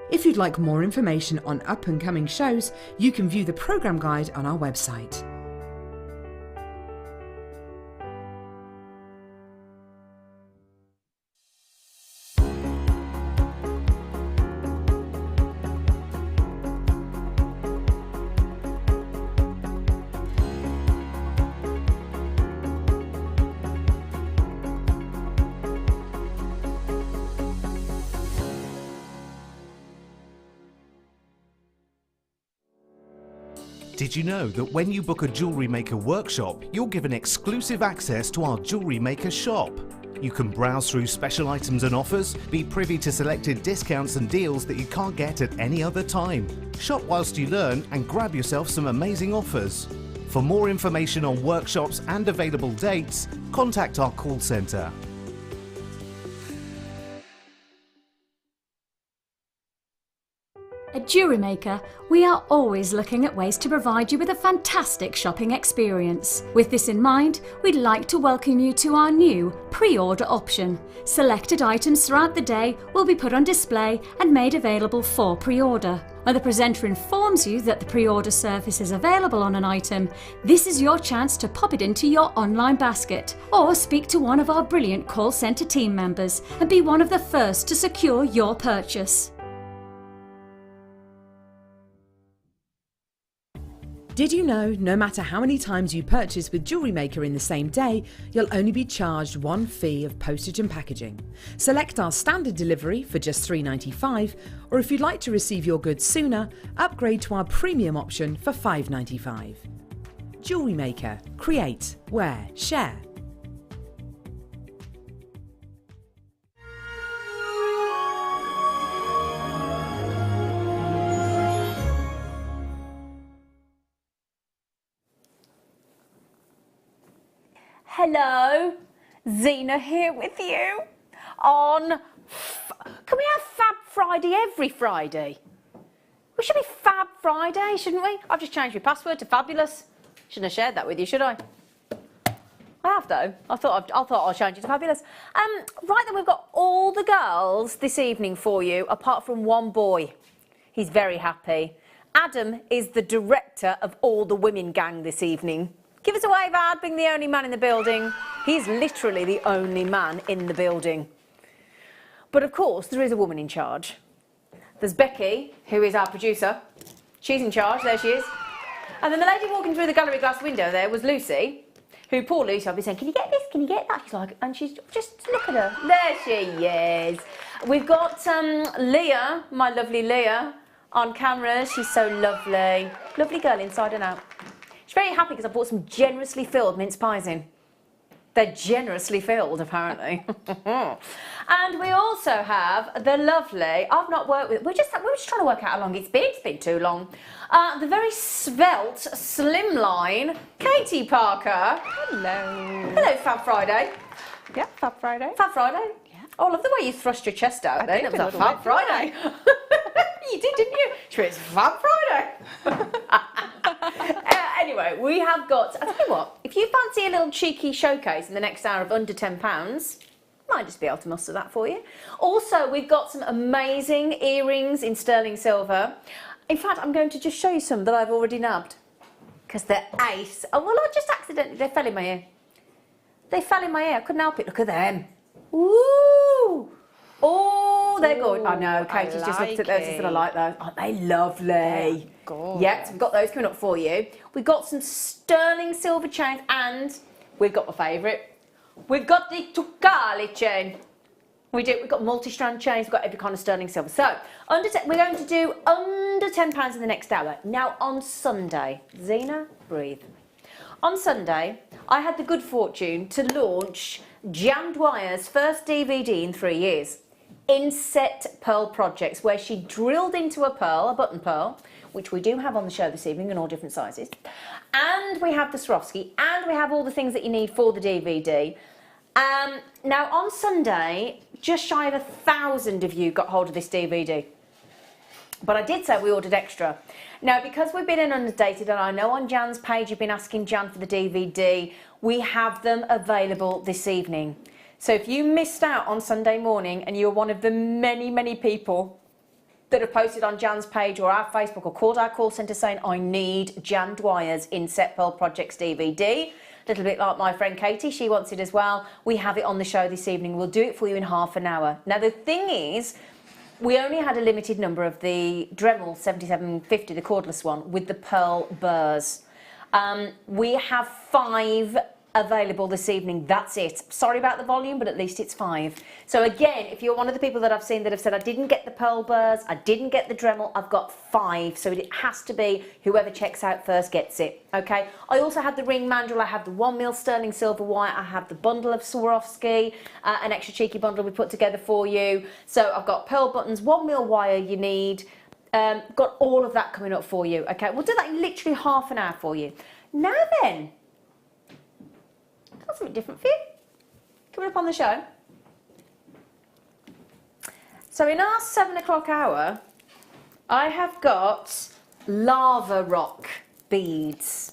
If you'd like more information on up and coming shows, you can view the programme guide on our website. Did you know that when you book a JewelleryMaker workshop, you're given exclusive access to our JewelleryMaker shop? You can browse through special items and offers, be privy to selected discounts and deals that you can't get at any other time. Shop whilst you learn and grab yourself some amazing offers. For more information on workshops and available dates, contact our call centre. At JewelleryMaker, we are always looking at ways to provide you with a fantastic shopping experience. With this in mind, we'd like to welcome you to our new pre-order option. Selected items throughout the day will be put on display and made available for pre-order. When the presenter informs you that the pre-order service is available on an item, this is your chance to pop it into your online basket or speak to one of our brilliant call centre team members and be one of the first to secure your purchase. Did you know no matter how many times you purchase with JewelleryMaker in the same day, you'll only be charged one fee of postage and packaging? Select our standard delivery for just $3.95, or if you'd like to receive your goods sooner, upgrade to our premium option for $5.95. JewelleryMaker. Create, wear, share. Hello, Zena here with you on, can we have Fab Friday every Friday? We should be Fab Friday, shouldn't we? I've just changed my password to Fabulous. Shouldn't have shared that with you, should I? I have though. I thought I'll change it to Fabulous. Right then, we've got all the girls this evening for you, apart from one boy. He's very happy. Adam is the director of all the women gang this evening. Give us a wave, Ad, being the only man in the building. He's literally the only man in the building. But of course, there is a woman in charge. There's Becky, who is our producer. She's in charge, there she is. And then the lady walking through the gallery glass window there was Lucy, who, poor Lucy, I've been saying, can you get this, can you get that? She's like, and she's, just look at her. There she is. We've got Leah, my lovely Leah, on camera. She's so lovely. Lovely girl inside and out. She's very happy because I bought some generously filled mince pies in. They're generously filled, apparently. And we also have the lovely, I've not worked with, we're just trying to work out how long it's been too long. The very svelte, slimline, Katie Parker. Hello. Hello, Fab Friday. Yeah, Fab Friday. Fab Friday? Yeah. Oh, I love the way you thrust your chest out there. Did That was a a Fab bit, Friday. You did, didn't you? Sure, it's Fab Friday. Anyway, we have got, I tell you what, if you fancy a little cheeky showcase in the next hour of under £10, might just be able to muster that for you. Also, we've got some amazing earrings in sterling silver. In fact, I'm going to just show you some that I've already nabbed, because they're ace. Oh, well, I just accidentally, they fell in my ear. They fell in my ear, I couldn't help it. Look at them. Woo! Oh, they're good. I know, Katie's just looked at those and said, I like those. Aren't they lovely? Good. Yeah, so we've got those coming up for you. We've got some sterling silver chains, and we've got my favourite. We've got the Tukali chain. We've got multi-strand chains, we've got every kind of sterling silver. So, we're going to do under £10 in the next hour. Now, on Sunday, Zena, breathe. On Sunday, I had the good fortune to launch Jan Dwyer's first DVD in 3 years. Inset Pearl Projects, where she drilled into a pearl, a button pearl, which we do have on the show this evening in all different sizes. And we have the Swarovski, and we have all the things that you need for the DVD. Now, on Sunday, just shy of 1,000 of you got hold of this DVD. But I did say we ordered extra. Now, because we've been inundated, and I know on Jan's page you've been asking Jan for the DVD, we have them available this evening. So if you missed out on Sunday morning and you're one of the many, many people that have posted on Jan's page or our Facebook or called our call centre saying, I need Jan Dwyer's Inset Pearl Projects DVD. A little bit like my friend Katie, she wants it as well. We have it on the show this evening. We'll do it for you in half an hour. Now, the thing is, we only had a limited number of the Dremel 7750, the cordless one, with the pearl burrs. We have 5 available this evening. That's it. Sorry about the volume, but at least it's 5. So again, if you're one of the people that I've seen that have said, I didn't get the pearl burrs, I didn't get the Dremel, I've got 5. So it has to be whoever checks out first gets it. Okay. I also had the ring mandrel, I have the 1mm sterling silver wire, I have the bundle of Swarovski, an extra cheeky bundle we put together for you. So I've got pearl buttons, 1mm wire you need, got all of that coming up for you. Okay, we'll do that in literally half an hour for you. Now then, got something different for you coming up on the show. So in our 7 o'clock hour, I have got lava rock beads.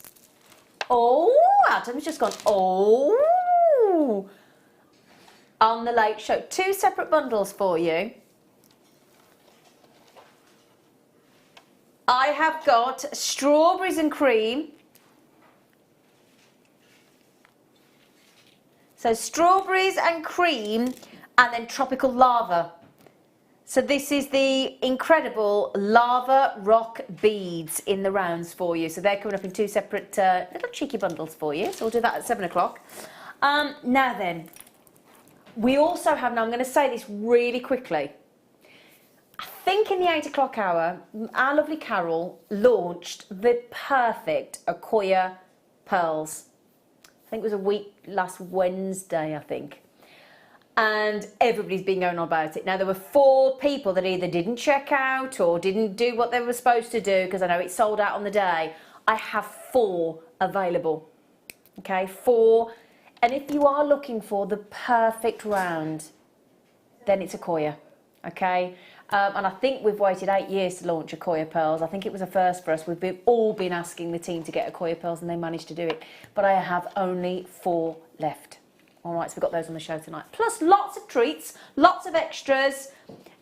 Oh, Adam's just gone, oh, on the late show. 2 separate bundles for you. I have got strawberries and cream. So strawberries and cream and then tropical lava. So this is the incredible lava rock beads in the rounds for you. So they're coming up in 2 separate little cheeky bundles for you. So we'll do that at 7 o'clock. Now then, we also have, now I'm going to say this really quickly. I think in the 8 o'clock hour, our lovely Carol launched the perfect Accoya pearls. I think it was a week last Wednesday, I think. And everybody's been going on about it. Now, there were 4 people that either didn't check out or didn't do what they were supposed to do, because I know it sold out on the day. I have 4 available. Okay, 4. And if you are looking for the perfect round, then it's Accoya. Okay. And I think we've waited 8 years to launch Accoya pearls. I think it was a first for us. We've all been asking the team to get Accoya pearls and they managed to do it. But I have only 4 left. All right, so we've got those on the show tonight. Plus lots of treats, lots of extras,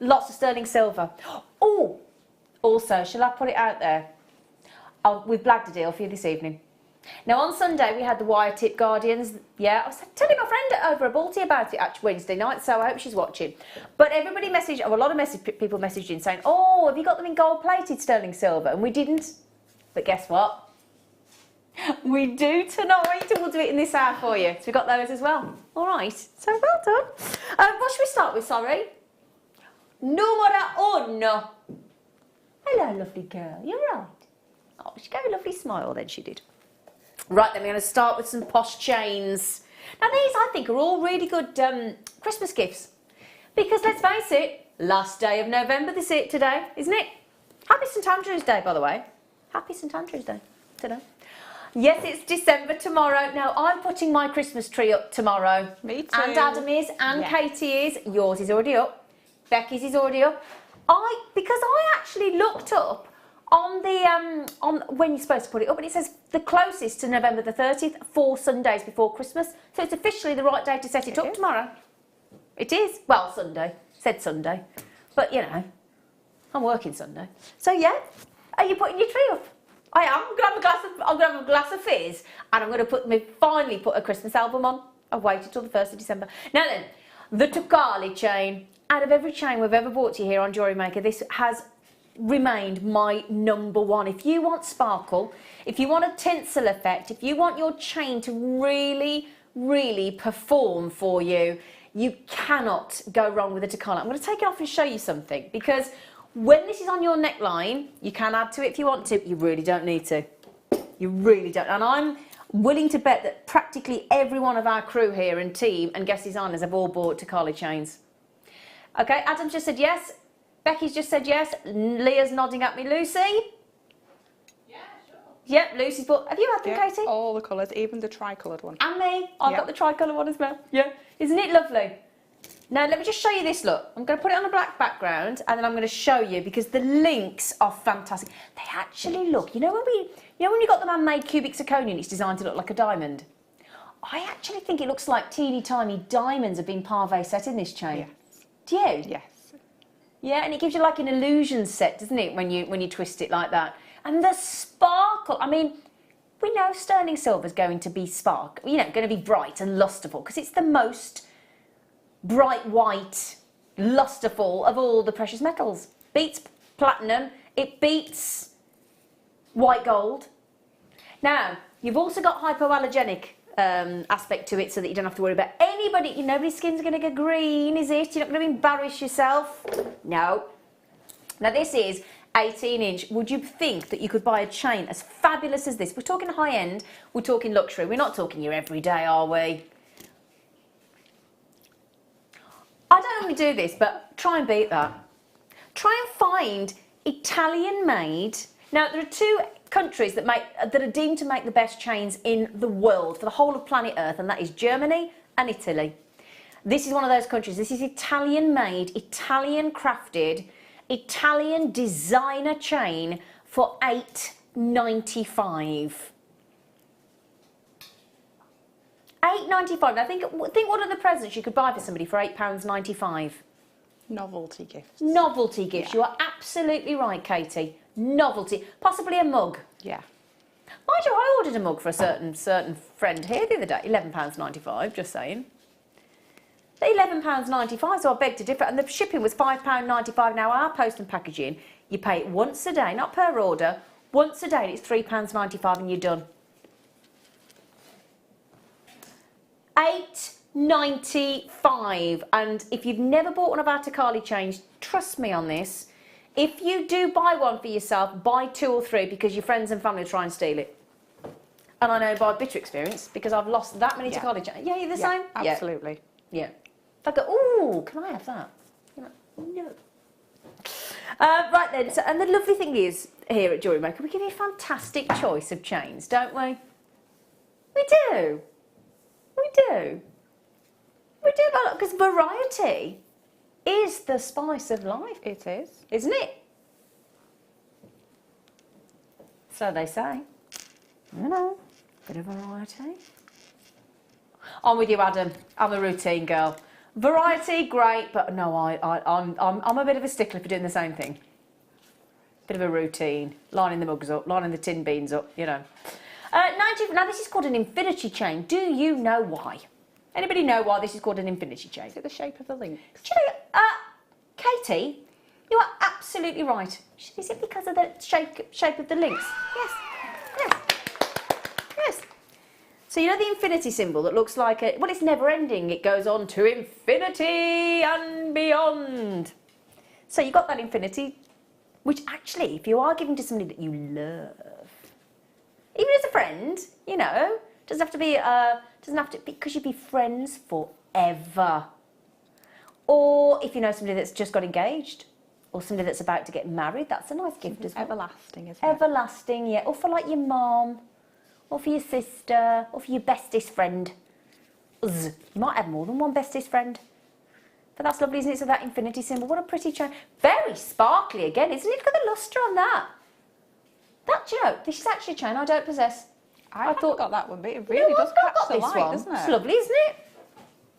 lots of sterling silver. Oh, also, shall I put it out there? We've blagged a deal for you this evening. Now, on Sunday, we had the wire tip guardians. Yeah, I was telling my friend over at Balti about it actually Wednesday night, so I hope she's watching. But everybody messaged, a lot of people messaged in saying, oh, have you got them in gold-plated sterling silver? And we didn't. But guess what? We do tonight, and we'll do it in this hour for you. So we've got those as well. All right, so well done. What should we start with, sorry? Numero uno. Hello, lovely girl, you're right. Oh, she gave a lovely smile then, she did. Right, then we're going to start with some posh chains. Now these, I think, are all really good Christmas gifts. Because let's face it, last day of November this is today, isn't it? Happy St Andrew's Day, by the way. Happy St Andrew's Day today. Yes, it's December tomorrow. Now, I'm putting my Christmas tree up tomorrow. Me too. And Adam is, and Katie is. Yours is already up. Becky's is already up. Because I actually looked up on the on when you're supposed to put it up, and it says the closest to November the 30th, 4 Sundays before Christmas. So it's officially the right day to set it up tomorrow. It is. Well, Sunday. Said Sunday. But, you know, I'm working Sunday. So, yeah. Are you putting your tree up? I am. I'm going to have a glass of fizz, and I'm going to finally put a Christmas album on. I've waited till the 1st of December. Now then, the Tukali chain. Out of every chain we've ever bought to you here on JewelleryMaker, this has remained my #1. If you want sparkle, if you want a tinsel effect, if you want your chain to really, really perform for you, you cannot go wrong with a Tukali. I'm going to take it off and show you something, because when this is on your neckline, you can add to it if you want to. You really don't need to. You really don't. And I'm willing to bet that practically every one of our crew here and team and guest designers have all bought Tukali chains. Okay, Adam's just said yes. Becky's just said yes. Leah's nodding at me. Lucy? Yeah, sure. Yep, Lucy's bought. Have you had them, Katie? All the colours, even the tri-coloured one. And me. I've got the tricolour one as well. Yeah. Isn't it lovely? Now, let me just show you this look. I'm going to put it on a black background, and then I'm going to show you, because the links are fantastic. They actually look, you know when you got the man-made cubic zirconia and it's designed to look like a diamond? I actually think it looks like teeny tiny diamonds have been parve set in this chain. Yes. Do you? Yes. Yeah, and it gives you like an illusion set, doesn't it, when you twist it like that? And the sparkle, I mean, we know sterling silver is going to be going to be bright and lusterful because it's the most bright white, lusterful of all the precious metals. Beats platinum, it beats white gold. Now, you've also got hypoallergenic aspect to it so that you don't have to worry about nobody's skin's going to go green, is it? You're not going to embarrass yourself. No. Now this is 18-inch. Would you think that you could buy a chain as fabulous as this? We're talking high end, we're talking luxury, we're not talking your everyday, are we? I don't normally do this, but try and beat that. Try and find Italian made. Now there are two countries that are deemed to make the best chains in the world for the whole of planet Earth, and that is Germany and Italy. This is one of those countries. This is Italian made, Italian crafted, Italian designer chain for $8.95. $8.95. Now think what are the presents you could buy for somebody for £8.95? Novelty gifts. Novelty gifts. Yeah. You are absolutely right, Katie. Novelty. Possibly a mug. Yeah. Mind you, I ordered a mug for a certain friend here the other day. £11.95, just saying. £11.95, so I beg to differ. And the shipping was £5.95. Now, our post and packaging, you pay it once a day, not per order. Once a day, and it's £3.95 and you're done. £8.95. And if you've never bought one of our Takali chains, trust me on this. If you do buy one for yourself, buy 2 or 3 because your friends and family will try and steal it. And I know by bitter experience because I've lost that many Takali chains. Yeah, you're the same? Absolutely. Yeah. They go, ooh, can I have that? You're like, no. Right then, so, and the lovely thing is, here at JewelleryMaker, we give you a fantastic choice of chains, don't we? We do. We do. We do, because variety is the spice of life. It is. Isn't it? So they say. You know, bit of variety. I'm with you, Adam. I'm a routine girl. Variety, great, but no, I'm a bit of a stickler for doing the same thing. Bit of a routine, lining the mugs up, lining the tin beans up, you know. Now this is called an infinity chain. Do you know why? Anybody know why this is called an infinity chain? Is it the shape of the links? Do you know, Katie, you are absolutely right. Is it because of the shape of the links? Yes. Yes. Yes. So you know the infinity symbol that looks like well, it's never ending. It goes on to infinity and beyond. So you got that infinity, which actually, if you are giving to somebody that you love, even as a friend, you know, doesn't have to be because you'd be friends forever. Or if you know somebody that's just got engaged, or somebody that's about to get married, that's a nice gift as well. Everlasting, isn't it? Everlasting, yeah. Or for like your mum, or for your sister, or for your bestest friend. You might have more than one bestest friend. But that's lovely, isn't it? So that infinity symbol, what a pretty chain. Very sparkly again, isn't it? Look at the lustre on that. That, you know, this is actually a chain I don't possess. I thought got that one, but it really does catch the light, doesn't it? It's lovely, isn't it?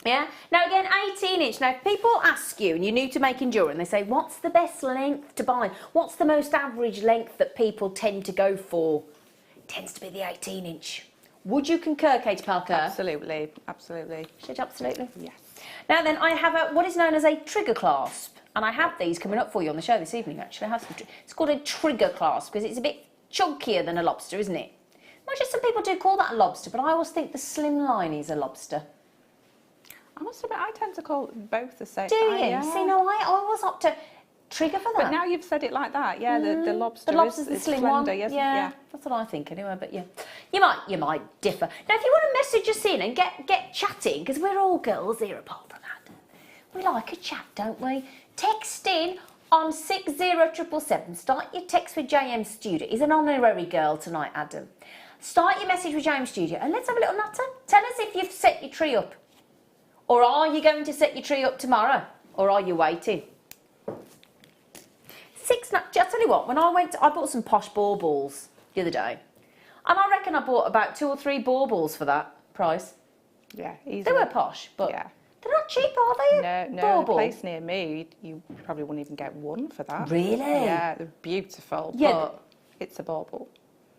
Yeah. Now again, 18-inch. Now if people ask you, and you're new to making jewellery, and they say, what's the best length to buy? What's the most average length that people tend to go for? It tends to be the 18-inch. Would you concur, Katie Parker? Absolutely, absolutely. Should you absolutely? Yes. Now then, I have what is known as a trigger clasp, and I have these coming up for you on the show this evening. Actually, I have some. It's called a trigger clasp because it's a bit chunkier than a lobster, isn't it? Not just some people do call that a lobster, but I always think the slim line is a lobster. I must admit, I tend to call both the same. Do you? Yeah. See, no, I always opt to trigger for that. But now you've said it like that, yeah, the lobster the lobster's is the slim slender, one. yes, Yeah, that's what I think anyway. But yeah, you might differ. Now, if you want to message us in and get chatting, because we're all girls here apart from that, we like a chat, don't we? Text in on 60777. Start your text with JM Studio. He's an honorary girl tonight, Adam. Start your message with JM Studio and let's have a little natter. Tell us if you've set your tree up. Or are you going to set your tree up tomorrow? Or are you waiting? I'll tell you what, when I bought some posh baubles the other day. And I reckon I bought about 2 or 3 baubles for that price. Yeah, easily. They were posh, but yeah. They're not cheap, are they? No, Bauble? a place near me, you probably wouldn't even get one for that. Really? Yeah, they're beautiful, Yeah, but it's a bauble.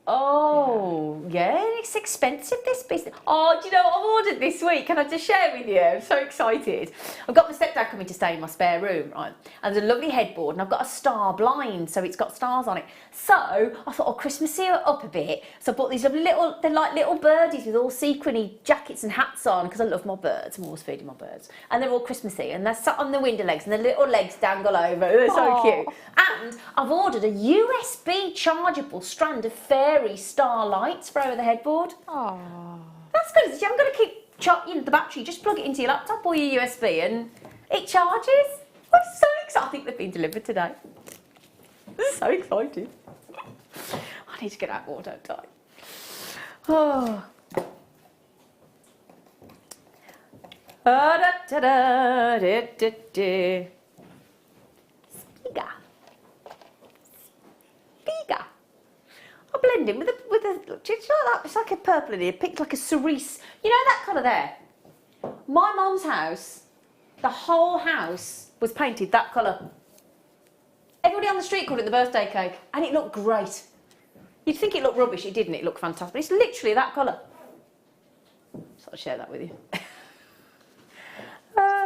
Oh, yeah, it's expensive, this business. Oh, do you know what I've ordered this week? Can I just share with you? I'm so excited. I've got my stepdad coming to stay in my spare room, right? And there's a lovely headboard, and I've got a star blind, so it's got stars on it. So I thought, oh, Christmassy it up a bit. So I bought these lovely little, they're like little birdies with all sequiny jackets and hats on, because I love my birds. I'm always feeding my birds. And they're all Christmassy, and they're sat on the window legs, and their little legs dangle over. They're so cute. And I've ordered a USB chargeable strand of fairy star lights for over the headboard. Oh, That's good. I'm going to keep the battery. Just plug it into your laptop or your USB and it charges. I'm so excited. I think they've been delivered today. I'm so excited. I need to get out more, don't I? Oh. Spiga. Spiga. I blend in with a, do you like that? It's like a purple in here, pink, like a cerise. You know that colour there? My mum's house, the whole house was painted that colour. Everybody on the street called it the birthday cake, and it looked great. You'd think it looked rubbish, it didn't, it looked fantastic. But it's literally that colour. So I'll share that with you.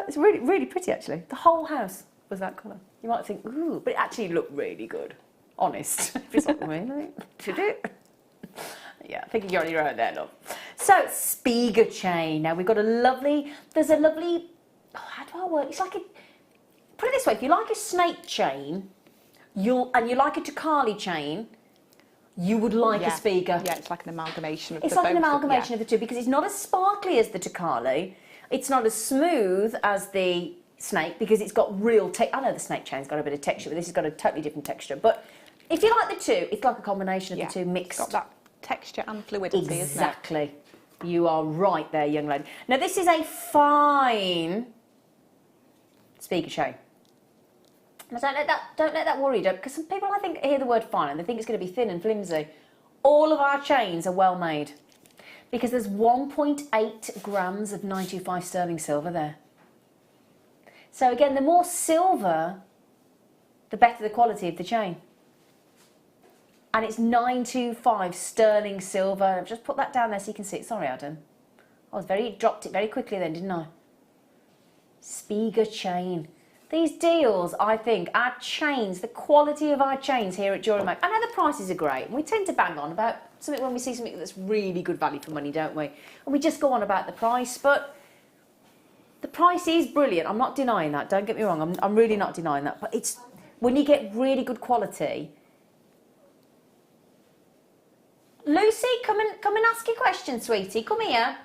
It's really, really pretty actually. The whole house was that colour. You might think, ooh, but it actually looked really good. Honest. If it's not really, did it? Yeah, I think you're on your own there, love. So, Spiga chain. Now we've got there's a lovely, oh, how do I work? It's like put it this way, if you like a snake chain, you like a Takali chain, you would like a Spiga. Yeah, it's like an amalgamation of It's the like an both amalgamation of the two, because it's not as sparkly as the Takali, it's not as smooth as the snake, because it's got real I know the snake chain's got a bit of texture, but this has got a totally different texture. But if you like the two, it's like a combination of the two mixed. It's got that texture and fluidity, isn't it? Exactly. You are right there, young lady. Now, this is a fine Spiga chain. Now, don't let that worry you, because some people, I think, hear the word fine and they think it's going to be thin and flimsy. All of our chains are well made, because there's 1.8 grams of 925 sterling silver there. So again, the more silver, the better the quality of the chain. And it's 925 sterling silver. I've just put that down there so you can see it. Sorry, Adam. Dropped it very quickly then, didn't I? Spiga chain. These deals, I think, our chains, the quality of our chains here at JewelleryMaker. I know the prices are great. We tend to bang on about something when we see something that's really good value for money, don't we? And we just go on about the price, but the price is brilliant. I'm not denying that. Don't get me wrong. I'm really not denying that. But it's when you get really good quality. Lucy, come and ask your question, sweetie. Come here.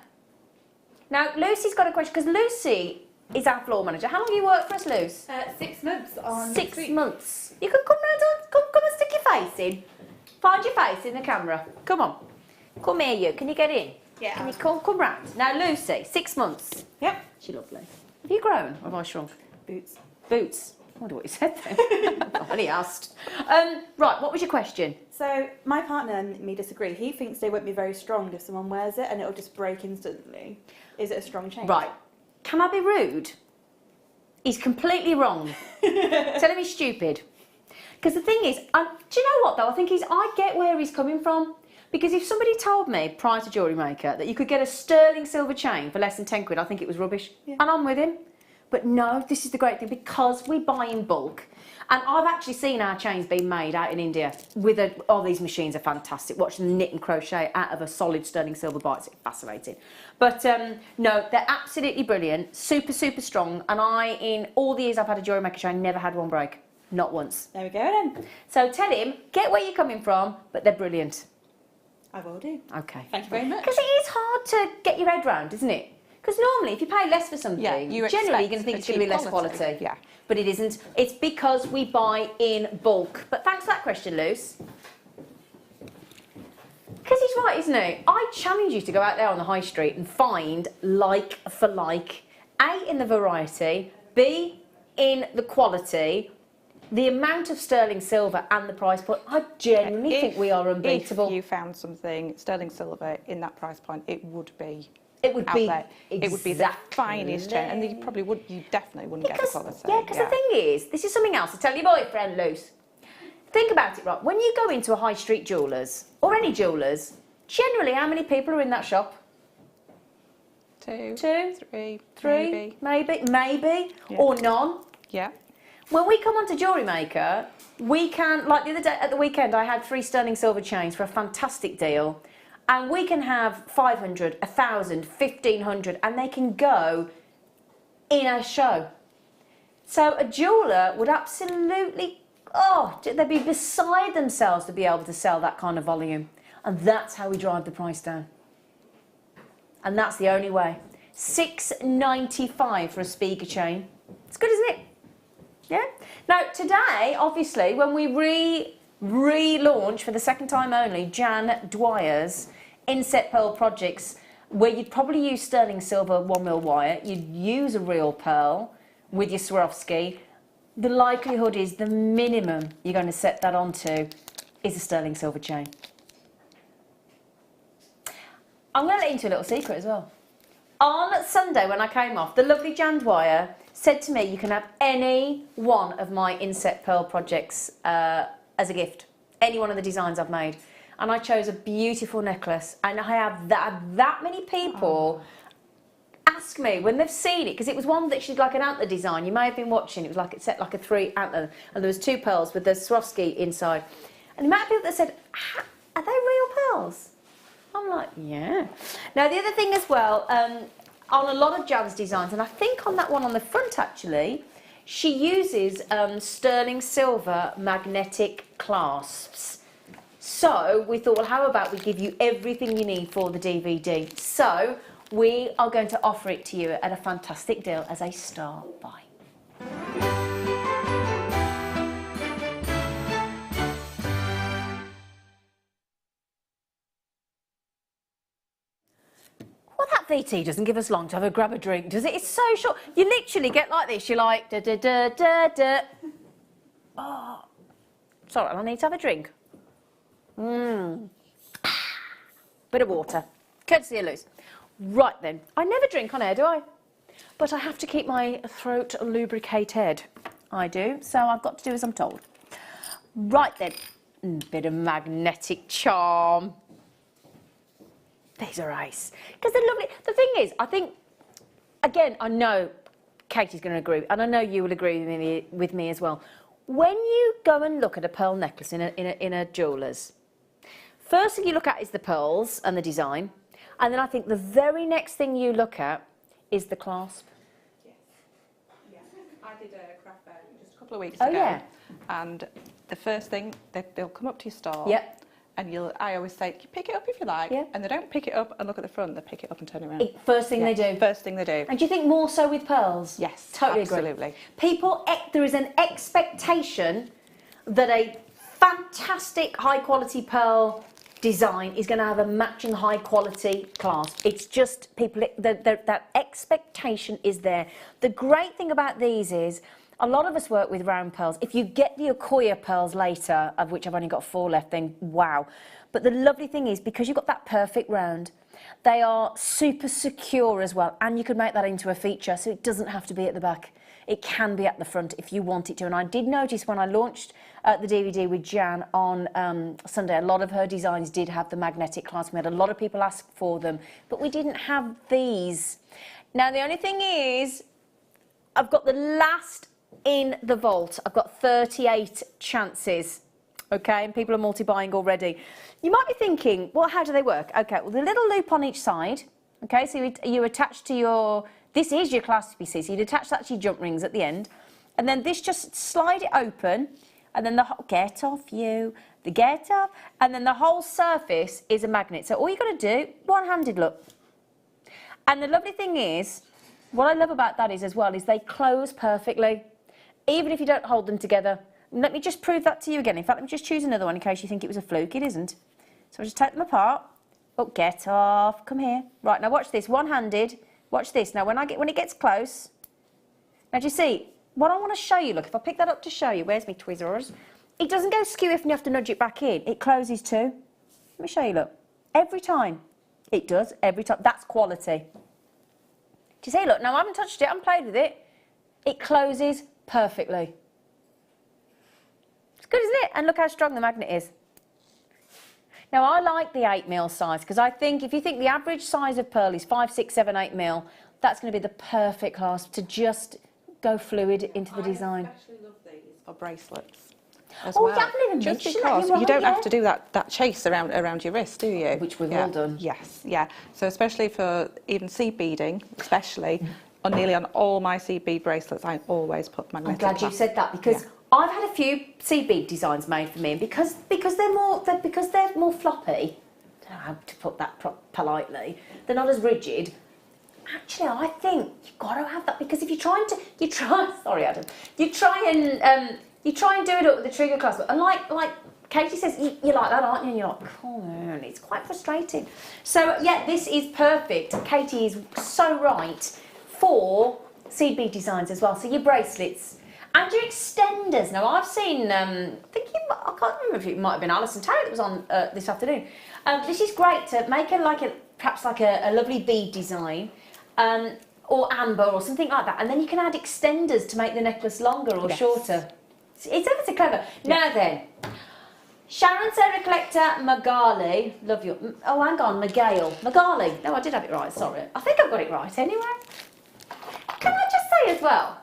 Now, Lucy's got a question, because Lucy is our floor manager. How long have you worked for us, Luce? 6 months on 6 months. You can come round, come and stick your face in. Find your face in the camera. Come on. Come here, you. Can you get in? Yeah. Can you come round? Now, Lucy, 6 months. Yep. She's lovely. Have you grown or have I shrunk? Boots. Boots. I wonder what you said then. I only asked. Right, what was your question? So my partner and me disagree. He thinks they won't be very strong if someone wears it and it'll just break instantly. Is it a strong chain? Right. Can I be rude? He's completely wrong. Tell him he's stupid. Because the thing is, do you know what though? I get where he's coming from. Because if somebody told me prior to JewelleryMaker that you could get a sterling silver chain for less than 10 quid, I think it was rubbish. Yeah. And I'm with him. But no, this is the great thing, because we buy in bulk. And I've actually seen our chains being made out in India with these machines are fantastic. Watching them knit and crochet out of a solid sterling silver bar, it's fascinating. But no, they're absolutely brilliant, super, super strong. And in all the years I've had a JewelleryMaker chain, never had one break. Not once. There we go then. So tell him, get where you're coming from, but they're brilliant. I will do. Okay. Thank you very much. Because it is hard to get your head round, isn't it? Because normally, if you pay less for something, generally you're going to think it's going to be less quality. Yeah. But it isn't. It's because we buy in bulk. But thanks for that question, Luce. Because he's right, isn't he? I challenge you to go out there on the high street and find like for like. A, in the variety. B, in the quality. The amount of sterling silver and the price point. I genuinely think we are unbeatable. If you found something sterling silver in that price point, it would be It would out be there. It would be the exactly. finest chain, and you definitely wouldn't get the quality. Because the thing is, this is something else to tell your boyfriend, Luce. Think about it, right? When you go into a high street jewellers, or any jewellers, generally how many people are in that shop? Two, three, maybe, Yeah. or none. Yeah. When we come onto JewelleryMaker, we can, like the other day at the weekend, I had 3 sterling silver chains for a fantastic deal, and we can have 500, 1,000, 1,500, and they can go in a show. So a jeweller would absolutely, they'd be beside themselves to be able to sell that kind of volume, and that's how we drive the price down. And that's the only way. £6.95 for a speaker chain. It's good, isn't it? Yeah. Now today, obviously, when we relaunch for the second time only, Jan Dwyer's inset pearl projects, where you'd probably use sterling silver 1mm wire, you'd use a real pearl with your Swarovski. The likelihood is the minimum you're going to set that onto is a sterling silver chain. I'm going to let you into a little secret as well. On Sunday when I came off, the lovely Jan Dwyer said to me, you can have any one of my inset pearl projects as a gift. Any one of the designs I've made. And I chose a beautiful necklace. And I have that many people ask me when they've seen it, because it was one that she's like an antler design. You may have been watching. It was like, it set like a 3 antler. And there was 2 pearls with the Swarovski inside. And the amount of people that said, are they real pearls? I'm like, yeah. Now, the other thing as well, on a lot of Jan's designs, and I think on that one on the front actually, she uses sterling silver magnetic clasps. So we thought, well, how about we give you everything you need for the DVD? So we are going to offer it to you at a fantastic deal as a star buy. Well, that VT doesn't give us long to have a grab a drink, does it? It's so short. You literally get like this. You're like, da da da da da. Oh, sorry, I need to have a drink. Bit of water. Courtesy of Luce. Right then, I never drink on air, do I? But I have to keep my throat lubricated. I do, so I've got to do as I'm told. Right then, bit of magnetic charm. These are ace. Because they're lovely. The thing is, I think, again, I know Katie's going to agree, and I know you will agree with me as well. When you go and look at a pearl necklace in a jeweller's, first thing you look at is the pearls and the design, and then I think the very next thing you look at is the clasp. Yes. Yeah. I did a craft fair just a couple of weeks ago. Yeah. And the first thing, they'll come up to your store. Yep. And I always say, pick it up if you like. Yeah. And they don't pick it up and look at the front, they pick it up and turn it around. First thing they do. First thing they do. And do you think more so with pearls? Yes, Totally absolutely. agree. People, there is an expectation that a fantastic high quality pearl design is going to have a matching high quality clasp. It's just people, that expectation is there. The great thing about these is, a lot of us work with round pearls. If you get the Okoye pearls later, of which I've only got 4 left, then wow. But the lovely thing is, because you've got that perfect round, they are super secure as well, and you can make that into a feature, so it doesn't have to be at the back. It can be at the front if you want it to. And I did notice when I launched the DVD with Jan on Sunday, a lot of her designs did have the magnetic clasp. We had a lot of people ask for them, but we didn't have these. Now, the only thing is, I've got the last in the vault. I've got 38 chances, okay, and people are multi-buying already. You might be thinking, well, how do they work? Okay, well, the little loop on each side, okay, so you attach to your, this is your clasp, you see, so you'd attach that to your jump rings at the end, and then this, just slide it open, and then get off, and then the whole surface is a magnet. So all you've got to do, one-handed look. And the lovely thing is, what I love about that is as well, is they close perfectly. Even if you don't hold them together. Let me just prove that to you again. In fact, let me just choose another one in case you think it was a fluke. It isn't. So I'll just take them apart. Oh, get off. Come here. Right, now watch this. One-handed. Watch this. Now, when it gets close, now do you see, what I want to show you, look, if I pick that up to show you, where's my tweezers? It doesn't go skew if you have to nudge it back in. It closes too. Let me show you, look. Every time. It does, every time. That's quality. Do you see, look, now I haven't touched it, I haven't played with it. It closes perfectly. It's good, isn't it? And look how strong the magnet is. Now, I like the 8mm size, because I think, if you think the average size of pearl is 5, 6, 7, 8mm, that's going to be the perfect clasp to just go fluid into the design. I especially love these for bracelets. As Oh, well. you haven't even Just mentioned that, because you're you don't right, have to do that chase around your wrist, do you? Which we've all done. Yes, yeah. So especially for even seed beading, especially nearly on all my seed bead bracelets, I always put I'm magnetic glad you clasp. said that, because I've had a few seed bead designs made for me, and because they're more floppy, I don't know how to put that politely, they're not as rigid. Actually, I think you've got to have that, because if you try and do it up with the trigger clasp, and like Katie says, you like that, aren't you? And you're like, come on, it's quite frustrating. So yeah, this is perfect. Katie is so right for seed bead designs as well. So your bracelets and your extenders. Now I've seen, I can't remember if it might have been Alison Tarrant that was on this afternoon. This is great to make perhaps like a lovely bead design. Or amber or something like that, and then you can add extenders to make the necklace longer or shorter. It's ever so clever. Yeah. Now then, Sharon Sarah Collector Magali, love you. Oh, hang on, Magali. No, I did have it right, sorry. I think I've got it right anyway. Can I just say as well,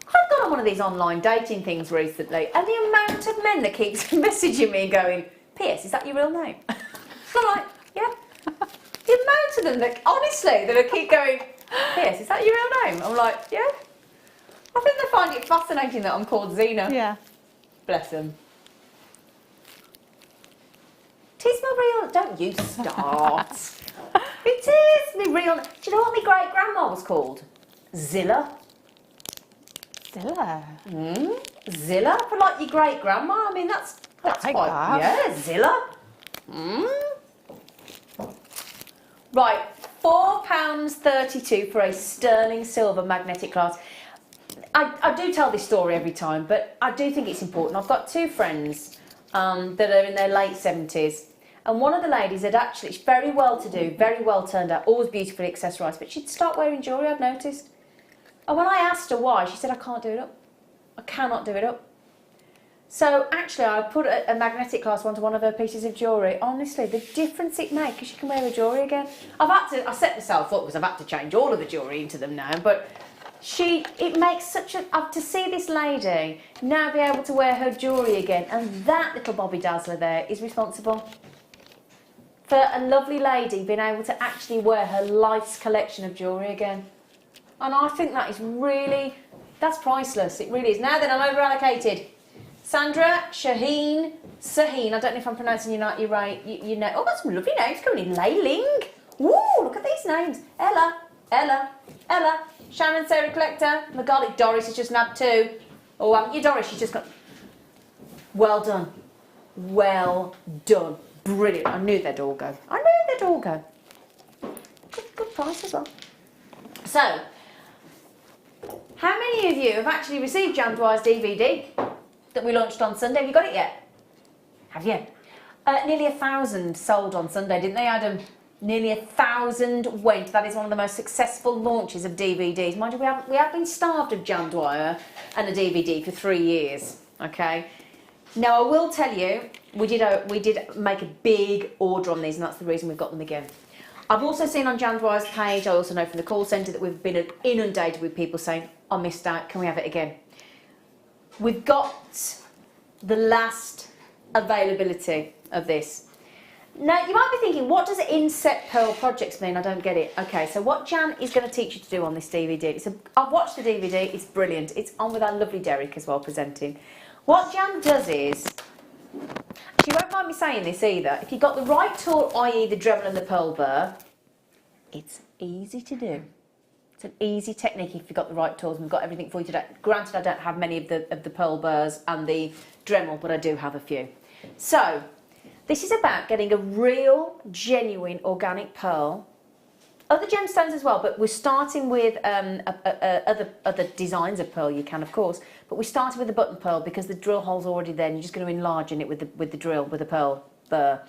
I've gone on one of these online dating things recently, and the amount of men that keeps messaging me and going, P.S., is that your real name? I'm like, yeah. The amount of them that, honestly, that keep going, P.S., is that your real name? I'm like, yeah. I think they find it fascinating that I'm called Zena. Yeah. Bless them. Tis my real... Don't you start. It is my real... Do you know what my great-grandma was called? Zilla. Zilla. Zilla, for like your great-grandma. I mean, that's like quite... that. Yeah, Zilla. Right, £4.32 for a sterling silver magnetic clasp. I do tell this story every time, but I do think it's important. I've got two friends that are in their late 70s, and one of the ladies had actually, she's very well to do, very well turned out, always beautifully accessorised, but she'd start wearing jewellery, I'd noticed. And when I asked her why, she said, I can't do it up. I cannot do it up. So actually, I put a magnetic clasp onto one of her pieces of jewellery. Honestly, the difference it makes, because she can wear her jewellery again. I set myself up because I've had to change all of the jewellery into them now, but it makes such a, to see this lady now be able to wear her jewellery again, and that little Bobby Dazzler there is responsible for a lovely lady being able to actually wear her life's collection of jewellery again. And I think that is really, that's priceless, it really is. Now then, I'm over allocated. Sandra, Shaheen, Saheen, I don't know if I'm pronouncing your name. Oh, got some lovely names coming in. Lei Ling. Woo, look at these names. Ella, Sharon Sarah Collector, Magali, Doris has just nabbed 2. Oh, haven't you, Doris? She's just got... Well done. Well done. Brilliant. I knew they'd all go. Good price as well. So, how many of you have actually received Jan Dwyer's DVD that we launched on Sunday? Have you got it yet? Have you? Nearly 1,000 sold on Sunday, didn't they, Adam? Nearly 1,000 went. That is one of the most successful launches of DVDs. Mind you, we have been starved of Jan Dwyer and a DVD for 3 years. Okay. Now I will tell you, we did make a big order on these, and that's the reason we've got them again. I've also seen on Jan Dwyer's page, I also know from the call centre, that we've been inundated with people saying, I missed out, can we have it again? We've got the last availability of this. Now, you might be thinking, what does inset pearl projects mean? I don't get it. Okay, so what Jan is going to teach you to do on this DVD, I've watched the DVD, it's brilliant. It's on with our lovely Derek as well, presenting. What Jan does is, she won't mind me saying this either, if you've got the right tool, i.e. the Dremel and the pearl burr, it's easy to do. It's an easy technique if you've got the right tools, and we've got everything for you today. Granted, I don't have many of the pearl burrs and the Dremel, but I do have a few. So, this is about getting a real, genuine, organic pearl. Other gemstones as well, but we're starting with other designs of pearl you can, of course. But we started with the button pearl because the drill hole's already there and you're just going to enlarge in it with the drill, with the pearl burr.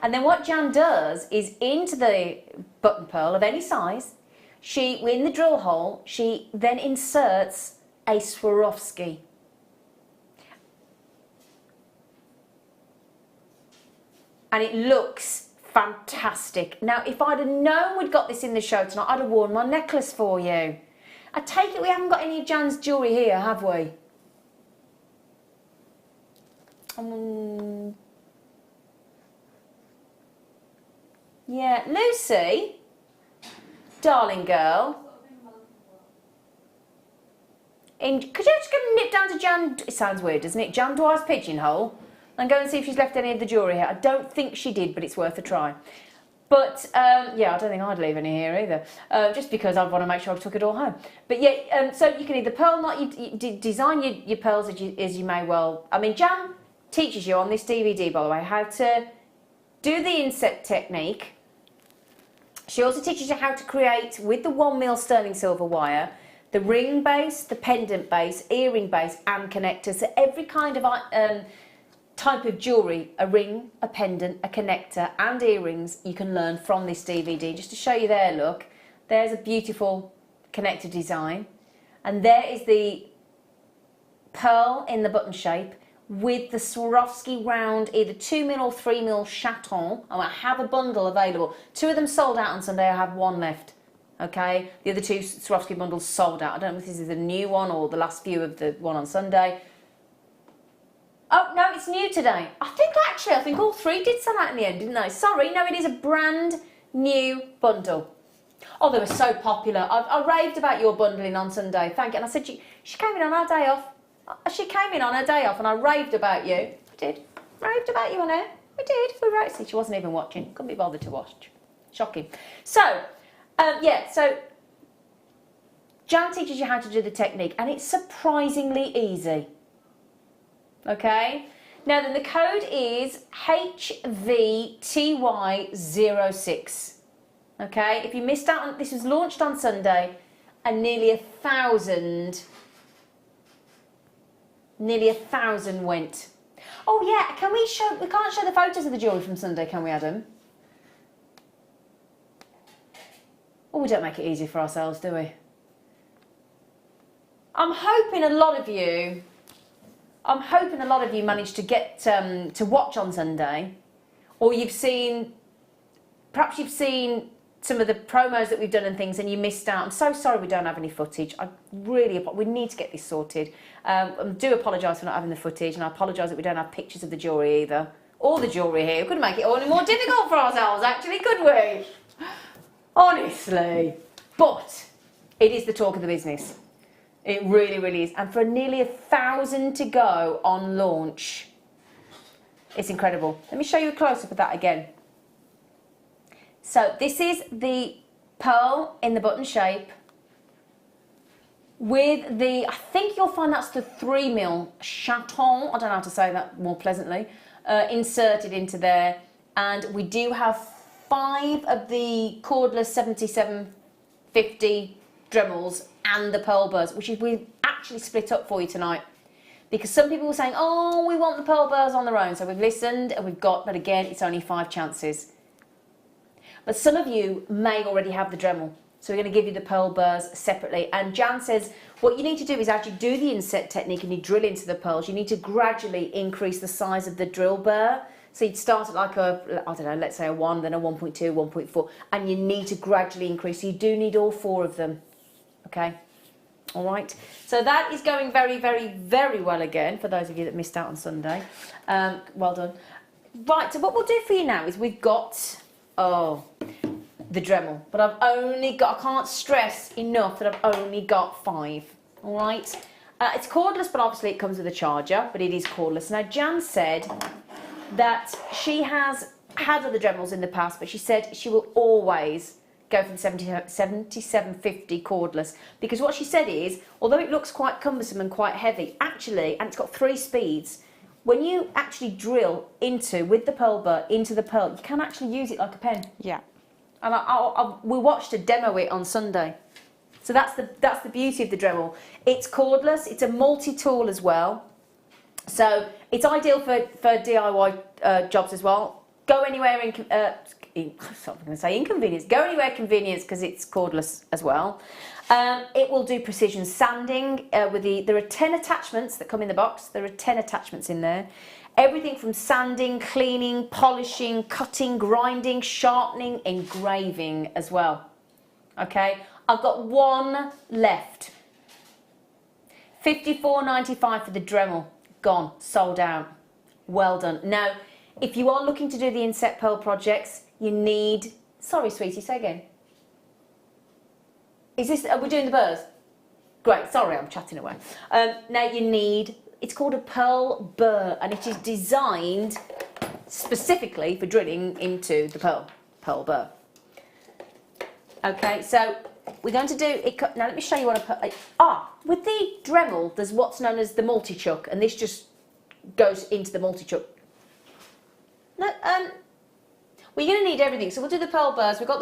And then what Jan does is into the button pearl of any size, in the drill hole, she then inserts a Swarovski. And it looks fantastic. Now, if I'd have known we'd got this in the show tonight, I'd have worn my necklace for you. I take it we haven't got any of Jan's jewellery here, have we? Yeah, Lucy, darling girl. Could you just go nip down to Jan? It sounds weird, doesn't it? Jan Dwyer's pigeonhole, and go and see if she's left any of the jewellery here. I don't think she did, but it's worth a try. But yeah, I don't think I'd leave any here either, just because I want to make sure I took it all home. But yeah, so you can either pearl knot, you design your pearls as you may well. I mean, Jan teaches you on this DVD, by the way, how to do the inset technique. She also teaches you how to create, with the 1mm sterling silver wire, the ring base, the pendant base, earring base and connector. So every kind of type of jewellery, a ring, a pendant, a connector and earrings, you can learn from this DVD. Just to show you there, look, there's a beautiful connector design. And there is the pearl in the button shape with the Swarovski round, either 2mm or 3mm chaton. I have a bundle available. 2 of them sold out on Sunday, I have 1 left. Okay, the other 2 Swarovski bundles sold out. I don't know if this is the new one or the last few of the one on Sunday. Oh, no, it's new today. I think all 3 did sell out in the end, didn't they? Sorry, no, it is a brand new bundle. Oh, they were so popular. I raved about your bundling on Sunday, thank you. And I said, she came in on our day off. She came in on her day off and I raved about you. I did. Raved about you on air. We did. We raved. See, she wasn't even watching. Couldn't be bothered to watch. Shocking. So, yeah, so Jan teaches you how to do the technique and it's surprisingly easy. Okay? Now then the code is HVTY06. Okay? If you missed out on, this was launched on Sunday and nearly 1,000 went. Oh yeah, we can't show the photos of the jewellery from Sunday, can we, Adam? Oh, we don't make it easy for ourselves, do we? I'm hoping a lot of you managed to get to watch on Sunday, or perhaps you've seen some of the promos that we've done and things and you missed out. I'm so sorry we don't have any footage. We need to get this sorted. I do apologise for not having the footage and I apologise that we don't have pictures of the jewellery either. All the jewellery here. We couldn't make it all any more difficult for ourselves actually, could we? Honestly. But it is the talk of the business. It really, really is. And for nearly 1,000 to go on launch, it's incredible. Let me show you a close-up of that again. So this is the pearl in the button shape with the, I think you'll find that's the 3mm chaton, I don't know how to say that more pleasantly, inserted into there. And we do have 5 of the cordless 7750 Dremels and the pearl burrs, which we've actually split up for you tonight. Because some people were saying, oh, we want the pearl burrs on their own. So we've listened and we've got, but again, it's only 5 chances. But some of you may already have the Dremel. So we're going to give you the pearl burrs separately. And Jan says what you need to do is actually do the inset technique and you drill into the pearls. You need to gradually increase the size of the drill burr. So you'd start at like a, I don't know, let's say a 1, then a 1.2, 1.4. And you need to gradually increase. So you do need all 4 of them. Okay? All right. So that is going very, very, very well again for those of you that missed out on Sunday. Well done. Right, so what we'll do for you now is we've got... Oh, the Dremel. But I've only got, I can't stress enough that I've only got 5. All right. It's cordless, but obviously it comes with a charger, but it is cordless. Now, Jan said that she has had other Dremels in the past, but she said she will always go for the 7750 cordless. Because what she said is, although it looks quite cumbersome and quite heavy, actually, and it's got 3 speeds, when you actually drill into, with the pearl burr, into the pearl, you can actually use it like a pen. Yeah. And we watched a demo it on Sunday. So that's the beauty of the Dremel. It's cordless, it's a multi-tool as well. So it's ideal for DIY jobs as well. Go anywhere inconvenience. Go anywhere convenience because it's cordless as well. It will do precision sanding there are 10 attachments that come in the box. There are 10 attachments in there. Everything from sanding, cleaning, polishing, cutting, grinding, sharpening, engraving as well. Okay, I've got one left. $54.95 for the Dremel. Gone, sold out. Well done. Now, if you are looking to do the inset pearl projects, you need... Sorry, sweetie, say again. Are we doing the burrs? Great, sorry, I'm chatting away. Now you need... It's called a pearl burr, and it is designed specifically for drilling into the pearl burr. Okay, so we're going to do it. Now let me show you what I put. With the Dremel, there's what's known as the multi-chuck, and this just goes into the multi-chuck. No, well, you're going to need everything. So we'll do the pearl burrs. We've got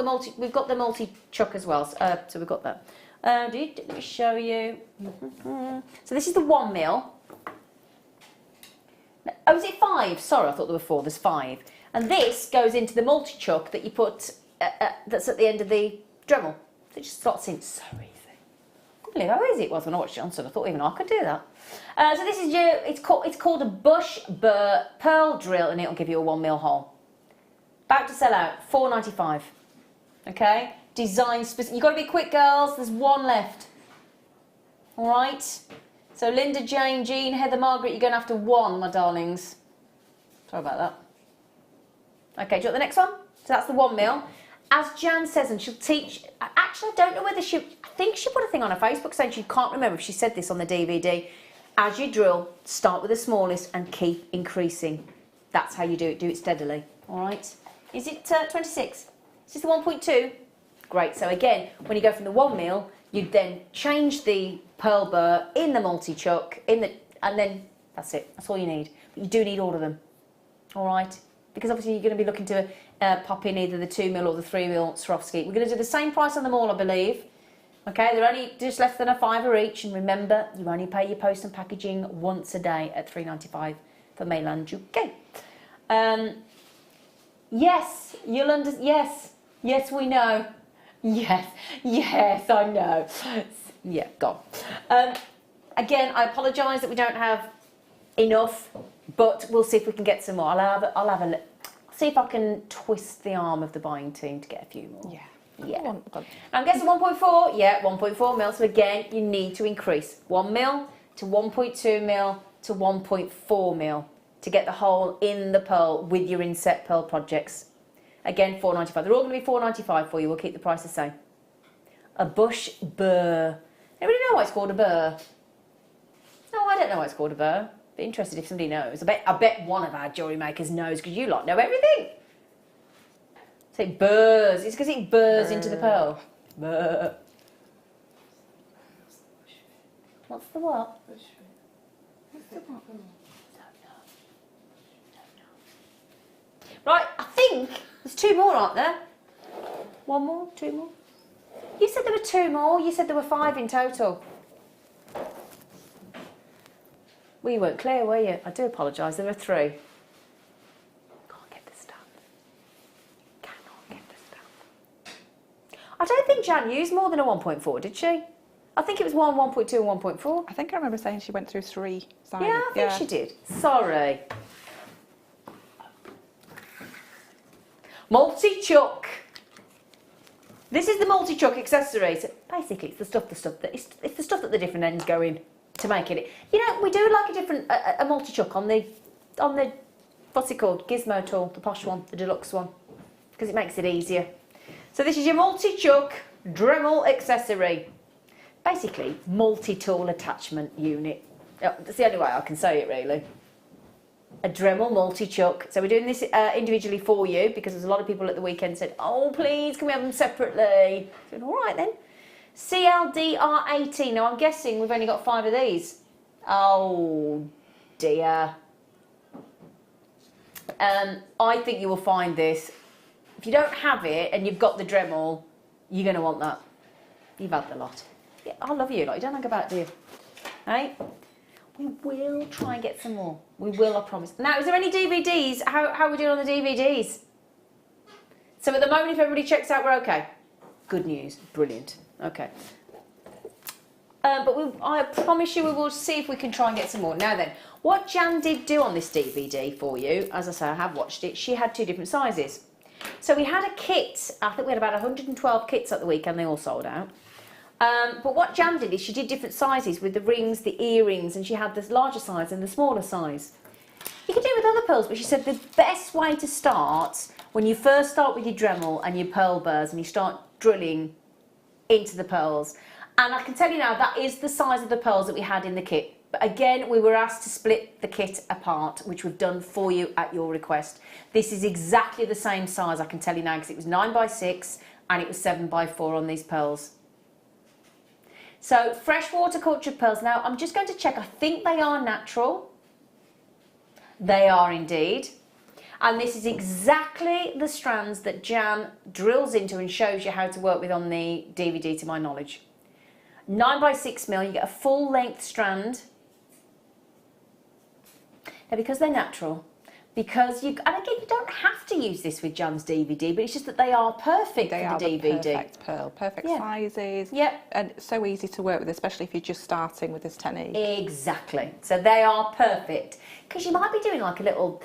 the multi-chuck as well. So we've got that. Let me show you. So this is the 1 mil. Oh, is it 5? Sorry, I thought there were 4. There's 5. And this goes into the multi-chuck that you put, that's at the end of the Dremel. So it just slots in so easy. I couldn't believe how easy it was when I watched Johnson. I thought even I could do that. So this is it's called a bush burr pearl drill, and it'll give you a 1 mil hole. About to sell out, $4.95. Okay? Design specific. You've got to be quick, girls. There's one left. All right? So Linda, Jane, Jean, Heather, Margaret, you're going to have to one, my darlings. Sorry about that. Okay, do you want the next one? So that's the 1 mil. As Jan says, and she'll teach... Actually, I don't know whether she... I think she put a thing on her Facebook saying she can't remember if she said this on the DVD. As you drill, start with the smallest and keep increasing. That's how you do it. Do it steadily. All right? Is it 26? Is this the 1.2? Great. So again, when you go from the 1 mil, you'd then change the pearl burr in the multi-chuck, and then that's it. That's all you need. But you do need all of them. All right? Because obviously you're going to be looking to pop in either the 2 mil or the 3 mil Swarovski. We're going to do the same price on them all, I believe. Okay, they're only just less than a $5 each, and remember, you only pay your post and packaging once a day at $3.95 for mainland UK. Yes, you'll understand. Yes, we know. Yes, I know. Yeah, gone. Again, I apologise that we don't have enough, but we'll see if we can get some more. I'll have a look. See if I can twist the arm of the buying team to get a few more. Yeah. I'm guessing 1.4. Yeah, 1.4 mil. So again, you need to increase 1 mil to 1.2 mil to 1.4 mil to get the hole in the pearl with your inset pearl projects. Again, $4.95. They're all going to be $4.95 for you. We'll keep the price the same. A bush burr. Anybody know why it's called a burr? No, I don't know why it's called a burr. Be interested if somebody knows. I bet one of our jewellery makers knows, because you lot know everything. Say burrs. It's because it burrs into the pearl. Burr. What's the what? What's the what? Don't know. Right, I think there's 2 more, aren't there? 1 more? 2 more? You said there were 2 more. You said there were 5 in total. Well, you weren't clear, were you? I do apologise. There are 3. Can't get the stuff. Cannot get the stuff. I don't think Jan used more than a 1.4, did she? I think it was 1.2 and 1.4. I think I remember saying she went through 3 sizes. Yeah, I think she did. Sorry. Multi-chuck. This is the multi-chuck accessory. So basically, it's the stuff that the different ends go in to make it. You know, we do like a multi-chuck on the what's it called? Gizmo tool, the posh one, the deluxe one, because it makes it easier. So this is your multi-chuck Dremel accessory. Basically, multi-tool attachment unit. That's the only way I can say it, really. A Dremel multi-chuck. So we're doing this individually for you, because there's a lot of people at the weekend said, oh, please, can we have them separately? I said, all right, then. CLDR18. Now, I'm guessing we've only got 5 of these. Oh, dear. I think you will find this. If you don't have it and you've got the Dremel, you're going to want that. You've had the lot. Yeah, I love you. Like, you don't think about it, do you? Right? We will try and get some more. We will, I promise. Now, is there any DVDs? How are we doing on the DVDs? So at the moment, if everybody checks out, we're okay. Good news. Brilliant. Okay. But I promise you we will see if we can try and get some more. Now then, what Jan did do on this DVD for you, as I say, I have watched it, she had 2 different sizes. So we had a kit, I think we had about 112 kits at the weekend, they all sold out. But what Jan did is she did different sizes with the rings, the earrings, and she had the larger size and the smaller size. You can do it with other pearls, but she said the best way to start, when you first start with your Dremel and your pearl burrs and you start drilling into the pearls, and I can tell you now that is the size of the pearls that we had in the kit. But again, we were asked to split the kit apart, which we've done for you at your request. This is exactly the same size, I can tell you now, because it was 9x6 and it was 7x4 on these pearls. So freshwater cultured pearls. Now I'm just going to check, I think they are natural. They are indeed. And this is exactly the strands that Jan drills into and shows you how to work with on the DVD, to my knowledge. 9x6mm, you get a full length strand. Now because they're natural, because and again, you don't have to use this with Jan's DVD, but it's just that they are perfect for the DVD. Perfect pearl, perfect sizes. Yep. And so easy to work with, especially if you're just starting with this technique. Exactly. So they are perfect. Because you might be doing like a little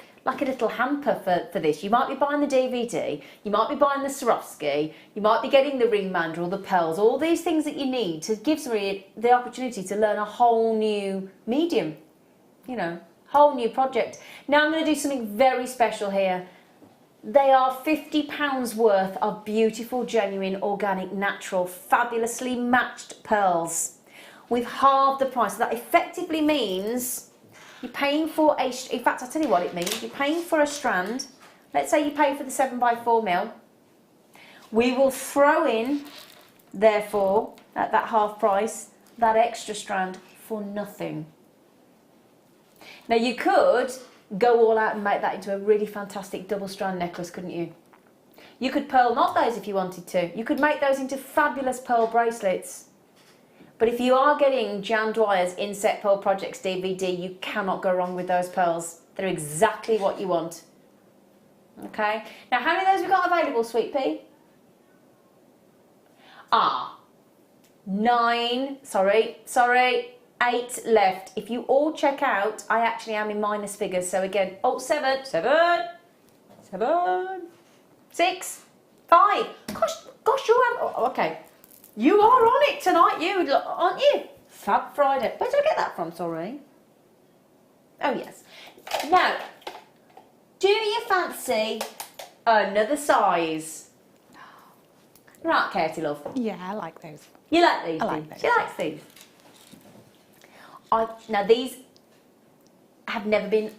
hamper for this. You might be buying the DVD, you might be buying the Swarovski, you might be getting the ring mandrel, the pearls, all these things that you need to give somebody the opportunity to learn a whole new medium, you know, whole new project. Now I'm going to do something very special here. They are £50 worth of beautiful, genuine, organic, natural, fabulously matched pearls. We've halved the price. That effectively means you're paying for in fact, I'll tell you what it means. You're paying for a strand. Let's say you pay for the 7x4mm. We will throw in, therefore, at that half price, that extra strand for nothing. Now you could go all out and make that into a really fantastic double strand necklace, couldn't you? You could pearl knot those if you wanted to. You could make those into fabulous pearl bracelets. But if you are getting Jan Dwyer's Inset Pearl Projects DVD, you cannot go wrong with those pearls. They're exactly what you want. Okay? Now, how many of those have we got available, Sweet Pea? 8 left. If you all check out, I actually am in minus figures. So again, 7, 6, 5. Gosh, okay. You are on it tonight, aren't you? Fab Friday. Where did I get that from, sorry? Oh, yes. Now, do you fancy another size? Right, Katie, love. Yeah, I like those. You like these? I like those. She likes these. Now, these have never been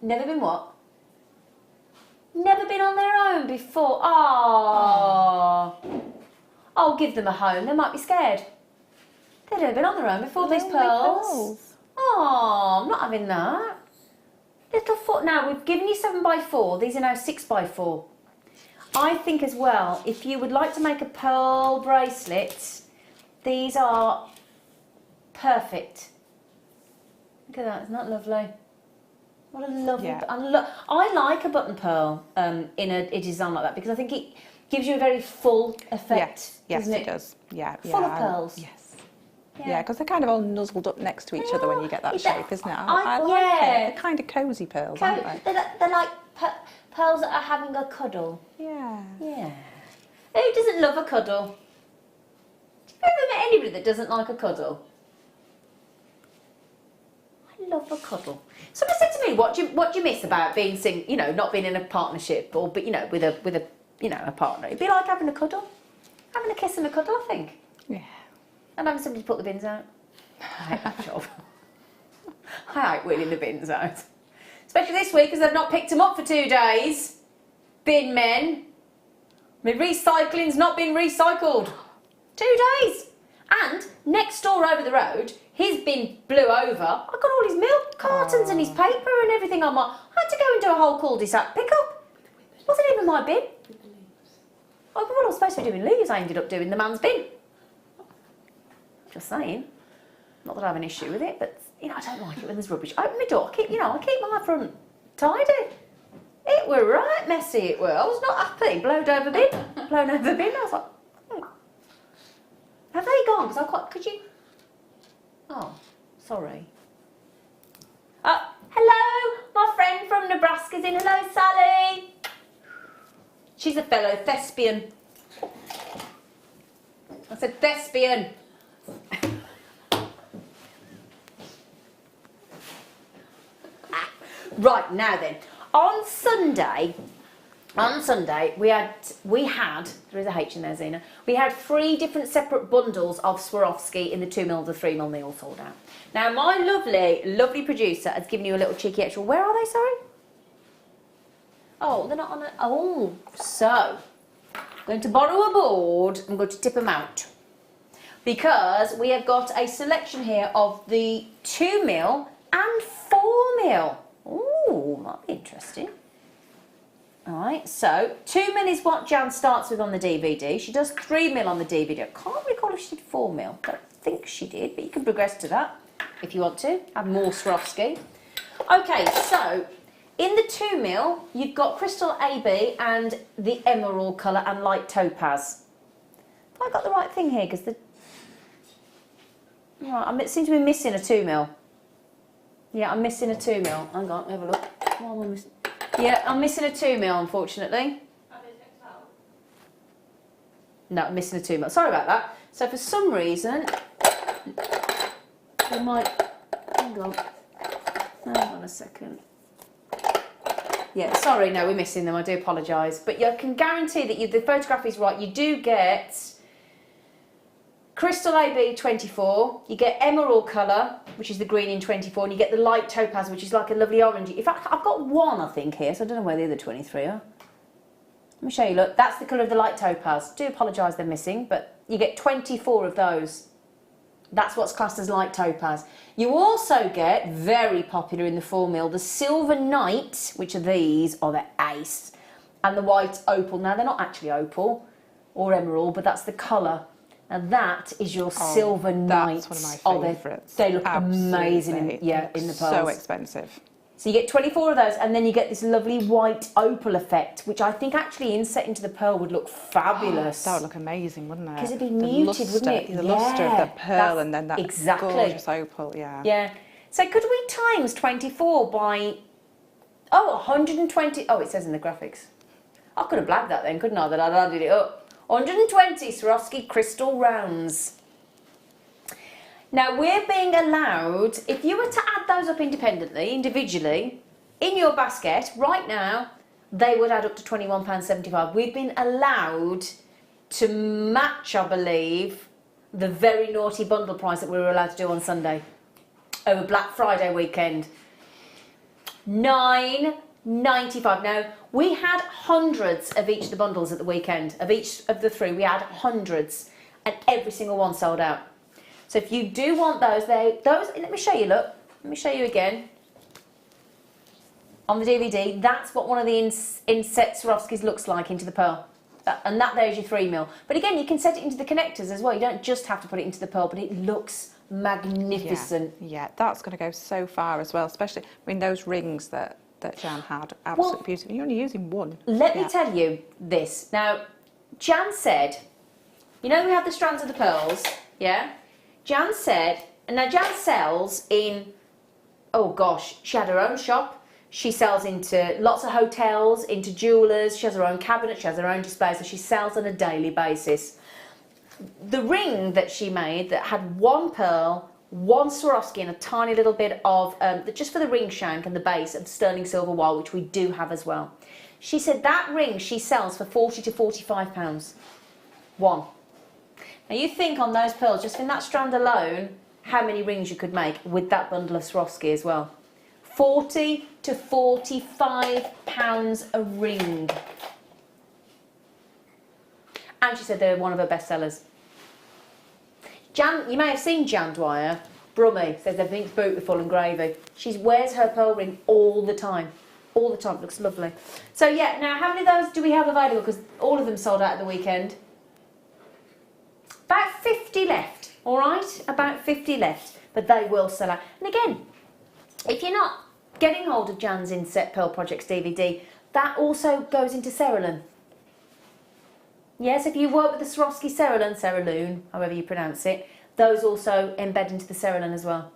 what? Never been on their own before. Oh. I'll give them a home. They might be scared. They've never been on their own before, these pearls. Oh, I'm not having that. Little foot. Now, we've given you 7x4. These are now 6x4. I think as well, if you would like to make a pearl bracelet, these are perfect. Look at that. Isn't that lovely? What a lovely... Yeah. I like a button pearl in a design like that because I think it gives you a very full effect. Yes, doesn't it does. Yeah, Full of pearls. Yes. Yeah, because they're kind of all nuzzled up next to each other when you get that shape, isn't it? I like it. They're kind of cosy pearls, aren't they? They're like pearls that are having a cuddle. Yeah. Yeah. Who doesn't love a cuddle? Have you ever met anybody that doesn't like a cuddle? I love a cuddle. Somebody said to me, what do you miss about being not being in a partnership or with a partner? It'd be like having a cuddle, having a kiss and a cuddle, I think. Yeah. And having somebody put the bins out. I hate that job. I hate wheeling the bins out, especially this week because they've not picked them up for 2 days. Bin men. My recycling's not been recycled. 2 days. And next door over the road, his bin blew over. I got all his milk cartons and his paper and everything on I had to go and do a whole cul-de-sac pickup. Wasn't even my bin. I was supposed to be doing leaves. I ended up doing the man's bin. Just saying. Not that I have an issue with it, but You know, I don't like it when there's rubbish. Open my door. I keep my front tidy. It were right messy, it were. I was not happy. Blown over bin. I was like, have they gone? Because could you? Oh, sorry. Hello, my friend from Nebraska's in. Hello, Sally. She's a fellow thespian. I said thespian. Right, now then. On Sunday, we had, there is a H in there, Zena, we had 3 different separate bundles of Swarovski in the 2mm, the 3mm, they all sold out. Now, my lovely producer has given you a little cheeky extra. Where are they, sorry? Oh, they're not on a, oh, so, I'm going to borrow a board, I'm going to tip them out. Because we have got a selection here of the 2mm and 4mm. Ooh, might be interesting. Alright, so 2mm is what Jan starts with on the DVD. She does 3mm on the DVD. I can't recall if she did 4mm. I don't think she did, but you can progress to that if you want to. Add more Swarovski. Okay, so in the 2mm, you've got Crystal AB and the emerald colour and light topaz. Have I got the right thing here? Because the... Right, I seem to be missing a 2mm. Yeah, I'm missing a 2mm. Hang on, have a look. What am I missing? Yeah, I'm missing a 2mm, unfortunately. No, I'm missing a 2mm. Sorry about that. So for some reason, they might... Hang on a second. Yeah, sorry, no, we're missing them. I do apologise. But I can guarantee that the photograph is right. You do get... Crystal AB 24, you get emerald colour, which is the green in 24, and you get the light topaz, which is like a lovely orange. In fact, I've got one, I think, here, so I don't know where the other 23 are. Let me show you, look, that's the colour of the light topaz. Do apologise they're missing, but you get 24 of those. That's what's classed as light topaz. You also get, very popular in the 4mm, the silver night, which are these, or the ace, and the white opal. Now, they're not actually opal or emerald, but that's the colour. And that is your silver night. That's one of my favourites. They look amazing in the pearls. So expensive. So you get 24 of those, and then you get this lovely white opal effect, which I think actually inset into the pearl would look fabulous. That would look amazing, wouldn't it? Because it'd be muted, wouldn't it? The lustre of the pearl and then that gorgeous opal, yeah. Yeah. So could we times 24 by, 120, it says in the graphics. I could have blagged that then, couldn't I, that I'd added it up. 120 Swarovski crystal rounds. Now we're being allowed, if you were to add those up independently, individually, in your basket, right now, they would add up to £21.75. We've been allowed to match, I believe, the very naughty bundle price that we were allowed to do on Sunday, over Black Friday weekend. £9.95. Now, we had hundreds of each of the bundles at the weekend. Of each of the 3, we had hundreds, and every single one sold out. So if you do want those, let me show you, look. Let me show you again. On the DVD, that's what one of the inset Swarovskis looks like into the pearl. And that there's your 3mm. But again, you can set it into the connectors as well. You don't just have to put it into the pearl, but it looks magnificent. Yeah, that's going to go so far as well, especially, those rings that Jan had, absolutely beautiful. You're only using one. Let me tell you this. Now, Jan said, we had the strands of the pearls, yeah? Jan said, and now Jan sells in, she had her own shop. She sells into lots of hotels, into jewellers. She has her own cabinet, she has her own display, so she sells on a daily basis. The ring that she made that had one pearl, one Swarovski and a tiny little bit of, just for the ring shank and the base of sterling silver wire, which we do have as well. She said that ring she sells for £40 to £45. One. Now you think on those pearls, just in that strand alone, how many rings you could make with that bundle of Swarovski as well. £40 to £45 a ring. And she said they're one of her best sellers. Jan, you may have seen Jan Dwyer, Brummy, says everything's beautiful and gravy. She wears her pearl ring all the time. All the time, it looks lovely. So yeah, now how many of those do we have available? Because all of them sold out at the weekend. About 50 left, all right? About 50 left. but they will sell out. And again, if you're not getting hold of Jan's Inset Pearl Projects DVD, that also goes into Cerulean. Yes, if you work with the Swarovski Cerulean, however you pronounce it, those also embed into the Cerulean as well.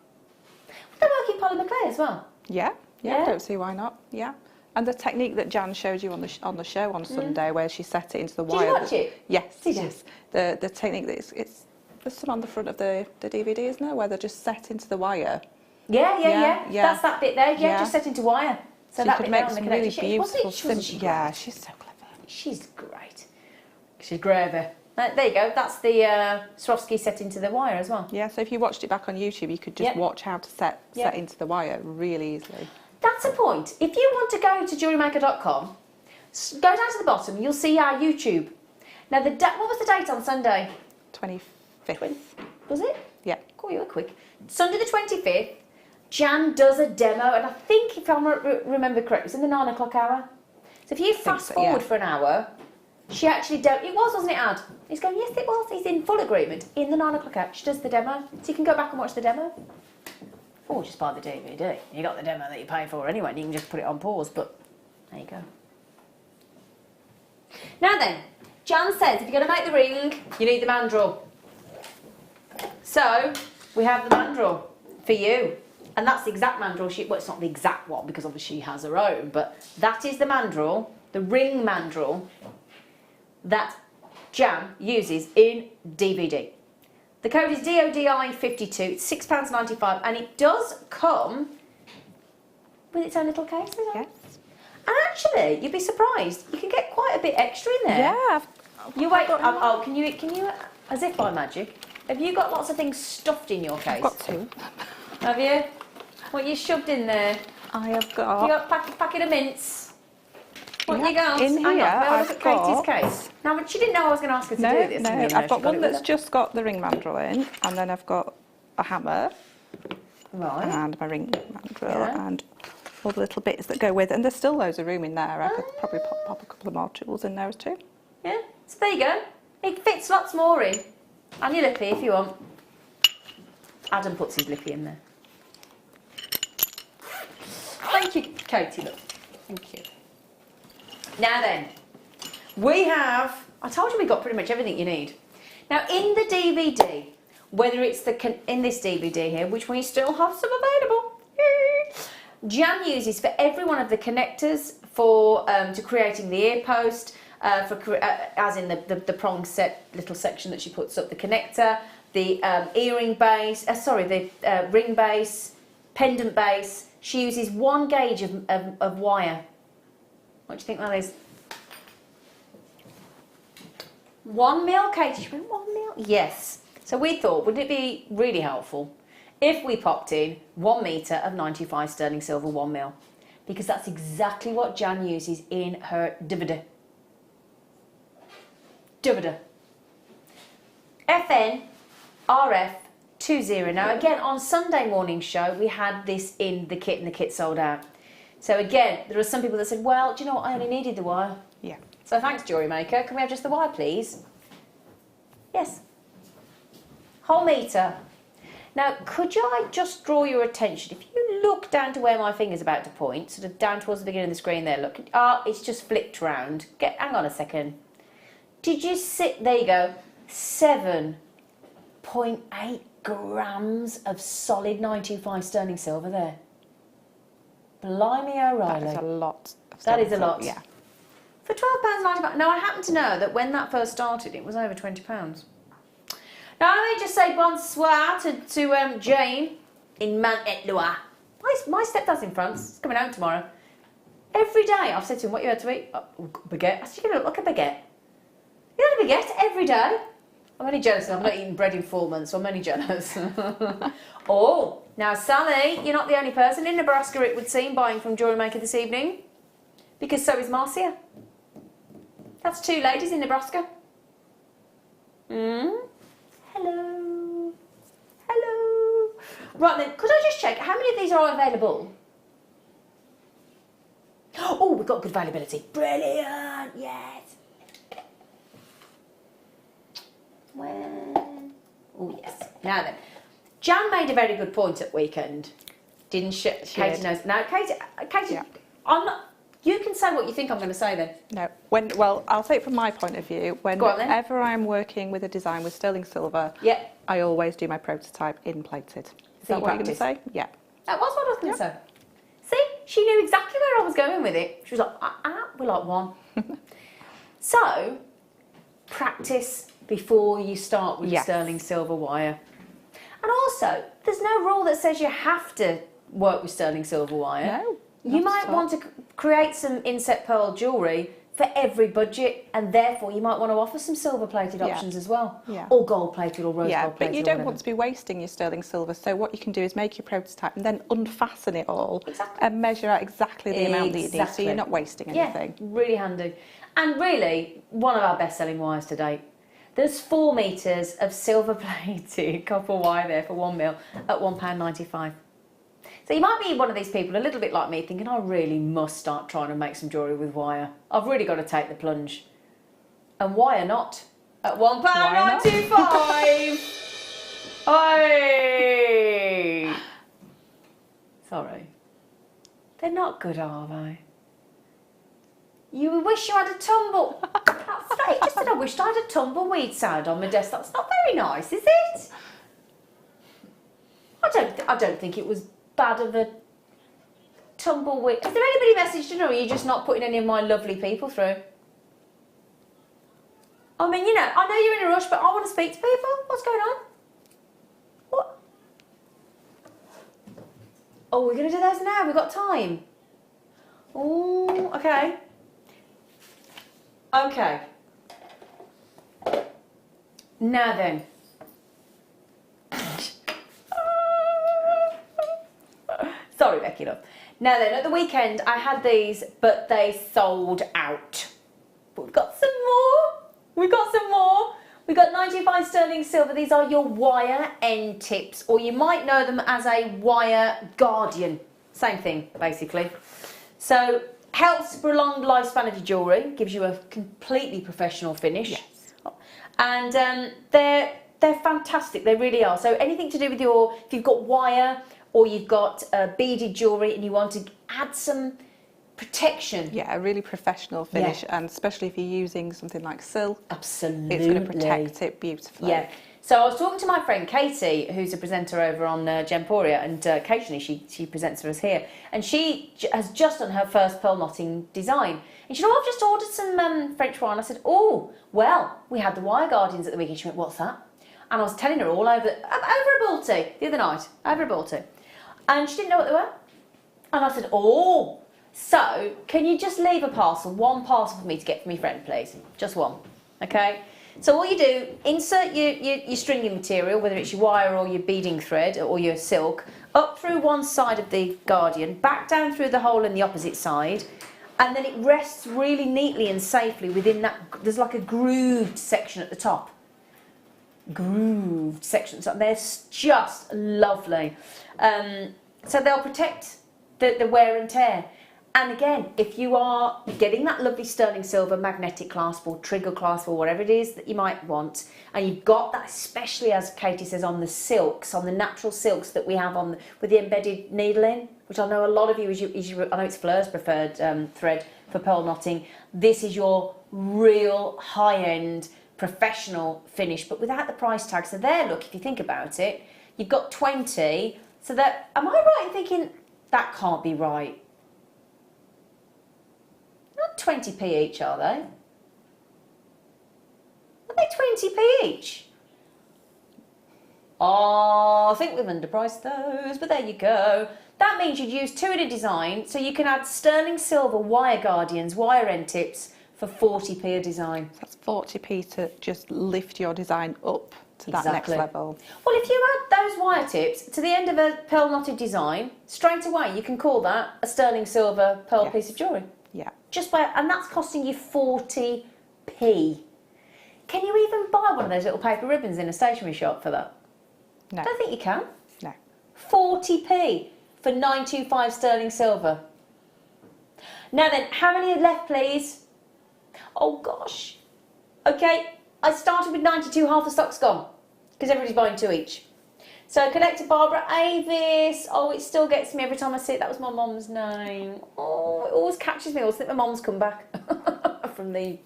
They work in polymer clay as well. Yeah, Yeah. I don't see why not. Yeah. And the technique that Jan showed you on the show on Sunday, where she set it into the Did wire. you watch it? Yes. Did you? Yes. The technique that it's there's some on the front of the DVD, isn't there, where they're just set into the wire. Yeah. Yeah. That's that bit there. Yeah, Yeah. just set into wire. So that you bit could there make on the some really connector. beautiful, Wasn't she yeah, great? she's so clever. She's great. She's gravy. There you go. That's the Swarovski set into the wire as well. Yeah, so if you watched it back on YouTube, you could just Yep. watch how to set Yep. into the wire really easily. That's a point. If you want to go to JewelleryMaker.com, go down to the bottom, you'll see our YouTube. Now, what was the date on Sunday? 25th. Was it? Yeah. Cool, you were quick. Sunday the 25th, Jan does a demo, and I think, if I remember correctly, it was in the 9 o'clock hour. So if you fast so, forward yeah. for an hour, she actually it was, wasn't it, Ad? He's going, yes, it was. He's in full agreement. In the 9 o'clock hour, she does the demo. So you can go back and watch the demo. Or just buy the DVD. You got the demo that you pay for anyway, and you can just put it on pause, but there you go. Now then, Jan says if you're going to make the ring, you need the mandrel. So, we have the mandrel for you. And that's the exact mandrel well, it's not the exact one, because obviously she has her own, but that is the mandrel, the ring mandrel, that Jan uses in DVD. The code is DODI52, it's £6.95, and it does come with its own little case, doesn't it? Yes. And actually, you'd be surprised, you can get quite a bit extra in there. Yeah. You wait, can you, as if by magic, have you got lots of things stuffed in your case? I've got two. Have you? What you shoved in there? I have You got... got a packet of mints? What Yeah, you got? in Hang on, here, may I I've look at Katie's got- case? Now, but she didn't know I was going to ask her to No, do this. no, and you know, I've got she one it that's with her. just got the ring mandrel in, and then I've got a hammer Right. and my ring mandrel Yeah. and all the little bits that go with it. And there's still loads of room in there. I could probably pop a couple of more tools in there too. Yeah, so there you go. It fits lots more in. And your lippy if you want. Adam puts his lippy in there. Thank you, Katie, look. Thank you. Now then, we have, I told you we got pretty much everything you need. Now in the DVD, whether it's in this DVD here, which we still have some available, Jan uses for every one of the connectors for to creating the ear post, as in the prong set little section that she puts up, the connector, the earring base, the ring base, pendant base. She uses 1 gauge of wire. What do you think that is? 1 mil, Katie? 1 mil? Yes. So we thought, wouldn't it be really helpful if we popped in 1 metre of 95 sterling silver 1 mil? Because that's exactly what Jan uses in her DVD. FN RF 20. Now again, on Sunday morning show, we had this in the kit and the kit sold out. So again, there are some people that said, well, do you know what, I only needed the wire. Yeah. So thanks, JewelleryMaker. Can we have just the wire, please? Yes. Whole metre. Now, could I just draw your attention? If you look down to where my finger's about to point, sort of down towards the beginning of the screen there, look. It's just flipped round. Hang on a second. Did you see? There you go. 7.8 grams of solid 925 sterling silver there. Blimey O'Reilly. That is a lot. That is a lot. Yeah. For £12.95. Now, I happen to know that when that first started, it was over £20. Now, let me just say bonsoir to Jane in Mont-et-Loire. My stepdad's in France. He's coming home tomorrow. Every day, I've said to him, what you had to eat? Oh, baguette. I said, you're going to look like a baguette. You had a baguette every day? I'm only jealous. I've not eaten bread in 4 months, so I'm only jealous. Oh, now, Sally, you're not the only person in Nebraska, it would seem, buying from JewelleryMaker this evening. Because so is Marcia. That's 2 ladies in Nebraska. Hello. Hello. Right then, could I just check, how many of these are available? Oh, we've got good availability. Brilliant, yes. When? Oh, yes. Now then, Jan made a very good point at weekend, didn't she? Katie did. knows. Now, Katie, Yeah. I'm not. You can say what you think I'm going to say then. No, well, I'll say it from my point of view. Go on then. Whenever I'm working with a design with sterling silver, Yeah. I always do my prototype in plated. Is that you what you're going to practice. say? Yeah. That was what I was going to say. See, she knew exactly where I was going with it. She was like, we're like one. So, practice before you start with Yes. sterling silver wire. And also, there's no rule that says you have to work with sterling silver wire. No. You not might at all. want to create some inset pearl jewellery for every budget, and therefore you might want to offer some silver plated Yeah. options as well. Yeah. Or gold plated or rose Yeah, gold plated. but you or don't whatever. want to be wasting your sterling silver. So what you can do is make your prototype and then unfasten it all Exactly. and measure out exactly the amount that you need. So Exactly. you're not wasting anything. Yeah, really handy. And really, one of our best-selling wires to date. There's 4 metres of silver-plated copper wire there for 1 mil at £1.95. So you might be one of these people, a little bit like me, thinking, I really must start trying to make some jewellery with wire. I've really got to take the plunge. And why not? At £1.95. Oi! Sorry. They're not good, are they? You wish you had a tumble. He just said, I wished I had a tumbleweed sound on my desk. That's not very nice, is it? I don't think it was bad of a tumbleweed. Is there anybody messaged in, or are you just not putting any of my lovely people through? I mean, you know, I know you're in a rush, but I want to speak to people. What's going on? What? Oh, we're going to do those now. We've got time. Oh, okay. Okay. Now then. Sorry, Becky, love. Now then, at the weekend I had these, but they sold out. But we've got some more. We've got some more. We've got 95 sterling silver. These are your wire end tips, or you might know them as a wire guardian. Same thing, basically. So, helps prolong the lifespan of your jewellery, gives you a completely professional finish. Yes. And they're fantastic, they really are. So anything to do with if you've got wire or you've got beaded jewellery and you want to add some protection. Yeah, a really professional finish, and especially if you're using something like silk, Absolutely. it's going to protect it beautifully. Yeah. So I was talking to my friend Katie, who's a presenter over on Gemporia, and occasionally she presents for us here, and she has just done her first pearl knotting design. And she said, I've just ordered some French wire. And I said, oh, well, we had the wire guardians at the weekend. She went, what's that? And I was telling her all over a Balti the other night, over a Balti. And she didn't know what they were. And I said, oh, so can you just leave one parcel for me to get for my friend, please? Just one, okay? So all you do, insert your stringing material, whether it's your wire or your beading thread or your silk, up through one side of the guardian, back down through the hole in the opposite side, and then it rests really neatly and safely within that. There's like a grooved section at the top. Grooved section. So they're just lovely. So they'll protect the wear and tear. And again, if you are getting that lovely sterling silver magnetic clasp or trigger clasp or whatever it is that you might want, and you've got that, especially as Katie says, on the silks, on the natural silks that we have with the embedded needle in, which I know a lot of you, I know it's Fleur's preferred thread for pearl knotting. This is your real high-end professional finish, but without the price tag. So there, look, if you think about it, you've got 20. So that, am I right in thinking that can't be right? Not 20p each, are they? Are they 20p each? Oh, I think we've underpriced those, but there you go. That means you'd use 2 in a design, so you can add sterling silver wire guardians, wire end tips for 40p a design. That's 40p to just lift your design up to that next level. Well, if you add those wire tips to the end of a pearl knotted design, straight away you can call that a sterling silver pearl piece of jewellery. Yeah. And that's costing you 40p. Can you even buy one of those little paper ribbons in a stationery shop for that? No. I don't think you can. No. 40p for 925 sterling silver. Now then, how many are left, please? Oh gosh. Okay, I started with 92, half the stock's gone, because everybody's buying 2 each. So connected Barbara Avis. Oh, it still gets me every time I see it. That was my mum's name. Oh, it always catches me. I always think my mum's come back from the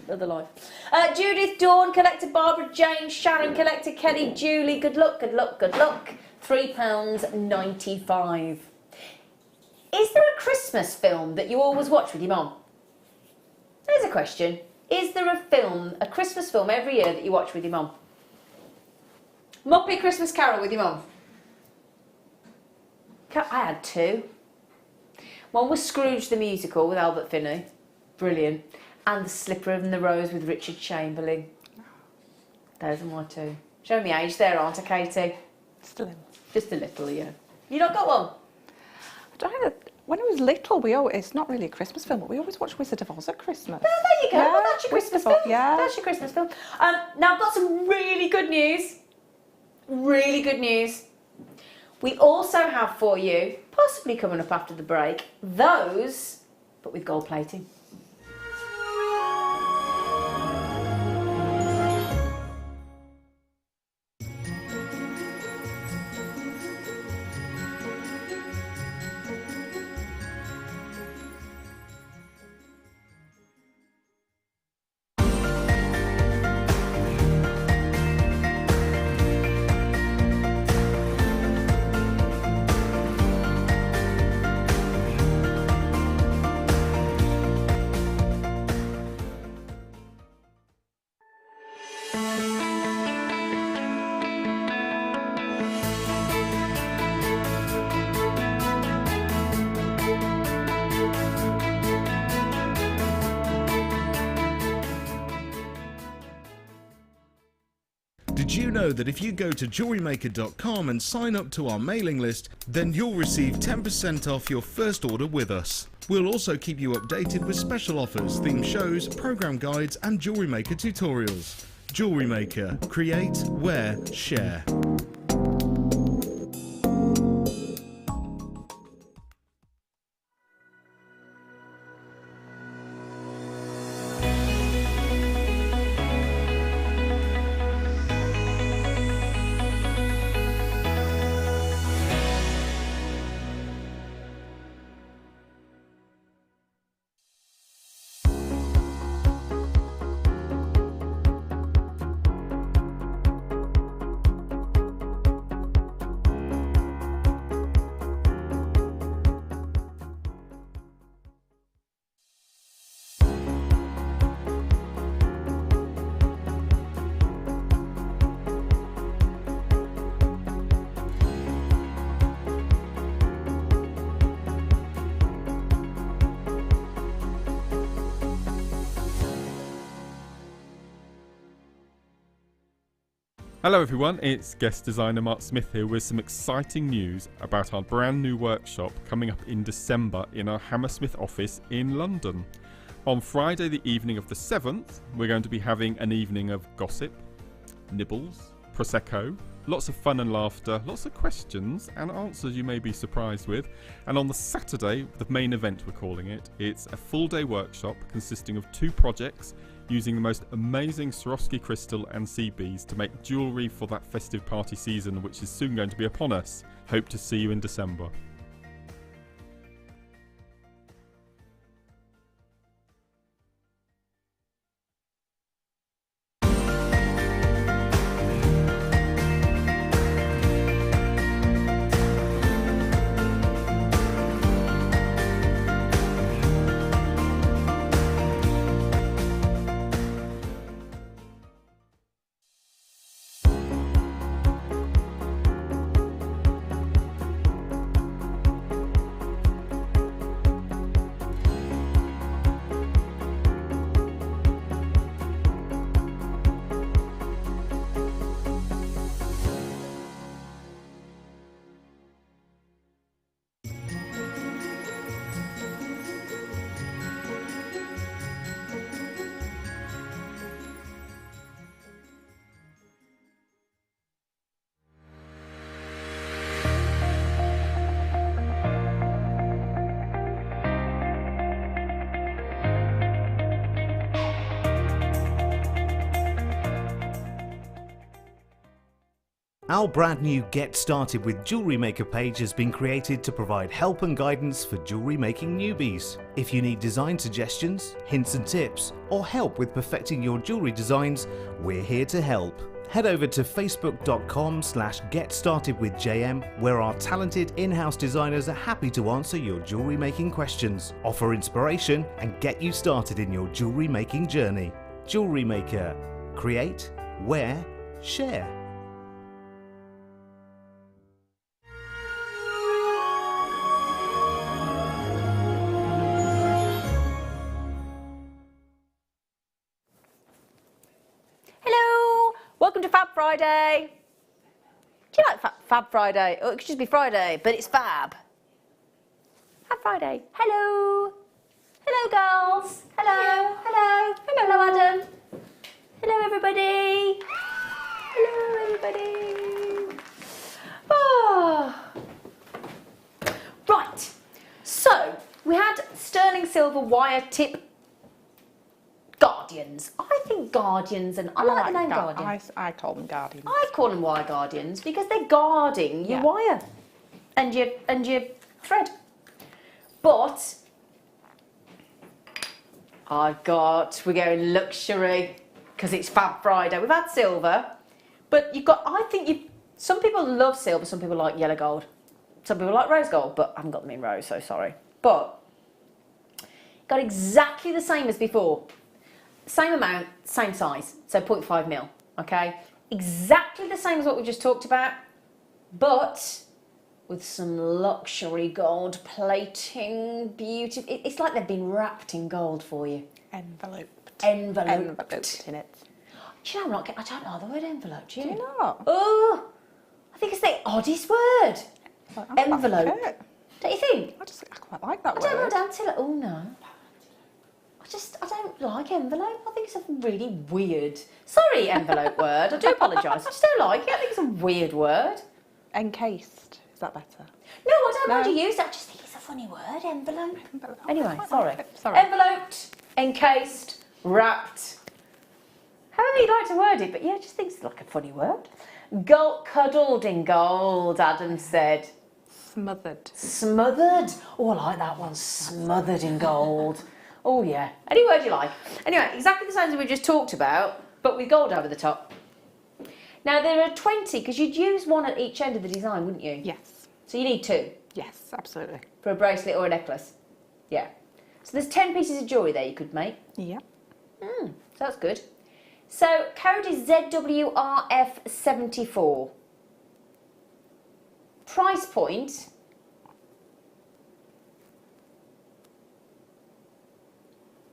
other life. Judith, Dawn, collected Barbara, Jane, Sharon, collected Kelly, Julie. Good luck, good luck, good luck. £3.95. Is there a Christmas film that you always watch with your mum? There's a question. Is there a Christmas film every year that you watch with your mum? Muppet Christmas Carol with your mum? I had two. One was Scrooge the Musical with Albert Finney. Brilliant. And The Slipper and the Rose with Richard Chamberlain. Those are my two. Showing me age there, aren't I, Katie? Just a little. Just a little, yeah. You not got one? I don't know. When I was little, it's not really a Christmas film, but we always watched Wizard of Oz at Christmas. Oh, there you go. Yeah, Well, that's your Christmas film. Yeah. That's your Christmas film. Now, I've got some really good news. Really good news. We also have for you, possibly coming up after the break, those, but with gold plating. Did you know that if you go to JewelleryMaker.com and sign up to our mailing list, then you'll receive 10% off your first order with us. We'll also keep you updated with special offers, theme shows, program guides and Jewellery Maker tutorials. Jewellery Maker. Create, wear, share. Hello everyone, it's guest designer Mark Smith here with some exciting news about our brand new workshop coming up in December in our Hammersmith office in London. On Friday the evening of the 7th, we're going to be having an evening of gossip, nibbles, prosecco, lots of fun and laughter, lots of questions and answers you may be surprised with. And on the Saturday, the main event we're calling it, it's a full day workshop consisting of 2 projects using the most amazing Swarovski crystal and sea beads to make jewellery for that festive party season which is soon going to be upon us. Hope to see you in December. Our brand new Get Started with Jewellery Maker page has been created to provide help and guidance for jewellery making newbies. If you need design suggestions, hints and tips, or help with perfecting your jewellery designs, we're here to help. Head over to facebook.com/getstartedwithjm, where our talented in-house designers are happy to answer your jewellery making questions, offer inspiration, and get you started in your jewellery making journey. Jewellery Maker. Create, wear, share. Hello, welcome to Fab Friday. Do you like Fab Friday? Oh, it could just be Friday, but it's Fab. Fab Friday. Hello. Hello, girls. Hello. Hello. Hello, Adam. Hello, everybody. Hello, everybody. Oh. Right. So, we had sterling silver wire tip guardians. I think guardians, and I like the name guardian. I call them guardians. I call them wire guardians because they're guarding your wire and your thread. But we're going luxury because it's Fab Friday. We've had silver, but some people love silver, some people like yellow gold, some people like rose gold, but I haven't got them in rose, so sorry. But got exactly the same as before. Same amount, same size, so 0.5 mil, okay? Exactly the same as what we just talked about, but with some luxury gold plating, beauty. It's like they've been wrapped in gold for you. Enveloped Enveloped in it. Do you know, I don't know the word envelope, do you? Do you not? Oh, I think it's the oddest word. Well, Envelope. Like it. Don't you think? I quite like that word. I don't know until oh no. I don't like envelope. I think it's a really weird. Sorry, envelope word. I do apologise. I just don't like it. I think it's a weird word. Encased. Is that better? No, I don't know how to use that. I just think it's a funny word, envelope. Anyway, sorry. Sorry. Enveloped, encased, wrapped. However you'd like to word it, but yeah, I just think it's like a funny word. Gold, cuddled in gold, Adam said. Smothered. Smothered. Oh, I like that one. Smothered in gold. Oh yeah, any word you like. Anyway, exactly the same as we just talked about, but with gold over the top. Now there are 20, because you'd use one at each end of the design, wouldn't you? Yes. So you need 2. Yes, absolutely. For a bracelet or a necklace. Yeah. So there's 10 pieces of jewellery there you could make. Yep. So that's good. So code is ZWRF74. Price point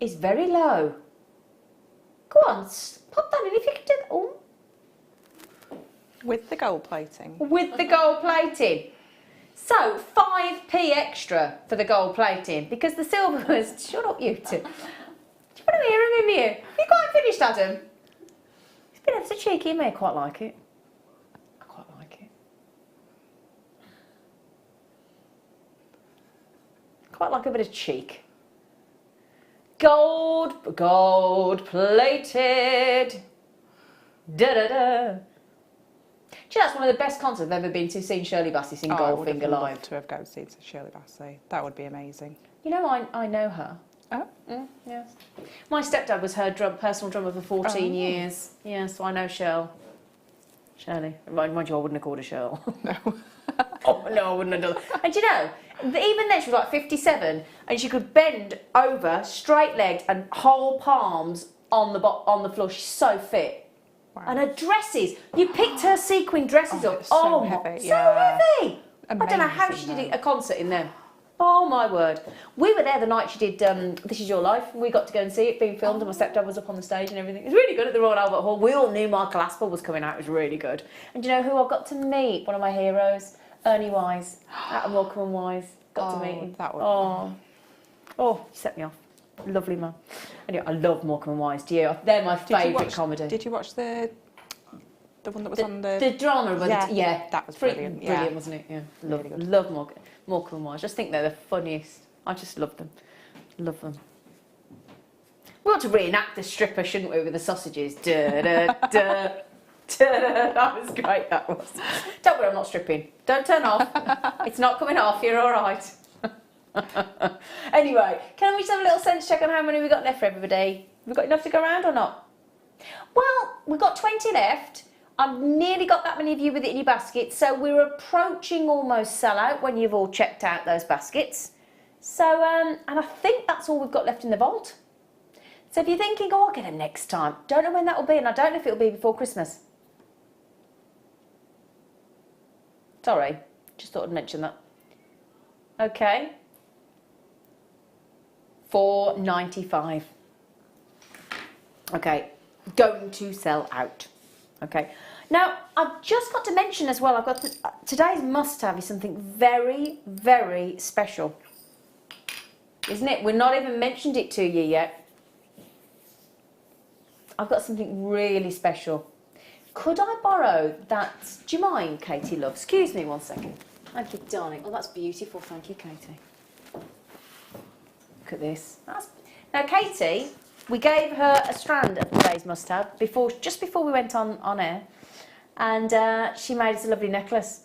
is very low. Go on, pop that in if you can do that. Oh. With the gold plating. With the gold plating. So 5p extra for the gold plating because the silver was. Shut up, you two. Do you want to hear him in here? You quite finished, Adam? He's been ever so cheeky. He may quite like it. I quite like it. Quite like a bit of cheek. Gold plated. Da da da. Do you know, that's one of the best concerts I've ever been to, seeing Shirley Bassey sing Goldfinger live. I would love to have seen Shirley Bassey. That would be amazing. You know, I know her. Oh? Yes. My stepdad was her personal drummer for 14 years. Yeah, so I know Shirley. Mind you, I wouldn't have called her Shirley. No. Oh, no, I wouldn't have done that. And you know, even then she was like 57 and she could bend over, straight-legged and hold palms on the floor. She's so fit. Wow. And her dresses, you picked her sequin dresses up. So heavy. So heavy. Amazing, I don't know how she did a concert in them. Oh my word. We were there the night she did This Is Your Life. We got to go and see it being filmed and my stepdad was up on the stage and everything. It was really good at the Royal Albert Hall. We all knew my clasp was coming out. It was really good. And do you know who I got to meet? One of my heroes, Ernie Wise, out of Morecambe and Wise. Got to meet him. That would you set me off. Lovely man. Anyway, I love Morecambe and Wise. Do you? They're my favourite comedy. Did you watch the one that was on the drama? Yeah, that was brilliant. Brilliant, wasn't it? Yeah, love Morecambe and Wise. Just think they're the funniest. I just love them. Love them. We ought to reenact the stripper, shouldn't we, with the sausages? Da da da That was great, that was. Don't worry, I'm not stripping. Don't turn off. It's not coming off, you're all right. Anyway, can we just have a little sense check on how many we've got left for everybody? We've got enough to go around or not? Well, we've got 20 left. I've nearly got that many of you with it in your basket, so we're approaching almost sellout when you've all checked out those baskets. So, and I think that's all we've got left in the vault. So if you're thinking, oh, I'll get it next time, don't know when that will be, and I don't know if it'll be before Christmas. Sorry, just thought I'd mention that. Okay. $4.95. Okay, going to sell out. Okay. Now, I've just got to mention as well, I've got today's must-have is something very, very special. Isn't it? We've not even mentioned it to you yet. I've got something really special. Could I borrow that? Do you mind, Katie, love? Excuse me 1 second. Thank you, darling. Oh, that's beautiful. Thank you, Katie. Look at this. Now, Katie, we gave her a strand of today's must-have just before we went on air, and she made us a lovely necklace.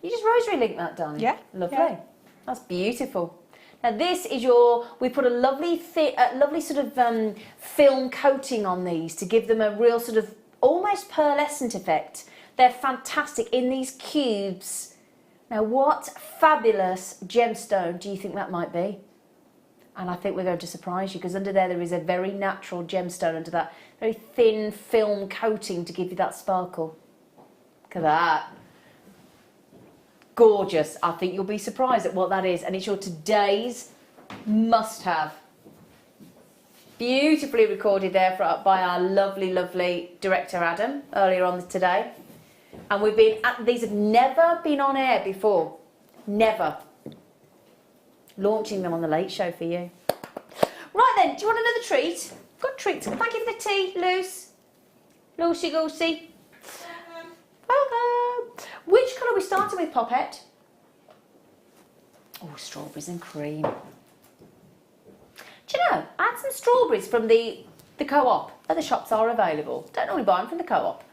You just rosary link that, darling? Yeah. Lovely. Yeah. That's beautiful. Now this is we put a lovely sort of film coating on these to give them a real sort of almost pearlescent effect. They're fantastic in these cubes. Now what fabulous gemstone do you think that might be? And I think we're going to surprise you, because under there is a very natural gemstone under that very thin film coating to give you that sparkle. Look at that. Gorgeous. I think you'll be surprised at what that is, and it's your today's must-have. Beautifully recorded there by our lovely, lovely director Adam earlier on today. And these have never been on air before. Never. Launching them on the Late Show for you. Right then, do you want another treat? Got treats. Thank you for the tea, Luce. Lucy Goosey. Welcome. Which colour are we starting with, Poppet? Oh, strawberries and cream. Do you know, I had some strawberries from the co-op. Other shops are available. Don't normally buy them from the co-op.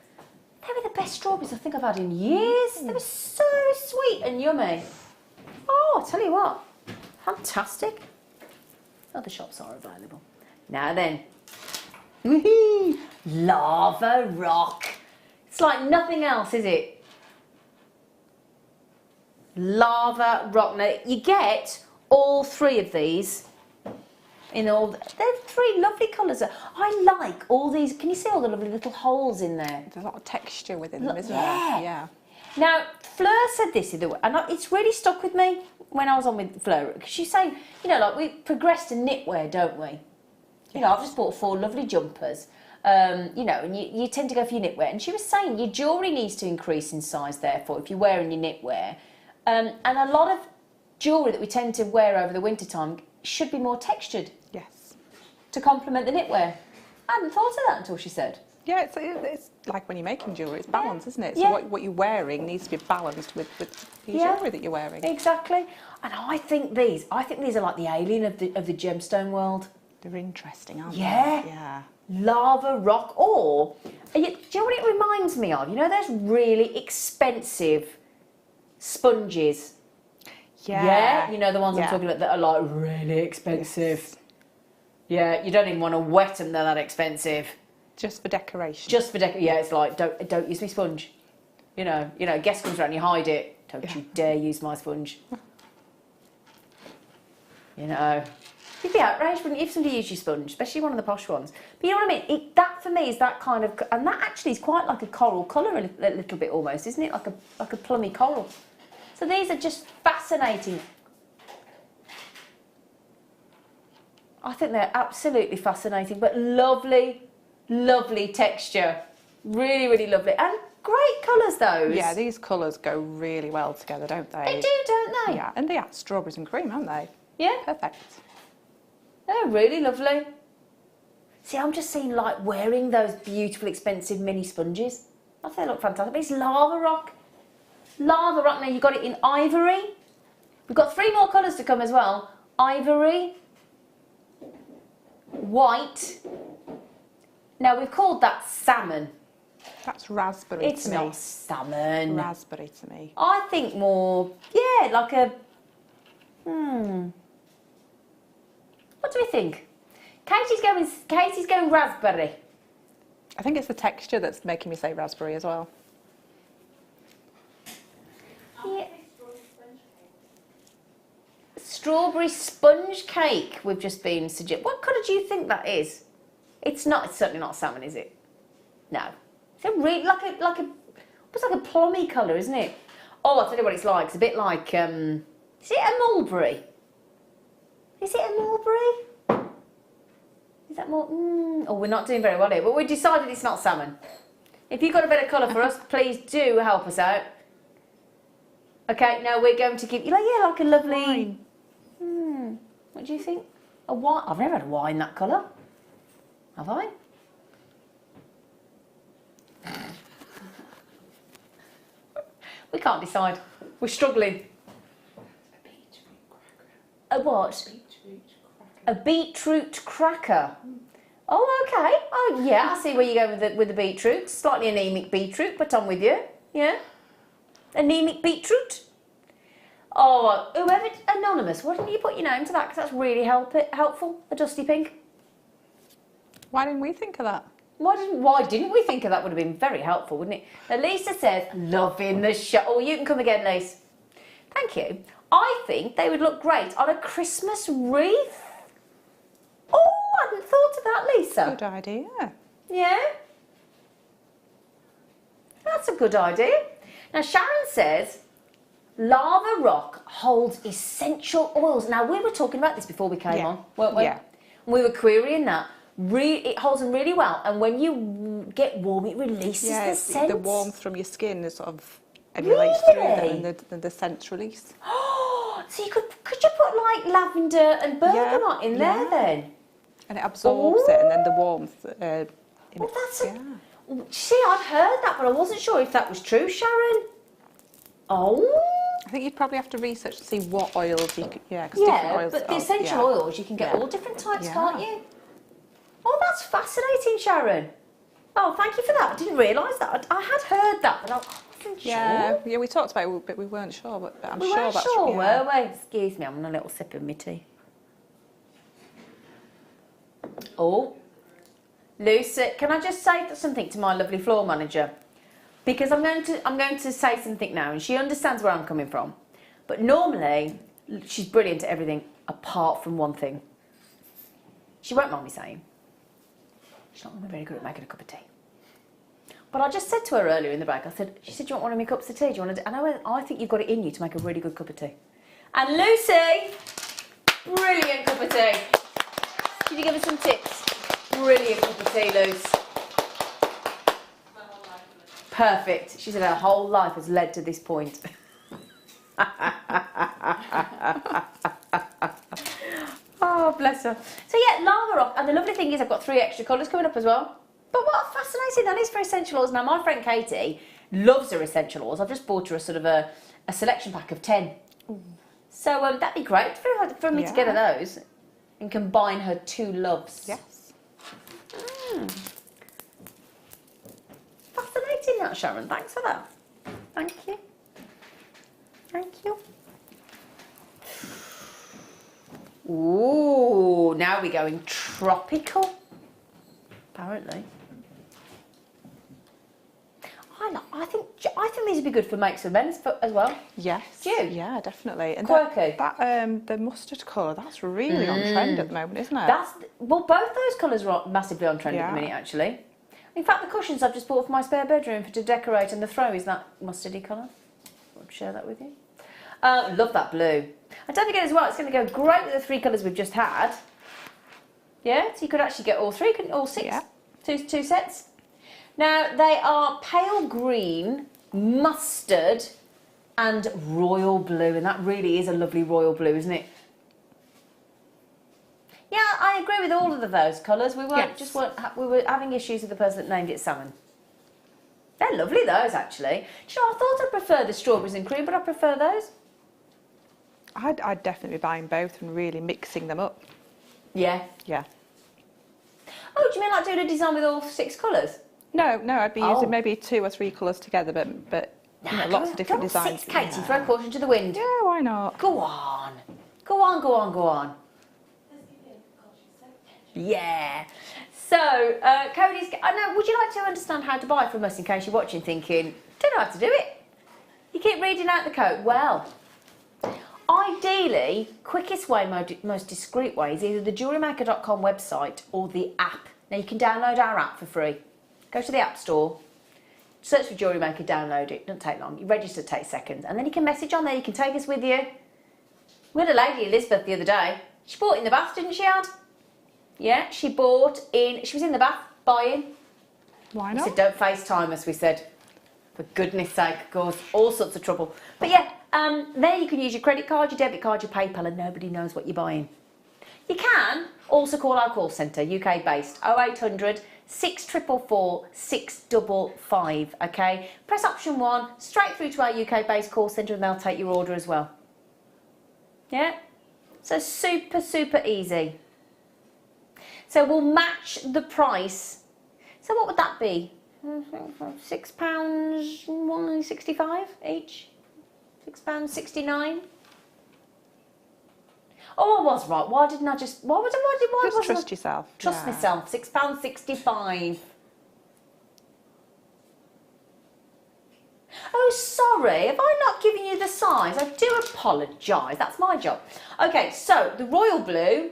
They were the best strawberries I think I've had in years. They were so sweet and yummy. Oh, I'll tell you what. Fantastic. Other shops are available. Now then. Lava rock. It's like nothing else, is it? Lava rock. Now, you get all three of these they're three lovely colours. I like all these. Can you see all the lovely little holes in there? There's a lot of texture within them, isn't there? Yeah. Now, Fleur said this the other way, and it's really stuck with me when I was on with Fleur, because she's saying, you know, like, we progress to knitwear, don't we? Yes. You know, I've just bought 4 lovely jumpers. You know, and you tend to go for your knitwear. And she was saying your jewellery needs to increase in size, therefore, if you're wearing your knitwear. And a lot of jewellery that we tend to wear over the winter time should be more textured. Yes. To complement the knitwear. I hadn't thought of that until she said. Yeah, it's like when you're making jewellery, it's balance, isn't it? So what you're wearing needs to be balanced with the jewellery that you're wearing. Exactly. And I think these are like the alien of the gemstone world. They're interesting, aren't they? Yeah. Lava rock, or do you know what it reminds me of? You know those really expensive sponges? Yeah. You know the ones I'm talking about that are like really expensive. Yes. Yeah, you don't even want to wet them, they're that expensive. Just for decoration. Yeah, it's like, don't use my sponge. You know, guest comes around, you hide it. Don't you dare use my sponge. You know. You'd be outraged, wouldn't you, if somebody used your sponge, especially one of the posh ones. But you know what I mean? That for me is that kind of, and that actually is quite like a coral colour a little bit almost, isn't it? Like a plummy coral. So these are just fascinating. I think they're absolutely fascinating, but lovely, lovely texture. Really, really lovely. And great colours, those. Yeah, these colours go really well together, don't they? They do, don't they? Yeah, and they are strawberries and cream, aren't they? Yeah. Perfect. They're really lovely. See, I'm just seeing like wearing those beautiful, expensive mini sponges. I think they look fantastic. But it's lava rock. Lava rock. Now, you've got it in ivory. We've got 3 more colours to come as well. Ivory, white, Now, we've called that salmon. That's raspberry It's to me. not salmon. Raspberry to me. I think more, yeah, like a, What do we think? Katie's going raspberry. I think it's the texture that's making me say raspberry as well. Yeah. Strawberry sponge cake we've just been suggested. What colour do you think that is? It's certainly not salmon, is it? No. It's a really, it's like a plummy colour, isn't it? Oh, I'll tell you what it's like. It's a bit like, is it a mulberry? Is it a mulberry? Is that more, oh, we're not doing very well here, but we decided it's not salmon. If you've got a better colour for us, please do help us out. Okay, now we're going to give you, like a lovely, what do you think? A wine? I've never had a wine that colour. Have I? We can't decide. We're struggling. A what? A beetroot cracker. Oh, okay. Oh, yeah, I see where you go with the beetroot. Slightly anemic beetroot, but I'm with you. Yeah. Anemic beetroot. Oh, whoever, anonymous, why didn't you put your name to that? Because that's really helpful. A dusty pink. Why didn't we think of that? Why didn't we think of that? Would have been very helpful, wouldn't it? Now, Lisa says, loving the show. Oh, you can come again, Lise. Thank you. I think they would look great on a Christmas wreath. Oh, I hadn't thought of that, Lisa. Good idea. Yeah? That's a good idea. Now, Sharon says, lava rock holds essential oils. Now, we were talking about this before we came on, weren't we? Yeah. We were querying that. It holds them really well, and when you get warm, it releases the scent. The warmth from your skin is sort of emulates through them, and the scents release. Oh, so you could you put like lavender and bergamot in there then? And it absorbs it, and then the warmth. Well, see, I've heard that, but I wasn't sure if that was true, Sharon. Oh. I think you'd probably have to research to see what oils you could. Yeah, because different oils. But the essential oils, you can get all different types, can't you? Oh, that's fascinating, Sharon. Oh, thank you for that. I didn't realise that. I had heard that, but I wasn't sure. Yeah, we talked about it, but we weren't sure. But I'm sure that's true. We weren't sure, sure, were we? Excuse me, I'm on a little sip of my tea. Oh, Lucy, can I just say something to my lovely floor manager? Because I'm going to say something now, and she understands where I'm coming from. But normally, she's brilliant at everything apart from one thing. She won't mind me saying. She's not very good at making a cup of tea. But I just said to her earlier in the break, she said, do you want one of my cups of tea? Do you want to? And I think you've got it in you to make a really good cup of tea. And Lucy, brilliant cup of tea. Can you give us some tips? Brilliant cup of tea, Luce. Perfect. She said her whole life has led to this point. Oh, bless her. So yeah, lava rock. And the lovely thing is I've got 3 extra colours coming up as well. But what fascinating that is for essential oils. Now, my friend Katie loves her essential oils. I've just bought her a sort of a selection pack of 10. Ooh. So that'd be great for me to get her those and combine her 2 loves. Yes. Fascinating that, Sharon. Thanks for that. Thank you. Thank you. Ooh, now we're going tropical. Apparently. I think these would be good for makes and mends as well. Yes. Do you? Yeah, definitely. And quirky. The mustard colour, that's really on trend at the moment, isn't it? Both those colours are massively on trend at the minute, actually. In fact, the cushions I've just bought for my spare bedroom to decorate, and the throw is that mustardy colour. I'll share that with you. Love that blue. And don't forget as well, it's going to go great with the 3 colours we've just had. Yeah, so you could actually get all 3, couldn't you? All 6. Yeah. Two sets. Now, they are pale green, mustard, and royal blue. And that really is a lovely royal blue, isn't it? Yeah, I agree with all of those colours. We were having issues with the person that named it salmon. They're lovely, those, actually. Do you know, I thought I'd prefer the strawberries and cream, but I prefer those. I'd definitely be buying both and really mixing them up. Yeah. Yeah. Oh, do you mean like doing a design with all 6 colours? No, I'd be using maybe 2 or 3 colours together, but you know, lots of different designs. 6, Katie, throw caution to the wind. Yeah, why not? Go on. Go on, go on, go on. Yeah. So, Cody's... I know, would you like to understand how to buy from us in case you're watching thinking, don't know how to do it? You keep reading out the code. Well, ideally, quickest way, most discreet way is either the JewelleryMaker.com website or the app. Now, you can download our app for free. Go to the App Store, search for Jewellery Maker, download it. Doesn't take long. You register, takes seconds. And then you can message on there. You can take us with you. We had a lady, Elizabeth, the other day. She bought in the bath, didn't she, Ad? Yeah, she bought in... She was in the bath buying. Why We not? said, don't FaceTime us, we said. For goodness sake, cause all sorts of trouble. But yeah, there you can use your credit card, your debit card, your PayPal, and nobody knows what you're buying. You can also call our call centre, UK based, 0800 644 655, okay? Press option 1, straight through to our UK based call centre and they'll take your order as well. Yeah? So super, super easy. So we'll match the price. So what would that be? £6.65 each? £6.69? Oh, I was right. Why didn't I just... Why Just trust yourself. Trust myself. £6.65. Oh, sorry. Have I not given you the size? I do apologise. That's my job. Okay, so the royal blue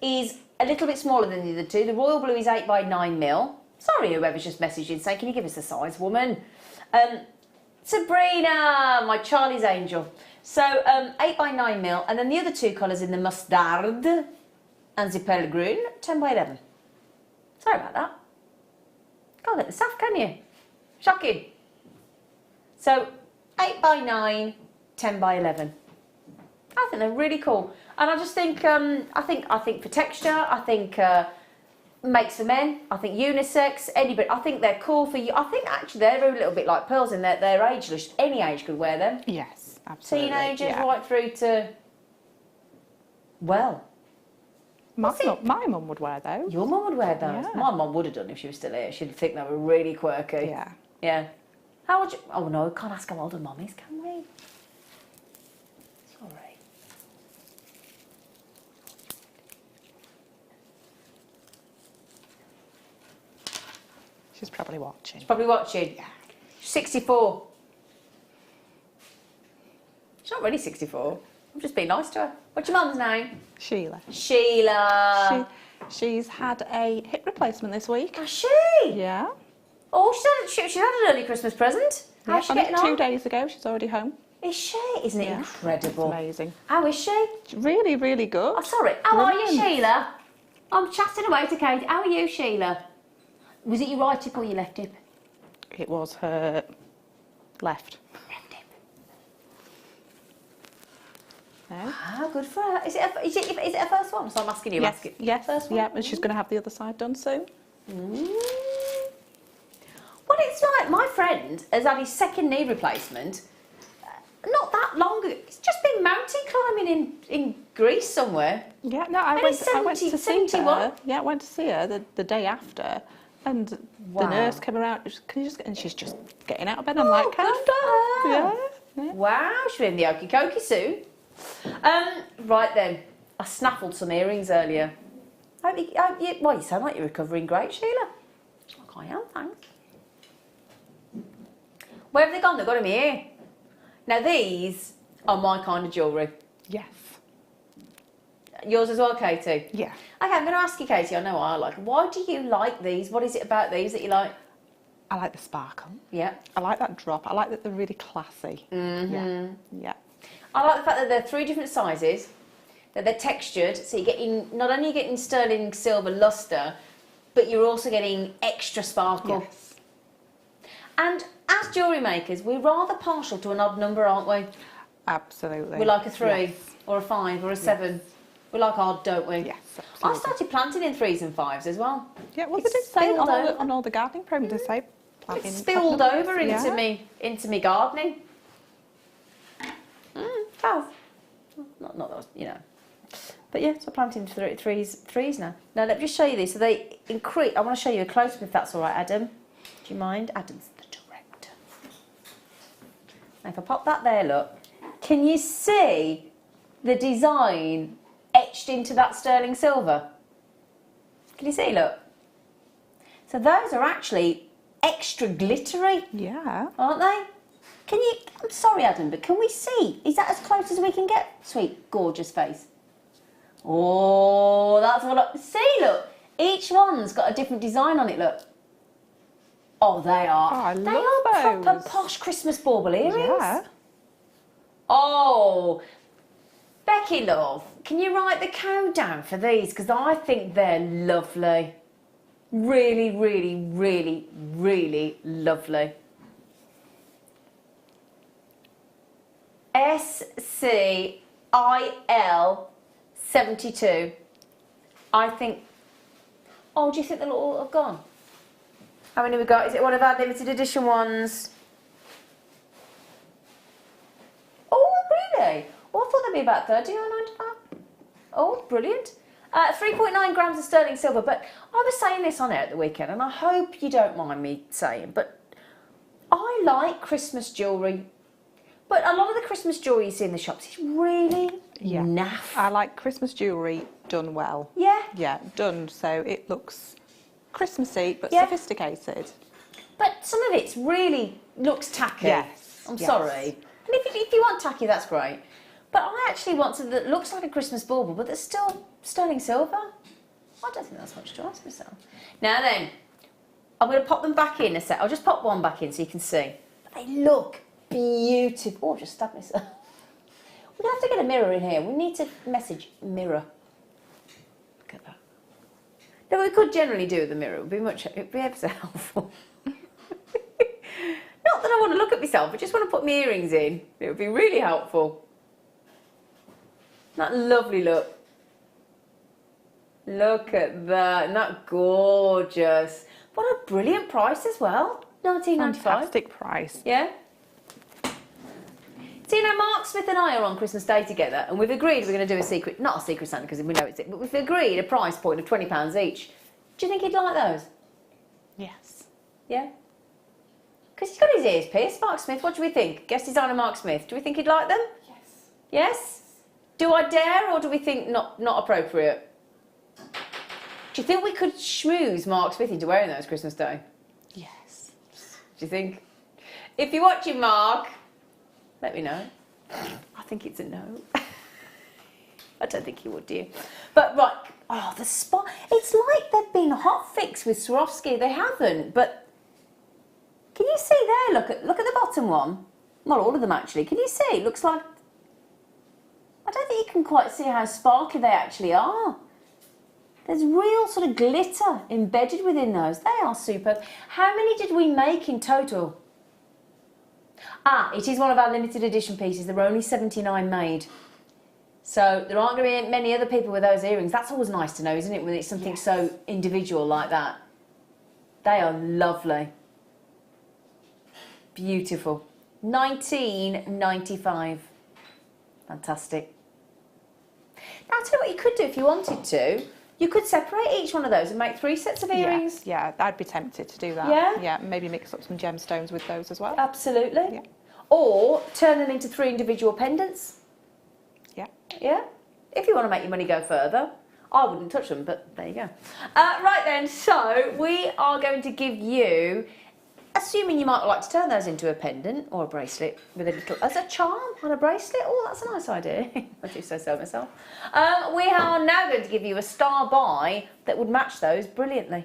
is a little bit smaller than the other two. The royal blue is 8 by 9mm. Sorry, whoever's just messaged in saying, can you give us the size, woman? Sabrina, my Charlie's angel. So 8 by 9mm, and then the other 2 colours in the mustard and the peregrine, 10 by 11. Sorry about that. Can't get the stuff, can you? Shocking. So 8 by 9, 10 by 11. I think they're really cool, and I just think I think for texture, I think makes for men. I think unisex, anybody. I think they're cool for you. I think actually they're a little bit like pearls in that they're ageless. Any age could wear them. Yes, absolutely. Teenagers right through to, well. My mum would wear those. Your mum would wear those. Yeah. My mum would have done if she was still here. She'd think they were really quirky. Yeah. Yeah. How would you... Oh no, we can't ask how old the mum is, can we? Sorry. She's probably watching. She's probably watching. Yeah. She's 64. She's not really 64. I'm just being nice to her. What's your mum's name? Sheila. Sheila. She's had a hip replacement this week. Has she? Yeah. Oh, she's had an early Christmas present. How's she getting on? 2 days ago, she's already home. Is she? Isn't it incredible? It's amazing. How is she? Really, really good. Oh, sorry. How are you, Brilliant. Sheila? I'm chatting away to Kate. How are you, Sheila? Was it your right hip or your left hip? It was her left. Left hip. No? Ah, good for her. Is it her first one? So I'm asking you. Yes, yes, First one? yeah, and she's going to have the other side done soon. Well, it's like my friend has had his second knee replacement not that long ago. He's just been mountain climbing in Greece somewhere. Yeah, no, I And went he's to see 71. her. Yeah, I went to see her the day after, and the nurse came around. Can you just? And she's just getting out of bed. I'm like, calm good for down. her. Yeah. Wow, she'll be in the okie dokie soon. Right then, I snaffled some earrings earlier. Well, you sound like you're recovering great, Sheila. Like I am, thanks. Where have they gone? They've got them here. Now these are my kind of jewellery. Yes. Yours as well, Katie? Yeah. Okay, I'm going to ask you, Katie, I know I like. Why do you like these? What is it about these that you like? I like the sparkle. Yeah. I like that drop. I like that they're really classy. Mm-hmm. Yeah. Yeah. I like the fact that they're 3 different sizes, that they're textured, so you're getting, not only are you getting sterling silver lustre, but you're also getting extra sparkle. Yes. And as jewellery makers, we're rather partial to an odd number, aren't we? Absolutely. We like a 3 Yes. or a 5 or a 7. We like odd, don't we? Yes, I absolutely. started planting in 3s and 5s as well. Yeah, well, It's they did say spilled over. on all the gardening programs, they say planting. It's spilled planting. over into me gardening. It has. Not that, you know. But yeah, so I'm planting threes now. Now let me just show you these. So they increase. I want to show you a close-up if that's all right, Adam. Do you mind? Adam's the director. Now if I pop that there, look, can you see the design etched into that sterling silver? Can you see? Look. So those are actually extra glittery. Yeah. Aren't they? Can you? I'm sorry, Adam, but can we see? Is that as close as we can get? Sweet, gorgeous face. Oh, that's what I... See, look. Each one's got a different design on it, look. Oh, they are. Oh, I they love are those. proper posh Christmas bauble earrings. Yeah. Oh, Becky, love, can you write the code down for these? Because I think they're lovely. Really, really, really, really lovely. SCIL 72. I think... Oh, do you think they'll all have gone? How many we got? Is it one of our limited edition ones? Oh, really? Oh, I thought they'd be about 30 or 95. Oh, brilliant. 3.9 grams of sterling silver. But I was saying this on air at the weekend, and I hope you don't mind me saying, but I like Christmas jewellery. But a lot of the Christmas jewellery you see in the shops is really naff. I like Christmas jewellery done well. Yeah? Yeah, done so it looks Christmassy but sophisticated. But some of it really looks tacky. Yes. I'm sorry. And if you want tacky, that's great. But I actually want something that looks like a Christmas bauble, but that's still sterling silver. I don't think that's much to ask myself. Now then, I'm going to pop them back in a sec. I'll just pop one back in so you can see. But they look beautiful. Oh, I've just stabbed myself. We're going to have to get a mirror in here. We need to message mirror. Look at that. No, we could generally do with the mirror. It would be ever so helpful. Not that I want to look at myself, I just want to put my earrings in. It would be really helpful. That lovely look. Look at that. Isn't that gorgeous? What a brilliant price as well. $19.95. Fantastic price. Yeah. So, you know, Mark Smith and I are on Christmas Day together, and we've agreed we're going to do a secret, not a secret Santa because we know it's it, but we've agreed a price point of £20 each. Do you think he'd like those? Yes. Yeah? Because he's got his ears pierced. Mark Smith, what do we think? Guest designer Mark Smith, do we think he'd like them? Yes. Yes? Do I dare, or do we think not appropriate? Do you think we could schmooze Mark Smith into wearing those Christmas Day? Yes. Do you think? If you're watching, Mark, let me know. I think it's a no. I don't think he would, do you? But right, oh, the spot. It's like they've been hot fixed with Swarovski. They haven't, but can you see there? Look at the bottom one. Well, all of them actually. Can you see? It looks like. I don't think you can quite see how sparkly they actually are. There's real sort of glitter embedded within those. They are superb. How many did we make in total? Ah, it is one of our limited edition pieces. There were only 79 made. So there aren't going to be many other people with those earrings. That's always nice to know, isn't it, when it's something so individual like that. They are lovely. Beautiful. $19.95. Fantastic. Now, I'll tell you what you could do if you wanted to. You could separate each one of those and make 3 sets of earrings. Yeah, I'd be tempted to do that. Yeah? Yeah, maybe mix up some gemstones with those as well. Absolutely. Yeah. Or turn them into 3 individual pendants. Yeah. Yeah? If you want to make your money go further. I wouldn't touch them, but there you go. Right then, so we are going to give you, assuming you might like to turn those into a pendant or a bracelet with a little, as a charm on a bracelet. Oh, that's a nice idea. I do so myself. We are now going to give you a star buy that would match those brilliantly.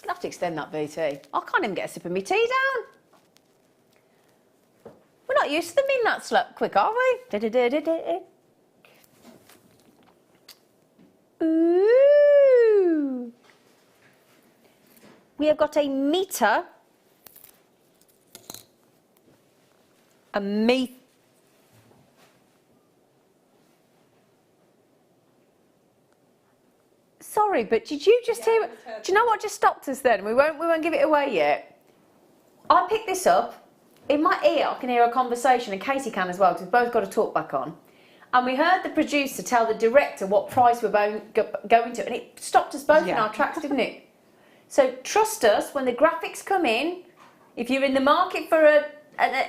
I'll have to extend that BT. I can't even get a sip of my tea down. We're not used to them being that quick, are we? Ooh. We have got a meter. Sorry, sorry, but did you just hear? Do you know what just stopped us then? We won't give it away yet. I picked this up. In my ear, I can hear a conversation, and Katie can as well, because we've both got a talk back on. And we heard the producer tell the director what price we're going to, and it stopped us both in our tracks, didn't it? So trust us, when the graphics come in, if you're in the market for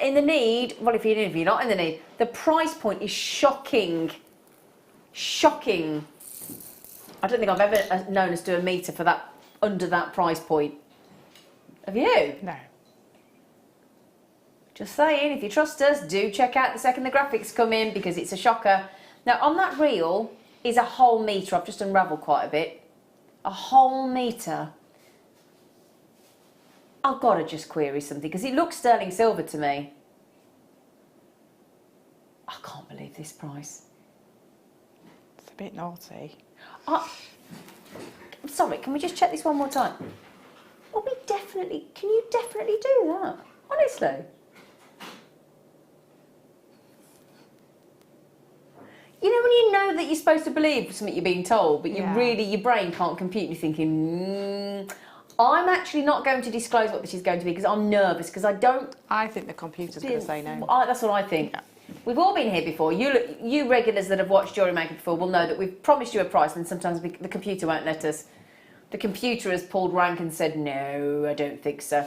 in the need, well, if you're not in the need, the price point is shocking. Shocking. I don't think I've ever known us do a meter for that, under that price point. Have you? No. Just saying, if you trust us, do check out the second the graphics come in, because it's a shocker. Now, on that reel is a whole meter. I've just unravelled quite a bit. A whole meter. I've got to just query something, because it looks sterling silver to me. I can't believe this price. It's a bit naughty. Sorry, can we just check this one more time? Well, can you definitely do that? Honestly. You know when you know that you're supposed to believe something you're being told, but you really, your brain can't compute, and you're thinking, I'm actually not going to disclose what this is going to be, because I'm nervous, because I don't... I think the computer's going to say no. That's what I think. Yeah. We've all been here before. You regulars that have watched JewelleryMaker before will know that we've promised you a price, and sometimes the computer won't let us. The computer has pulled rank and said, no, I don't think so.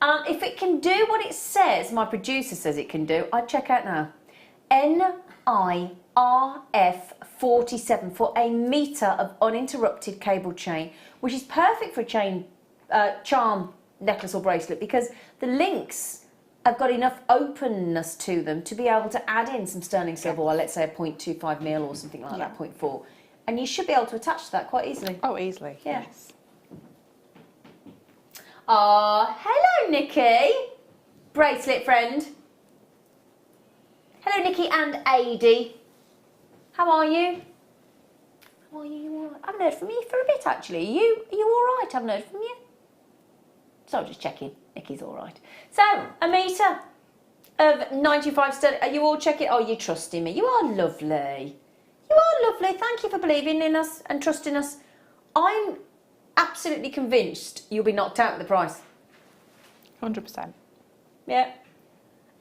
If it can do what it says, my producer says it can do, I'd check out now. NIRF47 for a metre of uninterrupted cable chain, which is perfect for a chain charm necklace or bracelet, because the links have got enough openness to them to be able to add in some sterling silver, or let's say a 0.25 mil or something like that, 0.4. And you should be able to attach to that quite easily. Oh, easily, yes. Hello, Nikki. Bracelet friend. Hello, Nikki and Adi. How are you? How are you? You all right? I haven't heard from you for a bit, actually. Are you all right? I haven't heard from you. So I'm just checking. Nikki's all right. So, a metre of 95 sterling. Are you all checking? Oh, you're trusting me. You are lovely. You are lovely. Thank you for believing in us and trusting us. I'm absolutely convinced you'll be knocked out with the price. 100%. Yeah.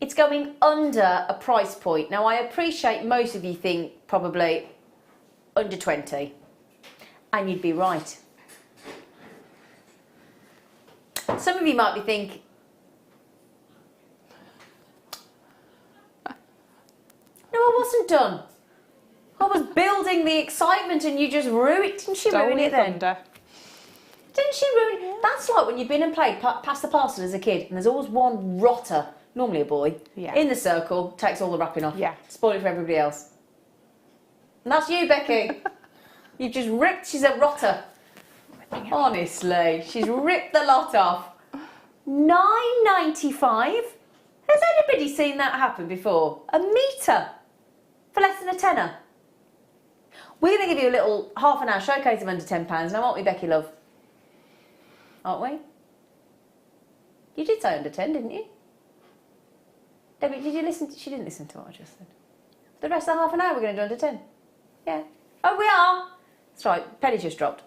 It's going under a price point. Now, I appreciate most of you think probably under 20. And you'd be right. Some of you might be thinking, no, I wasn't done. I was building the excitement and you just ruined it. Didn't she ruin it then? Didn't she ruin it? That's like when you've been and played Pass the Parcel as a kid, and there's always one rotter, normally a boy, in the circle, takes all the wrapping off. Yeah. Spoil it for everybody else. And that's you, Becky. You've just ripped, she's a rotter. Honestly, she's ripped the lot off. £9.95? Has anybody seen that happen before? A metre for less than a tenner. We're going to give you a little half an hour showcase of under £10 now, aren't we, Becky, love? Aren't we? You did say under 10, didn't you? Debbie, did you listen? She didn't listen to what I just said. The rest of the half an hour we're going to do under 10. Yeah. Oh, we are. That's right. Penny just dropped.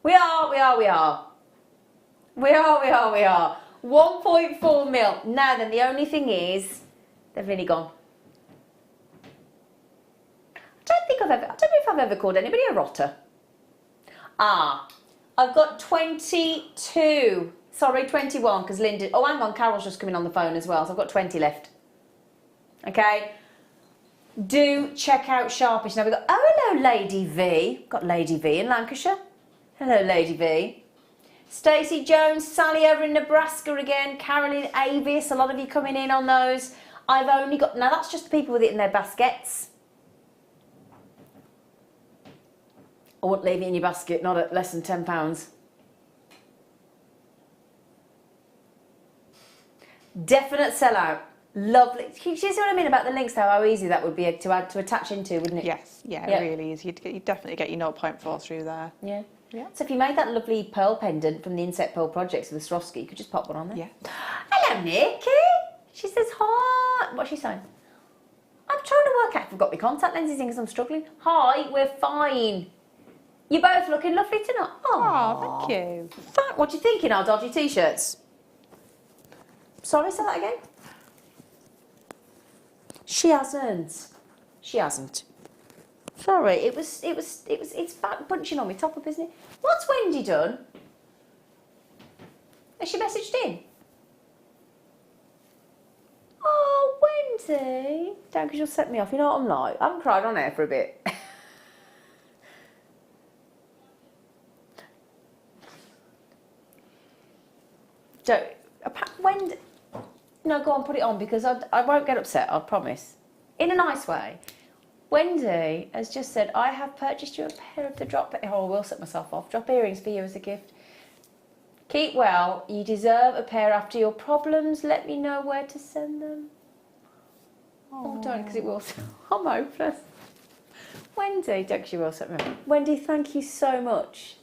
We are. 1.4 mil. Now then, the only thing is, they've nearly gone. I don't know if I've ever called anybody a rotter. I've got 22. Sorry, 21, because Linda... Oh, hang on, Carol's just coming on the phone as well, so I've got 20 left. Okay? Do check out Sharpish. Now we've got... Oh, hello, Lady V. Got Lady V in Lancashire. Hello, Lady V. Stacey Jones, Sally over in Nebraska again, Caroline Avis, a lot of you coming in on those. I've only got... Now, that's just the people with it in their baskets. I wouldn't leave it in your basket, not at less than £10. Definite sellout. Lovely. Do you see what I mean about the links, though? How easy that would be to attach into, wouldn't it? Yes, yeah, it really is. You'd definitely get your 0.4 through there. Yeah. Yeah. So if you made that lovely pearl pendant from the Inset Pearl Projects with the Swarovski, you could just pop one on there. Yeah. Hello, Nikki. She says hi. What's she saying? I'm trying to work out if I've got my contact lenses in because I'm struggling. Hi, we're fine. You're both looking lovely tonight. Oh, thank you. What do you think in our dodgy t-shirts? Sorry, say that again. She hasn't. She hasn't. Sorry, it's back bunching on me top up, isn't it? What's Wendy done? Has she messaged in? Oh, Wendy. Don't, because you'll set me off. You know what I'm like? I haven't cried on air for a bit. So, Wendy... No, go on, put it on, because I won't get upset, I promise. In a nice way. Wendy has just said, I have purchased you a pair of the drop... Oh, I will set myself off. Drop earrings for you as a gift. Keep well. You deserve a pair after your problems. Let me know where to send them. Oh, don't, because it will... I'm hopeless. Wendy, don't, she will set me off. Wendy, thank you so much.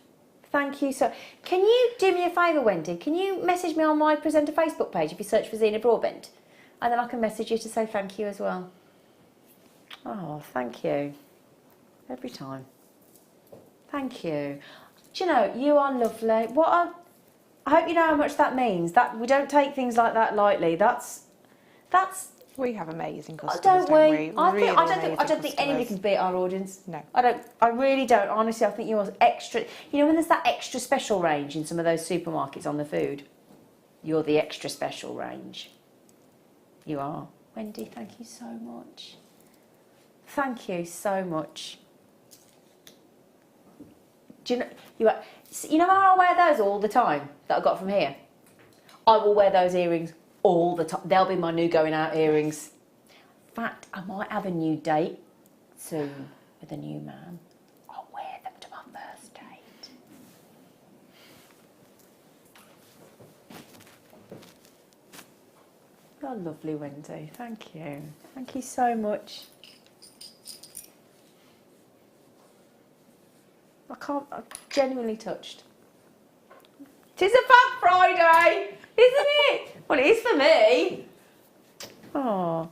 Thank you so... Can you do me a favour, Wendy? Can you message me on my presenter Facebook page if you search for Zena Broadbent? And then I can message you to say thank you as well. Oh, thank you. Every time. Thank you. Do you know, you are lovely. I hope you know how much that means. That we don't take things like that lightly. That's... We have amazing customers, don't we? Really I don't think anybody can beat our audience. No. I really don't. Honestly, I think you're extra... You know, when there's that extra special range in some of those supermarkets on the food, you're the extra special range. You are. Wendy, thank you so much. Thank you so much. Do you know how I wear those all the time that I got from here? I will wear those earrings all the time. They'll be my new going out earrings. In fact, I might have a new date soon with a new man. I'll wear them to my first date. You're lovely, Wendy. Thank you. Thank you so much. I'm genuinely touched. 'Tis a Fab Friday, isn't it? Well, it is for me. Oh.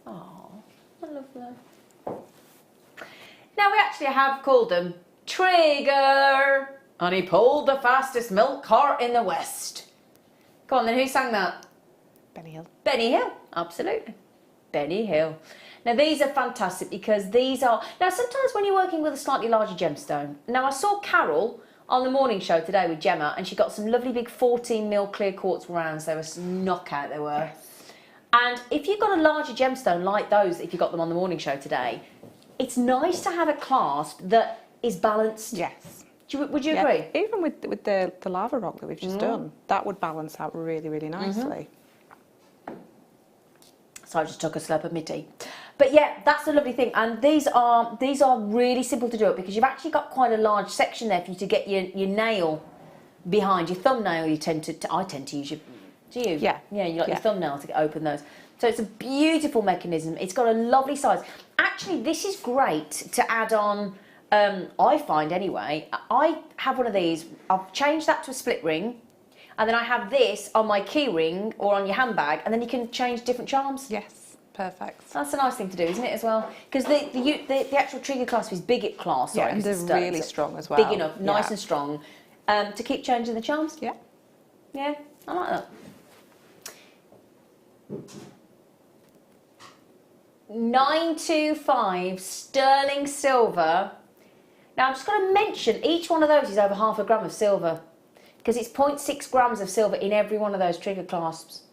Oh, I love that. Now, we actually have called them Trigger. And he pulled the fastest milk cart in the West. Go on then, who sang that? Benny Hill. Benny Hill, absolutely. Benny Hill. Now, these are fantastic because these are... Now, sometimes when you're working with a slightly larger gemstone... Now, I saw Carol on the morning show today with Gemma, and she got some lovely big 14mm clear quartz rounds. They were knockout, they were. Yes. And if you've got a larger gemstone like those, if you got them on the morning show today, it's nice to have a clasp that is balanced. Yes. Would you agree? Even with the lava rock that we've just done, that would balance out really, really nicely. So I just took a slurp of my tea. But yeah, that's the lovely thing. And these are really simple to do it because you've actually got quite a large section there for you to get your nail behind. Your thumbnail, I tend to use your... Do you? Yeah. Yeah, you got your thumbnail to open those. So it's a beautiful mechanism. It's got a lovely size. Actually, this is great to add on... I find anyway, I have one of these. I've changed that to a split ring. And then I have this on my key ring or on your handbag, and then you can change different charms. Yes, perfect. That's a nice thing to do, isn't it, as well? Because the actual trigger clasp is big class. Yeah, and they're really strong as well. Big enough, nice and strong, to keep changing the charms. Yeah. Yeah, I like that. 925 sterling silver. Now, I'm just going to mention each one of those is over 0.5 gram of silver. Because it's 0.6 grams of silver in every one of those trigger clasps.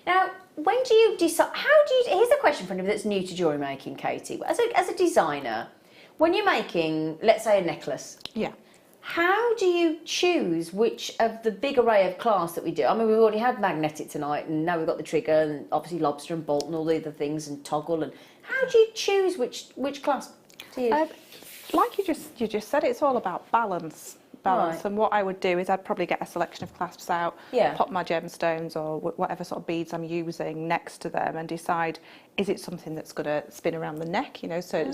Now, when do you decide... Here's a question for anybody that's new to jewellery making, Katie. As a designer, when you're making, let's say, a necklace... Yeah. How do you choose which of the big array of clasps that we do? I mean, we've already had magnetic tonight, and now we've got the trigger, and obviously lobster and bolt and all the other things, and toggle. And how do you choose which clasp to use? Like you just said, it's all about balance. Right. And what I would do is I'd probably get a selection of clasps out, pop my gemstones or whatever sort of beads I'm using next to them and decide, is it something that's going to spin around the neck, you know, so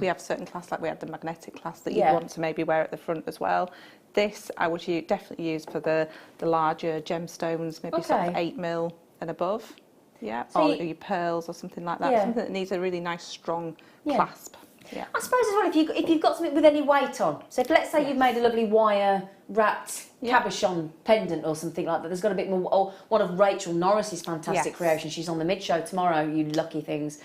we have certain clasps, like we had the magnetic clasp that you want to maybe wear at the front as well. This I would definitely use for the larger gemstones, maybe sort of 8mm and above, or your pearls or something like that, something that needs a really nice strong clasp. Yeah. I suppose as well, if you've got something with any weight on, so if let's say you've made a lovely wire wrapped cabochon pendant or something like that, there's got a bit more, or one of Rachel Norris's fantastic creations, she's on the mid-show tomorrow, you lucky things,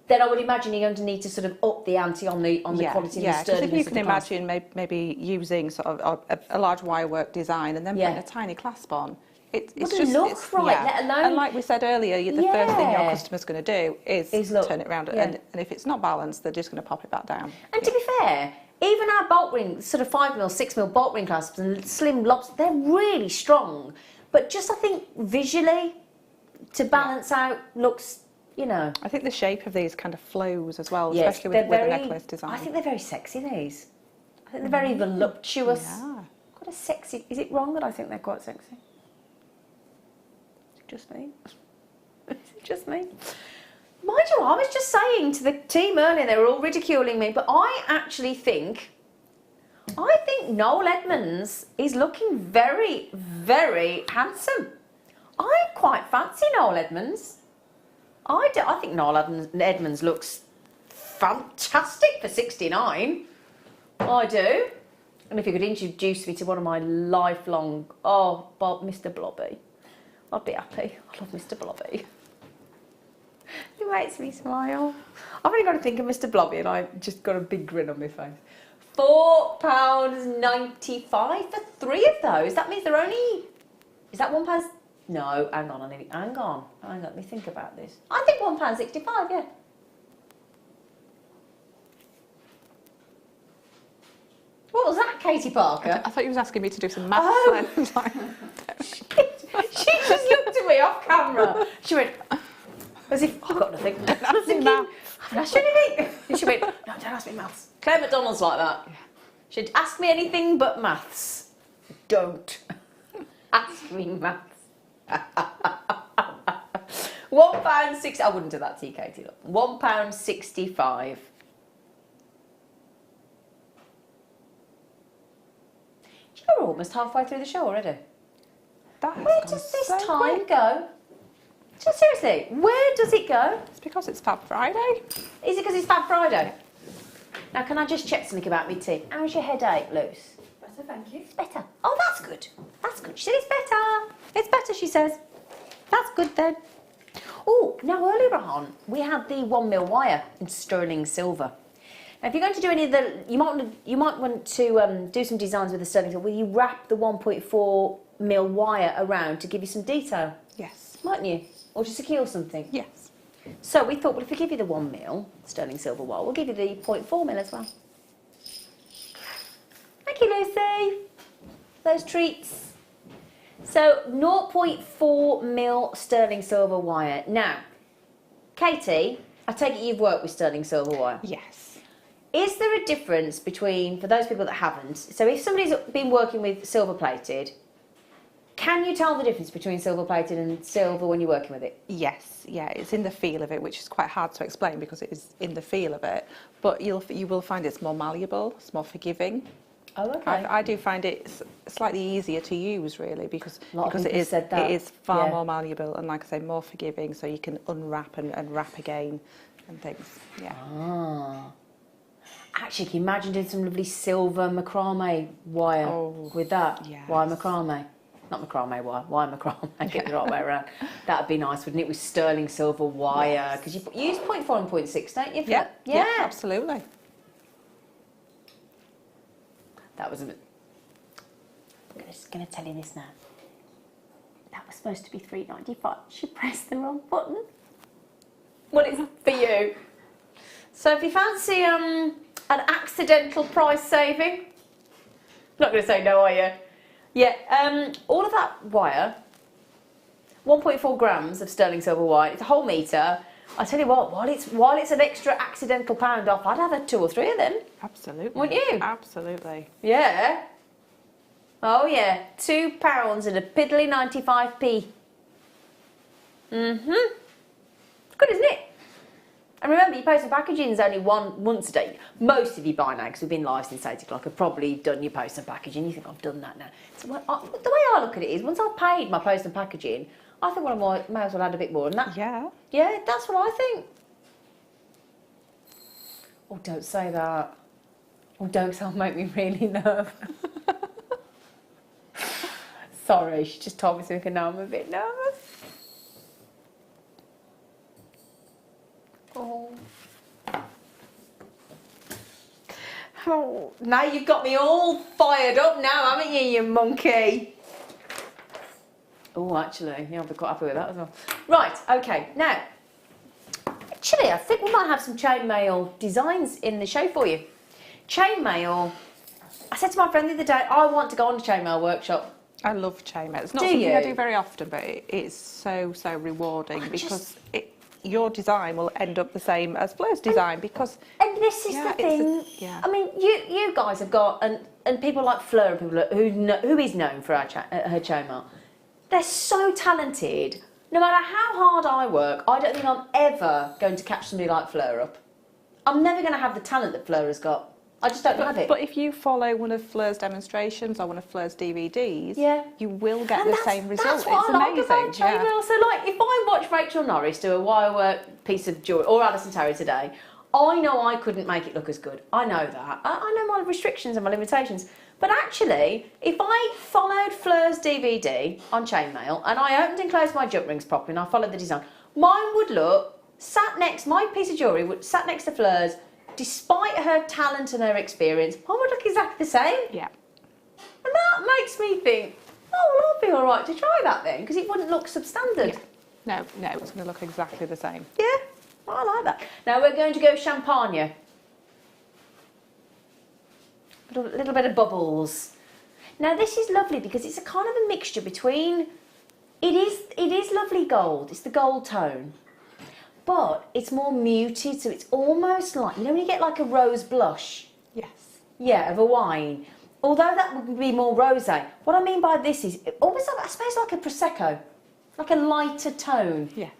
then I would imagine you're going to need to sort of up the ante on the quality and the sturdiness. Yeah, because if you of can the clasp. imagine maybe using sort of a large wire work design and then putting a tiny clasp on, it's just look right, let alone. And like we said earlier, the first thing your customer's going to do is turn it around, and if it's not balanced, they're just going to pop it back down. And to be fair, even our bolt ring, sort of 5mm, 6mm bolt ring clasps and slim lobs, they're really strong. But just I think visually, to balance out, looks, you know. I think the shape of these kind of flows as well, especially with the necklace design. I think they're very sexy, these. I think they're very voluptuous. Yeah. Quite a sexy. Is it wrong that I think they're quite sexy? Just me? Is it just me? Mind you, I was just saying to the team earlier, they were all ridiculing me, but I actually think, Noel Edmonds is looking very, very handsome. I quite fancy Noel Edmonds. I think Noel Edmonds looks fantastic for 69. I do. And if you could introduce me to one of my lifelong, Mr. Blobby. I'd be happy. I love Mr. Blobby. He makes me smile. I've only got to think of Mr. Blobby and I've just got a big grin on my face. £4.95 for 3 of those. That means they're only... Is that £1? No, hang on. Hang on. Let me think about this. I think £1.65, yeah. What was that, Katie Parker? I thought you was asking me to do some maths then. She just looked at me off camera. She went, as if, I've got nothing. I was thinking, I haven't asked you anything. And she went, no, don't ask me maths. Claire McDonald's like that. She'd ask me anything but maths. Don't ask me maths. £1.60. I wouldn't do that to you, Katie. Look. £1.65. You're almost halfway through the show already. Where does this time go? Just seriously, where does it go? It's because it's Fab Friday. Is it because it's Fab Friday? Now, can I just check something about my teeth? How's your headache, Luce? Better, thank you. It's better. Oh, that's good. That's good. She said it's better. It's better, she says. That's good then. Oh, now earlier on, we had the 1mm wire in sterling silver. Now, if you're going to do any of the, you might want to do some designs with the sterling silver. Will you wrap the 1.4mm wire around to give you some detail? Yes. Mightn't you? Or to secure something? Yes. So we thought, well, if we give you the 1mm sterling silver wire, we'll give you the 0.4mm as well. Thank you, Lucy. Those treats. So 0.4mm sterling silver wire. Now, Katie, I take it you've worked with sterling silver wire? Yes. Is there a difference between, for those people that haven't, so if somebody's been working with silver plated, can you tell the difference between silver plated and silver when you're working with it? Yes, yeah, it's in the feel of it, which is quite hard to explain because it is in the feel of it, but you will find it's more malleable, it's more forgiving. Oh, okay. I do find it slightly easier to use, really, because it is far more malleable and, like I say, more forgiving, so you can unwrap and wrap again and things. Yeah. Ah. Actually, can you imagine doing some lovely silver macrame wire with that? Yes. Wire macrame. Not macrame wire macrame. Get the right way around. That'd be nice, wouldn't it, with sterling silver wire? Because you use 0.4 and 0.6, don't you? Yeah, absolutely. That was a bit... I'm just going to tell you this now. That was supposed to be $3.95. She pressed the wrong button. Well, it's for you. So if you fancy an accidental price saving, not going to say no, are you? Yeah, all of that wire, 1.4 grams of sterling silver wire, it's a whole metre. I tell you what, while it's an extra accidental pound off, I'd have 2 or 3 of them. Absolutely. Wouldn't you? Absolutely. Yeah. Oh yeah, £2 and a piddly 95p. Good, isn't it? And remember, your post and packaging is only once a day. Most of you by now, because we've been live since 8 o'clock, have probably done your post and packaging. You think, I've done that now. So the way I look at it is, once I've paid my post and packaging, I think, well, I may as well add a bit more than that. Yeah. Yeah, that's what I think. Oh, don't say that. Oh, don't make me really nervous. Sorry, she just told me something and now I'm a bit nervous. Oh. Oh, now you've got me all fired up now, haven't you, you monkey? Oh, actually, yeah, I'll be quite happy with that as well. Right, okay, now, actually, I think we might have some chainmail designs in the show for you. Chainmail, I said to my friend the other day, I want to go on a chainmail workshop. I love chainmail. It's not something I do very often, but it's so rewarding because your design will end up the same as Fleur's design because... And this is the thing. I mean, you guys have got, and people like Fleur and people who is known for her chainmail, they're so talented. No matter how hard I work, I don't think I'm ever going to catch somebody like Fleur up. I'm never going to have the talent that Fleur has got. I just don't have it. But if you follow one of Fleur's demonstrations or one of Fleur's DVDs, you will get the same result. That's what it's I amazing. Like about chainmail. So, like, if I watch Rachel Norris do a wirework piece of jewellery, or Alison Terry today, I know I couldn't make it look as good. I know that. I know my restrictions and my limitations. But actually, if I followed Fleur's DVD on chainmail and I opened and closed my jump rings properly and I followed the design, mine would look my piece of jewellery would sat next to Fleur's. Despite her talent and her experience, I would look exactly the same. Yeah. And that makes me think, oh, well, I'll be all right to try that then, because it wouldn't look substandard. Yeah. No, it's going to look exactly the same. Yeah, well, I like that. Now we're going to go champagne. A little bit of bubbles. Now this is lovely because it's a kind of a mixture between, it is lovely gold, it's the gold tone. But it's more muted, so it's almost like, you know when you get like a rose blush? Yes. Yeah, of a wine. Although that would be more rosé. What I mean by this is, almost like, I suppose like a Prosecco. Like a lighter tone. Yes.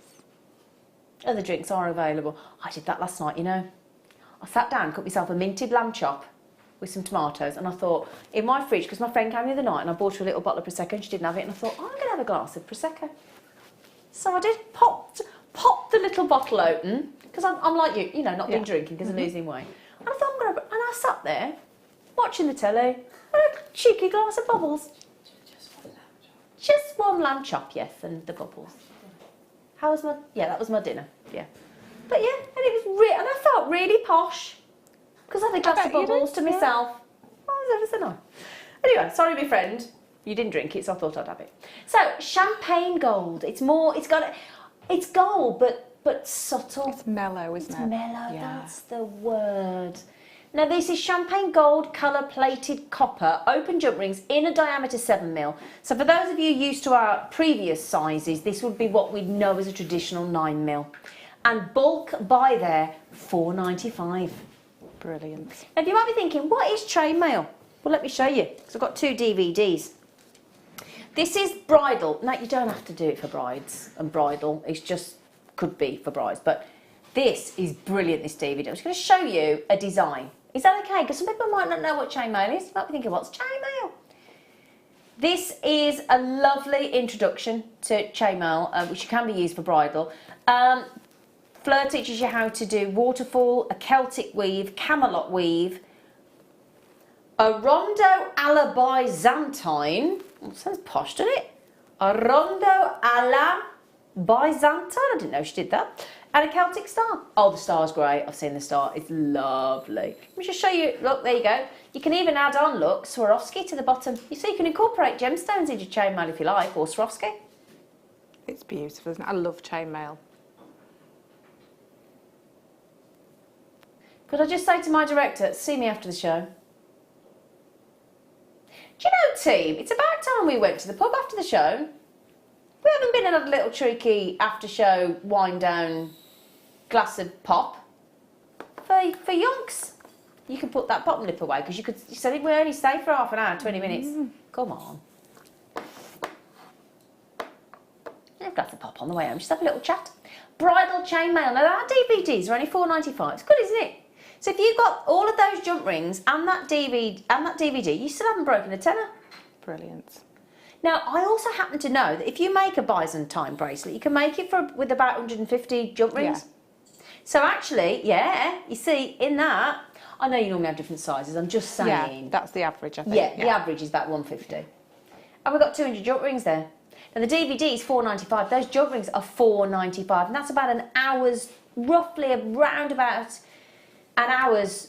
Other drinks are available. I did that last night, you know. I sat down, cut myself a minted lamb chop with some tomatoes, and I thought, in my fridge, because my friend came the other night and I bought her a little bottle of Prosecco and she didn't have it, and I thought, I'm going to have a glass of Prosecco. So I did, popped the little bottle open, because I'm like you know, not been drinking because I'm losing weight. And I thought, and I sat there, watching the telly, and a cheeky glass of bubbles. Just one lamb chop, yes, and the bubbles. How was that was my dinner, yeah. But yeah, and it was and I felt really posh, because I had a glass of bubbles to myself. Oh, it was ever so nice. Anyway, sorry, my friend, you didn't drink it, so I thought I'd have it. So, champagne gold, it's gold, but subtle. It's mellow, isn't it? It's mellow, that's the word. Now this is champagne gold colour plated copper, open jump rings in a diameter 7mm. So for those of you used to our previous sizes, this would be what we'd know as a traditional 9mm. And bulk buy there, $4.95. Brilliant. Now you might be thinking, what is chainmail? Well, let me show you, because I've got 2 DVDs. This is bridal. Now, you don't have to do it for brides and bridal. It's just, could be for brides. But this is brilliant, this DVD. I'm just going to show you a design. Is that okay? Because some people might not know what chainmail is. You might be thinking, what's chainmail? This is a lovely introduction to chainmail, which can be used for bridal. Fleur teaches you how to do waterfall, a Celtic weave, camelot weave, a rondo alla Byzantine. Oh, sounds posh, doesn't it? A rondo alla Byzantine. I didn't know she did that. And a Celtic star. Oh, the star's great. I've seen the star. It's lovely. Let me just show you. Look, there you go. You can even add on, look, Swarovski to the bottom. You see, you can incorporate gemstones into chainmail if you like, or Swarovski. It's beautiful, isn't it? I love chainmail. Could I just say to my director, see me after the show? Do you know, team, it's about time we went to the pub after the show. We haven't been and had a little cheeky after-show wind-down glass of pop. For yonks. You can put that bottom lip away, because you said we only stay for half an hour, 20 minutes. Come on. A glass of pop on the way home, just have a little chat. Bridal chainmail. Now, our DVDs are only $4.95. It's good, isn't it? So if you've got all of those jump rings and that DVD, you still haven't broken a tenner. Brilliant. Now, I also happen to know that if you make a Byzantine bracelet, you can make it with about 150 jump rings. Yeah. So actually, yeah, you see, in that, I know you normally have different sizes, I'm just saying. Yeah, that's the average, I think. Yeah, the average is about 150. And we've got 200 jewellery rings there. Now the DVD is £4.95, those jewellery rings are £4.95, and that's about an hour's, roughly around about an hour's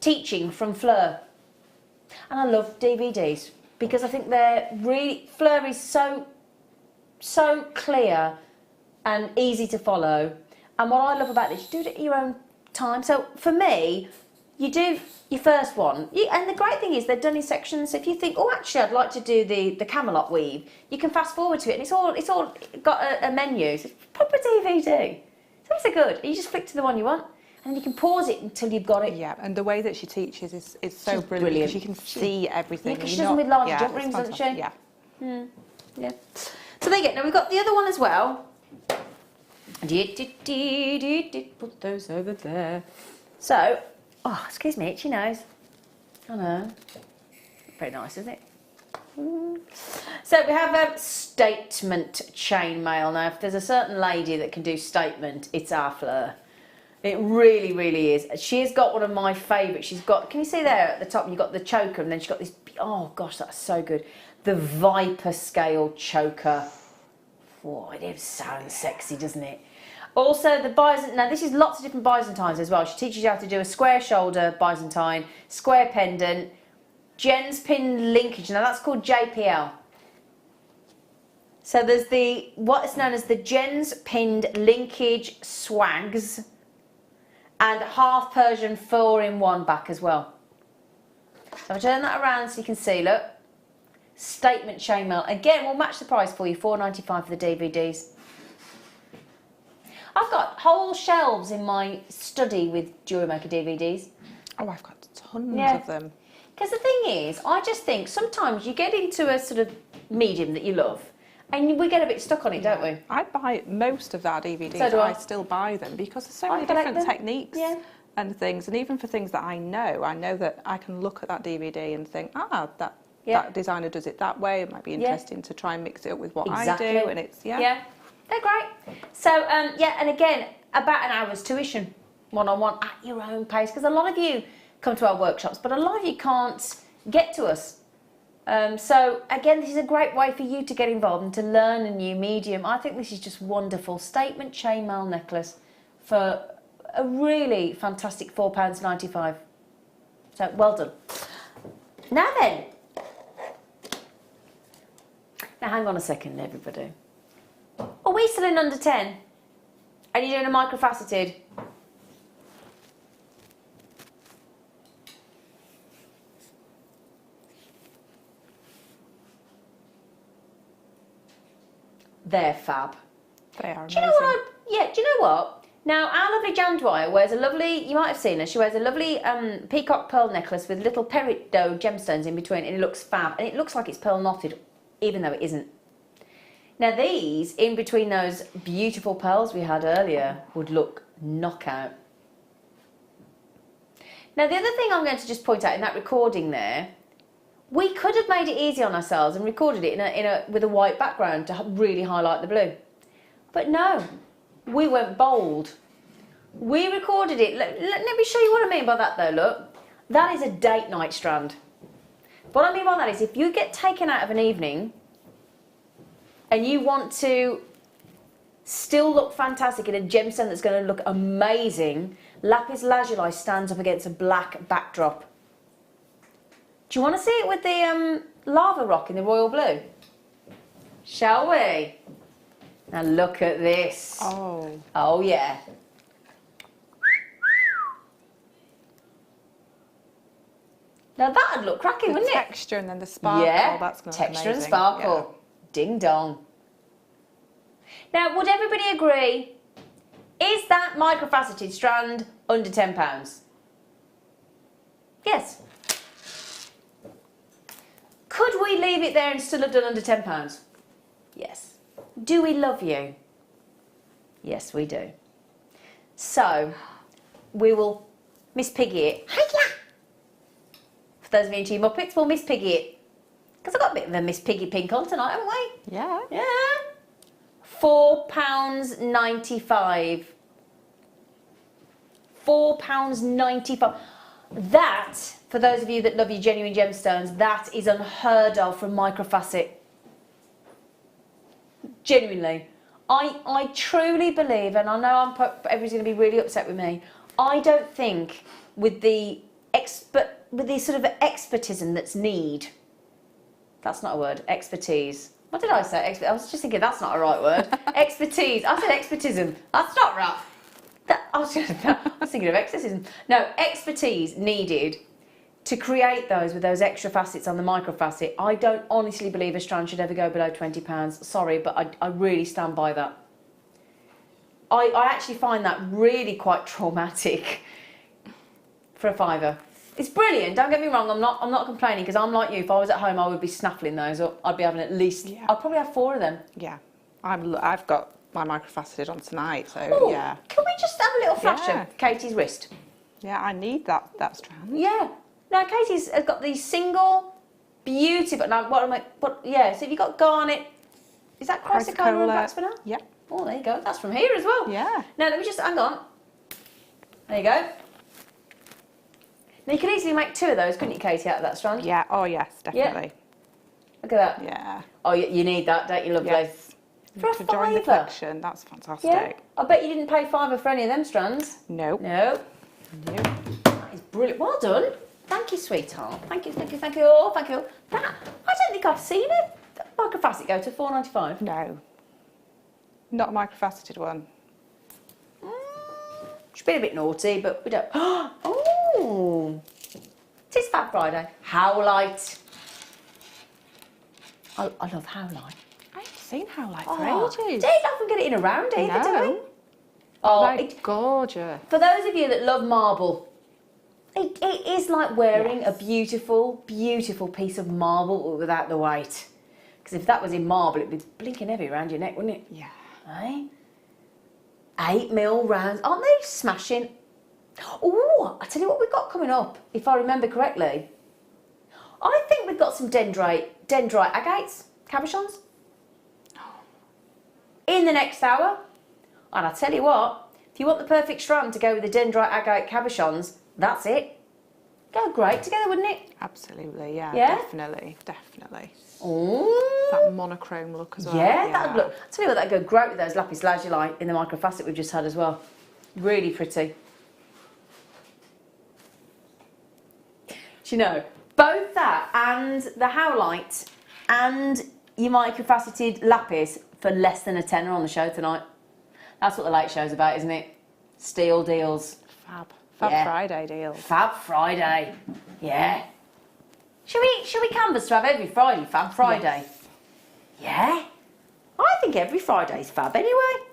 teaching from Fleur. And I love DVDs, because I think they're really, Fleur is so clear and easy to follow. And what I love about it, you do it at your own time. So for me, you do your first one, and the great thing is they're done in sections. So if you think, oh, actually, I'd like to do the Camelot weave, you can fast forward to it, and it's all got a menu. So it's proper DVD. So it's good. You just flick to the one you want, and you can pause it until you've got it. Yeah, and the way that she teaches is so brilliant. Because you can see everything. Yeah, because she does them with large jump rings, doesn't she? Yeah. Yeah. So there you go. Now we've got the other one as well. Put those over there. So, oh, excuse me, itchy nose. I know. Very nice, isn't it? So we have a statement chainmail. Now, if there's a certain lady that can do statement, it's our Fleur. It really, really is. She has got one of my favourites. She's got, can you see there at the top, you've got the choker, and then she's got this, oh gosh, that's so good. The Viper scale choker. Oh, it sounds sexy, doesn't it? Also, the Byzantine, now this is lots of different Byzantines as well. She teaches you how to do a square shoulder Byzantine, square pendant, Gens pin linkage. Now that's called JPL. So there's what is known as the Gens pinned linkage swags, and half Persian 4-in-1 back as well. So I'll turn that around so you can see, look. Statement chainmail. Again, we'll match the price for you, £4.95 for the DVDs. I've got whole shelves in my study with JewelleryMaker DVDs. Oh, I've got tons of them. Because the thing is, I just think sometimes you get into a sort of medium that you love, and we get a bit stuck on it, don't we? I buy most of our DVDs. So do I. I still buy them because there's so many different techniques and things. And even for things that I know that I can look at that DVD and think, that designer does it that way. It might be interesting to try and mix it up with what I do. And it's, they're great. So, and again, about an hour's tuition, one-on-one, at your own pace. Because a lot of you come to our workshops, but a lot of you can't get to us. So, again, this is a great way for you to get involved and to learn a new medium. I think this is just wonderful. Statement chainmail necklace for a really fantastic £4.95. So, well done. Now then. Now, hang on a second, everybody. Are we still in under 10? Are you doing a microfaceted? They're fab. They are amazing. Do you know what? Do you know what? Now, our lovely Jan Dwyer wears a lovely, you might have seen her, she wears a lovely peacock pearl necklace with little peridot gemstones in between, and it looks fab. And it looks like it's pearl knotted, even though it isn't. Now these, in between those beautiful pearls we had earlier, would look knockout. Now the other thing I'm going to just point out in that recording there, we could have made it easy on ourselves and recorded it with a white background to really highlight the blue. But no, we went bold. We recorded it. Let me show you what I mean by that though, look. That is a date night strand. What I mean by that is if you get taken out of an evening and you want to still look fantastic in a gemstone that's going to look amazing, lapis lazuli stands up against a black backdrop. Do you want to see it with the lava rock in the royal blue? Shall we? Now look at this. Oh. Oh yeah. Now that'd look cracking, wouldn't it? The texture and then the sparkle. Yeah, that's going to texture look amazing. and sparkle. Ding dong. Now, would everybody agree? Is that microfaceted strand under £10? Yes. Could we leave it there and still have done under £10? Yes. Do we love you? Yes, we do. So, we will Miss Piggy it. Hiya! For those of you into Muppets, we'll Miss Piggy it. Because I've got a bit of a Miss Piggy pink on tonight, haven't we? Yeah. Yeah. £4.95. £4.95. That, for those of you that love your genuine gemstones, that is unheard of from Microfacet. Genuinely. I truly believe, and I know everybody's going to be really upset with me, I don't think with the sort of expertism that's that's not a word, expertise. What did I say? I was just thinking that's not a right word. Expertise. I said expertism. That's not right. I was thinking of exorcism. No, expertise needed to create those with those extra facets on the microfacet. I don't honestly believe a strand should ever go below £20. Sorry, but I really stand by that. I actually find that really quite traumatic for a fiver. It's brilliant, don't get me wrong, I'm not complaining, because I'm like you, if I was at home I would be snaffling those up. I'd be having at least, I'd probably have 4 of them. Yeah, I've got my microfaceted on tonight, so ooh, yeah. Can we just have a little flash of Katie's wrist? Yeah, I need that strand. Yeah. Now Katie's has got these single, beautiful, now so have you got garnet, is that chrysocolla and black spinel? Yeah. Oh, there you go, that's from here as well. Yeah. Now let me just, hang on. There you go. Now you could easily make 2 of those, couldn't you, Katie, out of that strand? Yeah, oh yes, definitely. Yeah. Look at that. Yeah. Oh, you need that, don't you, lovely? Yes. For a to join the collection, that's fantastic. Yeah. I bet you didn't pay £5 for any of them strands. No. No. No. That is brilliant. Well done. Thank you, sweetheart. Thank you, thank you, thank you. Oh, thank you. I don't think I've seen a microfacet go to £4.95. No. Not a microfaceted one. It's been a bit naughty, but we don't. Oh! It is Fab Friday. Howlite. I love Howlite. I haven't seen Howlite for ages. Don't often get it in around either, do we? Oh, it's gorgeous. For those of you that love marble, it is like wearing a beautiful, beautiful piece of marble without the weight. Because if that was in marble, it'd be blinking heavy around your neck, wouldn't it? Yeah. Eh? 8mm rounds. Aren't they smashing? Oh, I tell you what we've got coming up, if I remember correctly. I think we've got some dendrite agates, cabochons, in the next hour. And I tell you what, if you want the perfect strand to go with the dendrite agate cabochons, that's it. Go great together, wouldn't it? Absolutely, yeah. Definitely. Oh, that monochrome look as well. Yeah, that would look. I tell you what, that'd go great with those lapis lazuli in the microfacet we've just had as well. Really pretty. Do you know, both that and the Howlite and your microfaceted lapis for less than a tenner on the show tonight. That's what the late show's about, isn't it? Steal deals. Fab Friday deals. Fab Friday. Yeah. Should we canvas to have every Friday Fab Friday? Yes. Yeah. I think every Friday's fab anyway.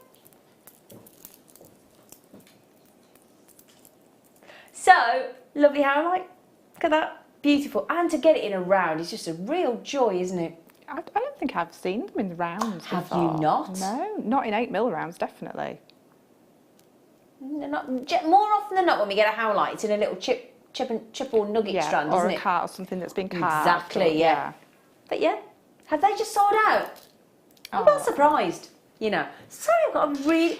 So, lovely Howlite. Look at that. Beautiful. And to get it in a round is just a real joy, isn't it? I don't think I've seen them in the rounds Have before. you not? No, not in 8mm rounds, definitely. More often than not when we get a Howlite, it's in a little chip or nugget strand, or isn't a it? cart or something that's been carved. Exactly, yeah. But yeah, have they just sold out? I'm not surprised, you know. Sorry, I've got a really...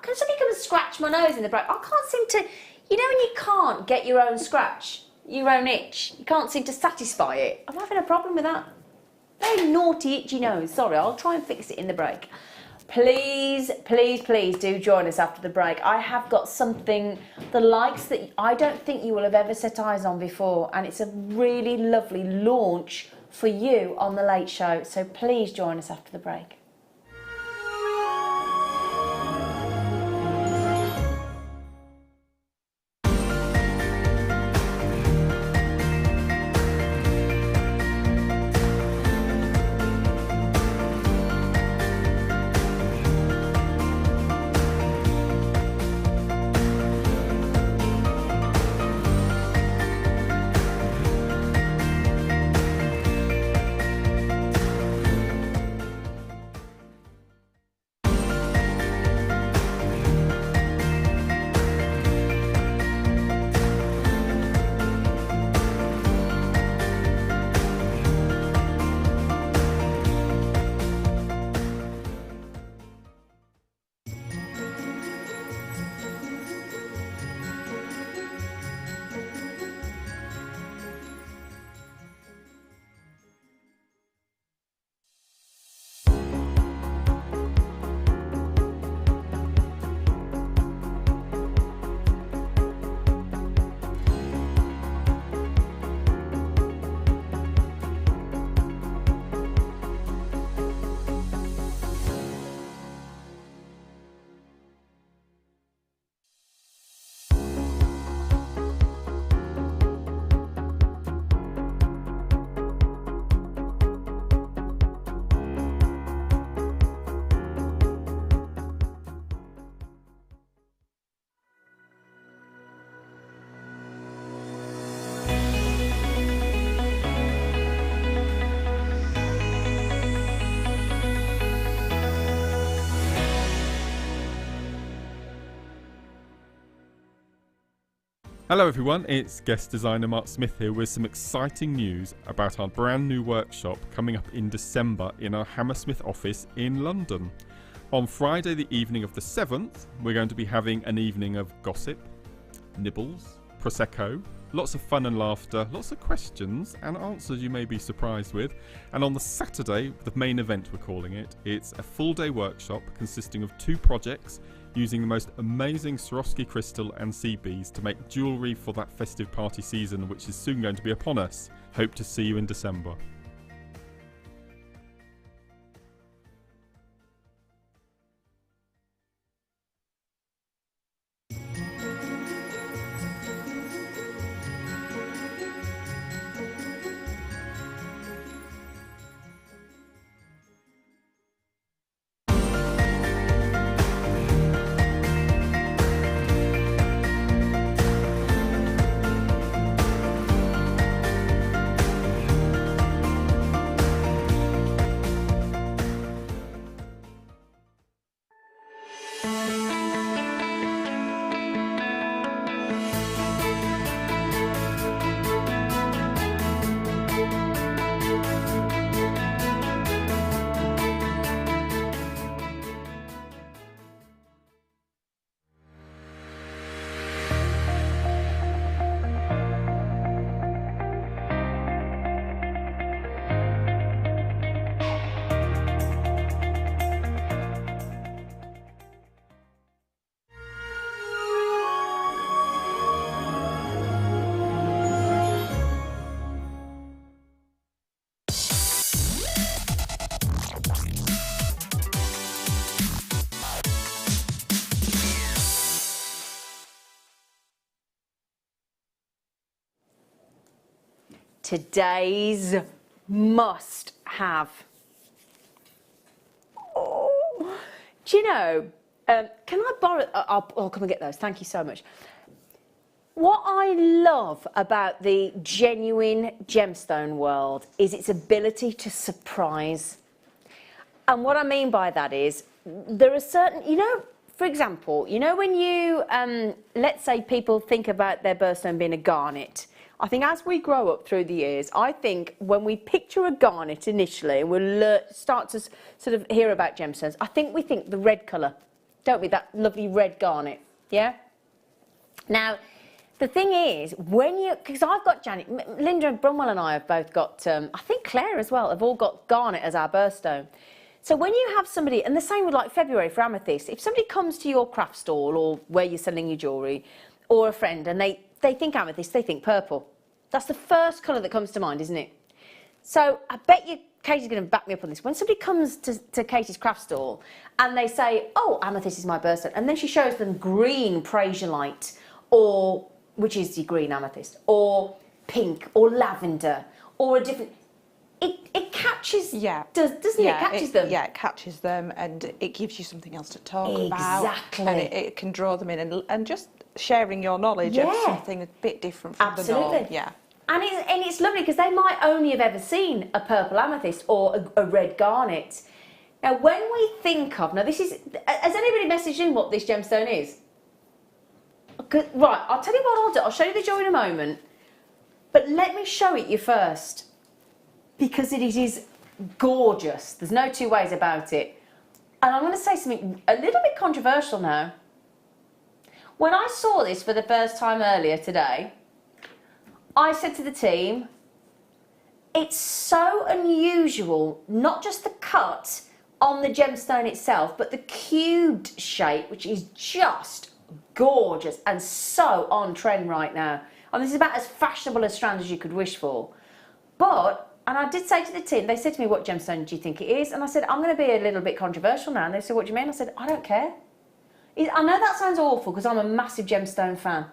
Can somebody come and scratch my nose in the break? I can't seem to... You know when you can't get your own scratch, your own itch, you can't seem to satisfy it? I'm having a problem with that. Very naughty, itchy nose. Sorry, I'll try and fix it in the break. Please, please, please do join us after the break. I have got something, the likes that I don't think you will have ever set eyes on before, and it's a really lovely launch for you on The Late Show. So please join us after the break. Hello everyone, it's guest designer Mark Smith here with some exciting news about our brand new workshop coming up in December in our Hammersmith office in London. On Friday the evening of the 7th, we're going to be having an evening of gossip, nibbles, prosecco, lots of fun and laughter, lots of questions and answers you may be surprised with. And on the Saturday, the main event we're calling it, it's a full day workshop consisting of 2 projects using the most amazing Swarovski crystal and sea beads to make jewellery for that festive party season which is soon going to be upon us. Hope to see you in December. Today's must have. Oh, do you know, can I borrow, I'll come and get those, thank you so much. What I love about the genuine gemstone world is its ability to surprise. And what I mean by that is, there are certain, you know, for example, you know when you, let's say people think about their birthstone being a garnet. I think as we grow up through the years, I think when we picture a garnet initially, and we'll start to sort of hear about gemstones, I think we think the red colour, don't we? That lovely red garnet, yeah? Now, the thing is, when you, because I've got Janet, Linda Brunwell and I have both got, I think Claire as well, have all got garnet as our birthstone. So when you have somebody, and the same with like February for amethyst, if somebody comes to your craft stall or where you're selling your jewellery, or a friend, and they think amethyst, they think purple. That's the first colour that comes to mind, isn't it? So I bet you Katie's going to back me up on this. When somebody comes to Katie's craft stall and they say, oh, amethyst is my birthstone, and then she shows them green prasiolite, or, which is your green amethyst, or pink, or lavender, or a different... It catches, doesn't it? It catches them. Yeah, it catches them, and it gives you something else to talk about. Exactly. And it can draw them in, and just sharing your knowledge of something a bit different from the norm. Yeah. And it's lovely because they might only have ever seen a purple amethyst or a red garnet. Now, when we think of, has anybody messaged in what this gemstone is? Right, I'll tell you what I'll do. I'll show you the jewelry in a moment, but let me show it you first, because it is gorgeous. There's no two ways about it. And I'm going to say something a little bit controversial now. When I saw this for the first time earlier today, I said to the team, it's so unusual, not just the cut on the gemstone itself, but the cubed shape, which is just gorgeous and so on trend right now. I mean, this is about as fashionable a strand as you could wish for. But, and I did say to the team, they said to me, what gemstone do you think it is? And I said, I'm going to be a little bit controversial now. And they said, what do you mean? I said, I don't care. I know that sounds awful because I'm a massive gemstone fan.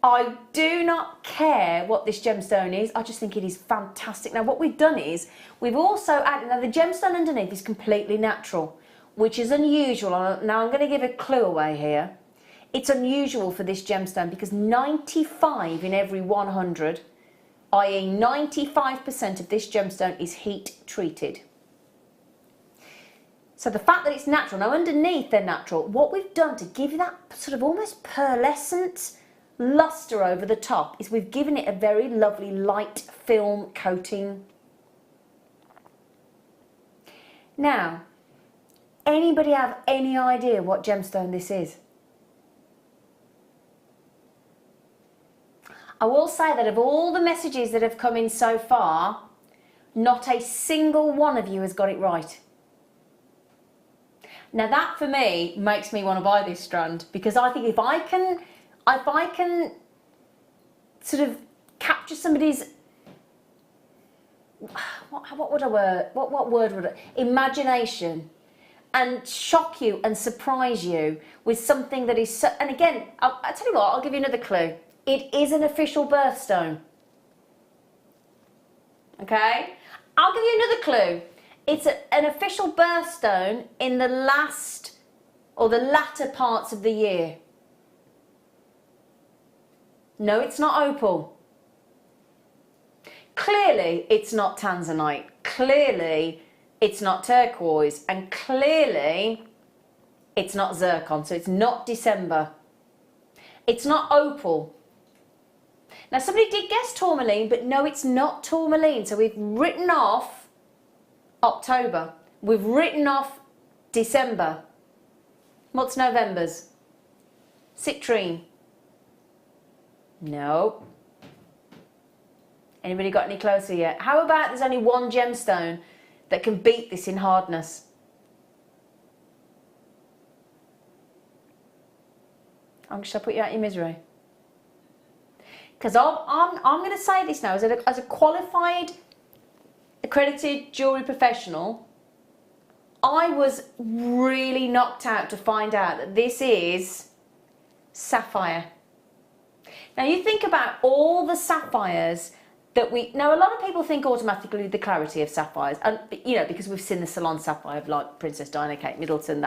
I do not care what this gemstone is, I just think it is fantastic. Now what we've done is, we've also added, now the gemstone underneath is completely natural, which is unusual. Now I'm going to give a clue away here. It's unusual for this gemstone because 95 in every 100, i.e. 95% of this gemstone is heat treated. So the fact that it's natural, now underneath they're natural, what we've done to give you that sort of almost pearlescent luster over the top is we've given it a very lovely light film coating. Now, anybody have any idea what gemstone this is? I will say that of all the messages that have come in so far, not a single one of you has got it right. Now that for me makes me want to buy this strand, because I think if I can sort of capture somebody's what word would it, imagination, and shock you and surprise you with something that is so, and again, I'll tell you what, I'll give you another clue. It is an official birthstone. Okay? I'll give you another clue. It's an official birthstone in the last or the latter parts of the year. No, it's not opal. Clearly, it's not tanzanite. Clearly, it's not turquoise. And clearly, it's not zircon. So it's not December. It's not opal. Now, somebody did guess tourmaline, but no, it's not tourmaline. So we've written off October. We've written off December. What's November's? Citrine. No. Anybody got any closer yet? How about there's only one gemstone that can beat this in hardness? Shall I put you out of your misery? Because I'm going to say this now, as a qualified, accredited jewellery professional, I was really knocked out to find out that this is sapphire. Now you think about all the sapphires that now a lot of people think automatically the clarity of sapphires, and you know, because we've seen the salon sapphire like Princess Diana, Kate Middleton,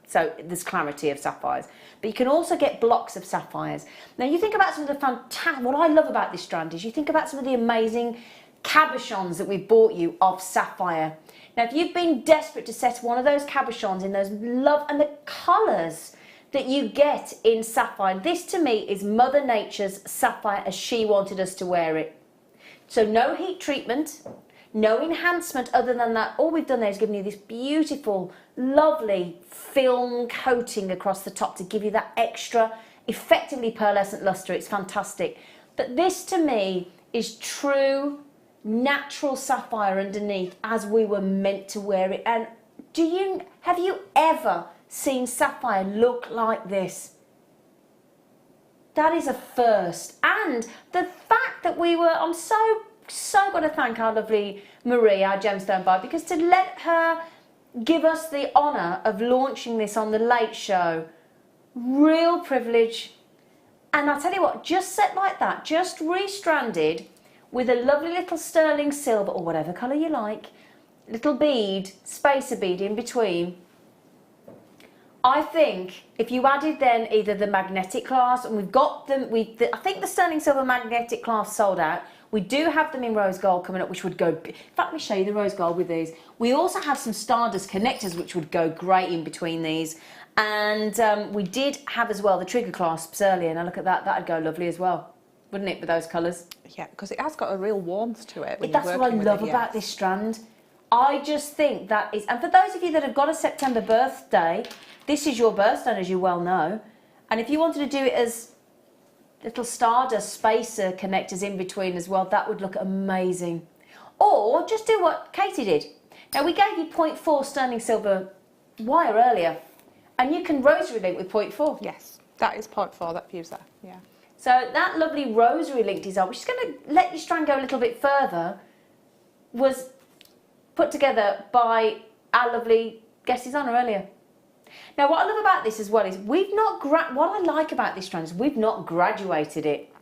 so there's clarity of sapphires. But you can also get blocks of sapphires. Now you think about some of the fantastic, what I love about this strand is you think about some of the amazing cabochons that we've bought you of sapphire. Now if you've been desperate to set one of those cabochons in those and the colours that you get in sapphire, this to me is Mother Nature's sapphire as she wanted us to wear it. So no heat treatment, no enhancement other than that. All we've done there is given you this beautiful, lovely film coating across the top to give you that extra, effectively pearlescent luster. It's fantastic. But this to me is true, natural sapphire underneath as we were meant to wear it. And have you ever seen sapphire look like this? That is a first. And the fact that I'm so going to thank our lovely Marie, our gemstone buyer, because to let her give us the honour of launching this on the Late Show, real privilege. And I'll tell you what, just set like that, just restranded with a lovely little sterling silver or whatever colour you like, little bead, spacer bead in between. I think if you added then either the magnetic clasp, and we've got them, I think the sterling silver magnetic clasp sold out. We do have them in rose gold coming up, which would go, in fact, let me show you the rose gold with these. We also have some stardust connectors, which would go great in between these. And we did have as well the trigger clasps earlier. Now look at that, that'd go lovely as well, wouldn't it, with those colours? Yeah, because it has got a real warmth to it. That's what I love about this strand. I just think that is, and for those of you that have got a September birthday, this is your birthstone, as you well know. And if you wanted to do it as little stardust spacer connectors in between as well, that would look amazing. Or just do what Katie did. Now we gave you 0.4 sterling silver wire earlier, and you can rosary link with 0.4. Yes, that is 0.4, that fuse there, yeah. So that lovely rosary link design, which is going to let your strand go a little bit further, was put together by our lovely guest designer earlier. Now what I love about this as well is what I like about this strand is we've not graduated it.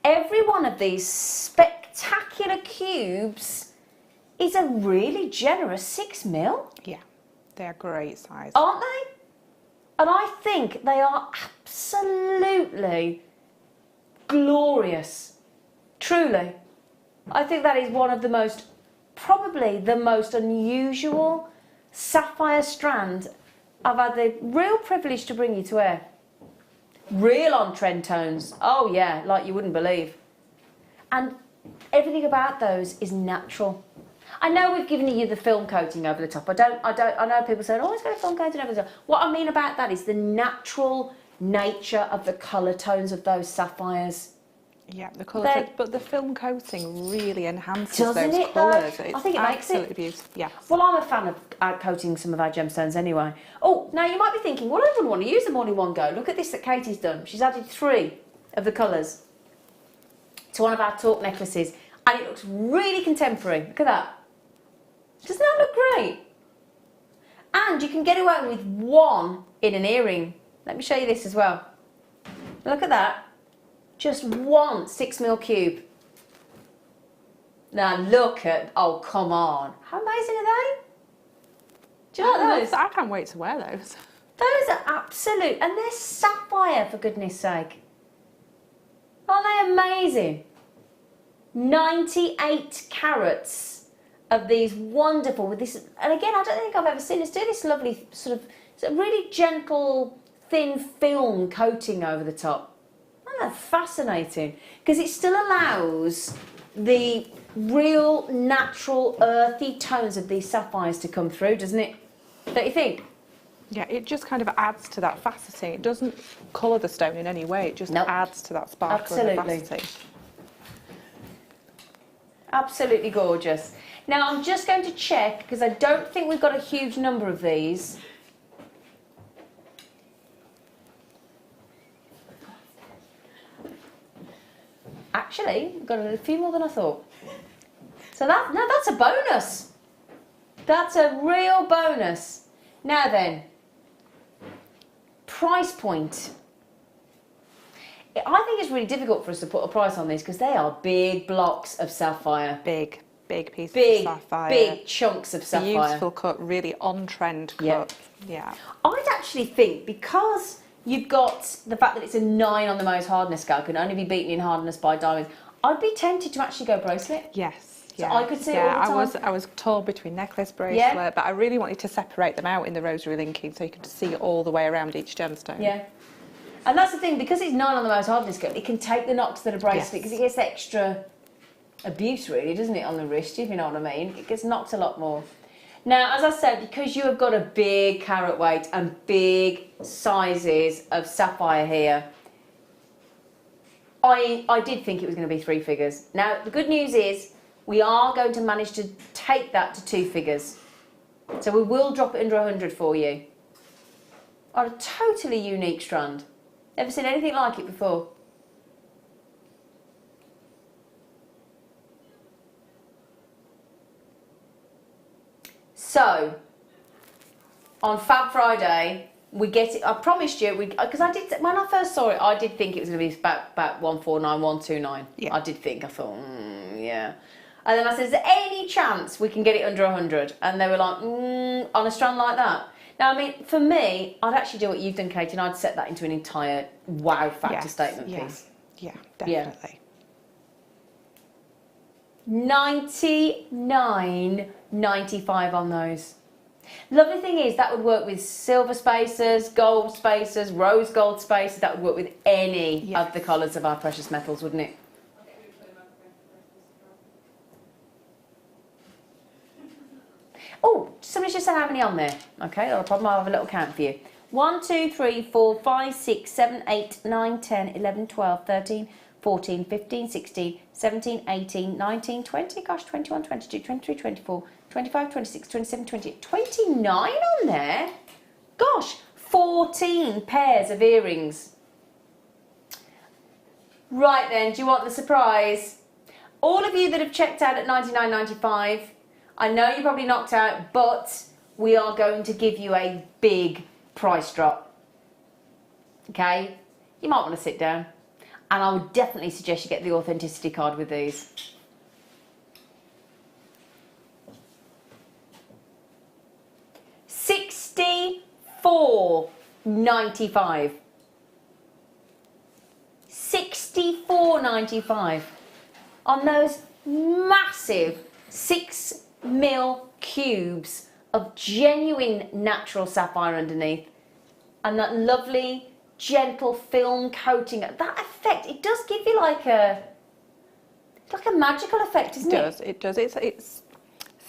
Every one of these spectacular cubes is a really generous 6mm. Yeah, they're great size. Aren't they? And I think they are absolutely glorious. Truly. I think that is one of the most, probably the most unusual sapphire strand I've had the real privilege to bring you to air. Real on-trend tones. Oh yeah, like you wouldn't believe. And everything about those is natural. I know we've given you the film coating over the top. I know people say, oh, it's got a film coating over the top. What I mean about that is the natural nature of the colour tones of those sapphires. Yeah, the colour, but the film coating really enhances those it, colours. I think it makes it beautiful. Yeah. Well, I'm a fan of coating some of our gemstones anyway. Oh, now you might be thinking, well, I wouldn't want to use them all in one go. Look at this that Katie's done. She's added 3 of the colours to one of our talk necklaces, and it looks really contemporary. Look at that. Doesn't that look great? And you can get away with 1 in an earring. Let me show you this as well. Look at that. Just 1 6mm cube. Now look at, oh come on. How amazing are they? Do you like those? I can't wait to wear those. Those are absolute, and they're sapphire for goodness sake. Aren't they amazing? 98 carats of these wonderful, with this, and again, I don't think I've ever seen us do this lovely sort of really gentle, thin film coating over the top. Isn't that fascinating? Because it still allows the real, natural, earthy tones of these sapphires to come through, doesn't it? Don't you think? Yeah, it just kind of adds to that faceting. It doesn't colour the stone in any way. It just adds to that sparkle and faceting. Absolutely gorgeous. Now I'm just going to check, because I don't think we've got a huge number of these. Actually, we've got a few more than I thought. So that's a bonus. That's a real bonus. Now then, price point. I think it's really difficult for us to put a price on these because they are big blocks of sapphire. Big pieces of sapphire. Big chunks of sapphire. Beautiful cut, really on-trend cut. Yeah. I'd actually think, because you've got the fact that it's a 9 on the Mohs hardness scale, can only be beaten in hardness by diamonds, I'd be tempted to actually go bracelet. Yes. So I could see it all the time. I was torn between necklace, bracelet, but I really wanted to separate them out in the rosary linking so you could see it all the way around each gemstone. Yeah. And that's the thing, because it's 9 on the Mohs hardness scale, it can take the knocks that are bracelet, because it gets extra abuse, really, doesn't it, on the wrist, if you know what I mean? It gets knocked a lot more. Now, as I said, because you have got a big carat weight and big sizes of sapphire here, I did think it was going to be 3 figures. Now, the good news is we are going to manage to take that to 2 figures. So we will drop it under 100 for you. On a totally unique strand. Never seen anything like it before. So, on Fab Friday, we get it. I promised you, because I did, when I first saw it, I did think it was going to be about 149, 129. Yeah. I did think, I thought, yeah. And then I said, is there any chance we can get it under 100? And they were like, on a strand like that? Now, I mean, for me, I'd actually do what you've done, Kate, and I'd set that into an entire wow factor statement piece. Yeah, definitely. $99.95 on those. Lovely thing is that would work with silver spacers, gold spacers, rose gold spacers. That would work with any of the colours of our precious metals, wouldn't it? Oh, somebody just said how many on there. Okay, not a problem. I'll have a little count for you. 1, 2, 3, 4, 5, 6, 7, 8, 9, 10, 11, 12, 13, 14, 15, 16, 17, 18, 19, 20, gosh, 21, 22, 23, 24, 25, 26, 27, 28, 29 on there? Gosh, 14 pairs of earrings. Right then, do you want the surprise? All of you that have checked out at $99.95, I know you're probably knocked out, but we are going to give you a big price drop. Okay? You might want to sit down. And I would definitely suggest you get the authenticity card with these. $64.95. $64.95 on those massive 6mm cubes of genuine natural sapphire underneath, and that lovely gentle film coating. That effect, it does give you like a magical effect, isn't it? It does. It's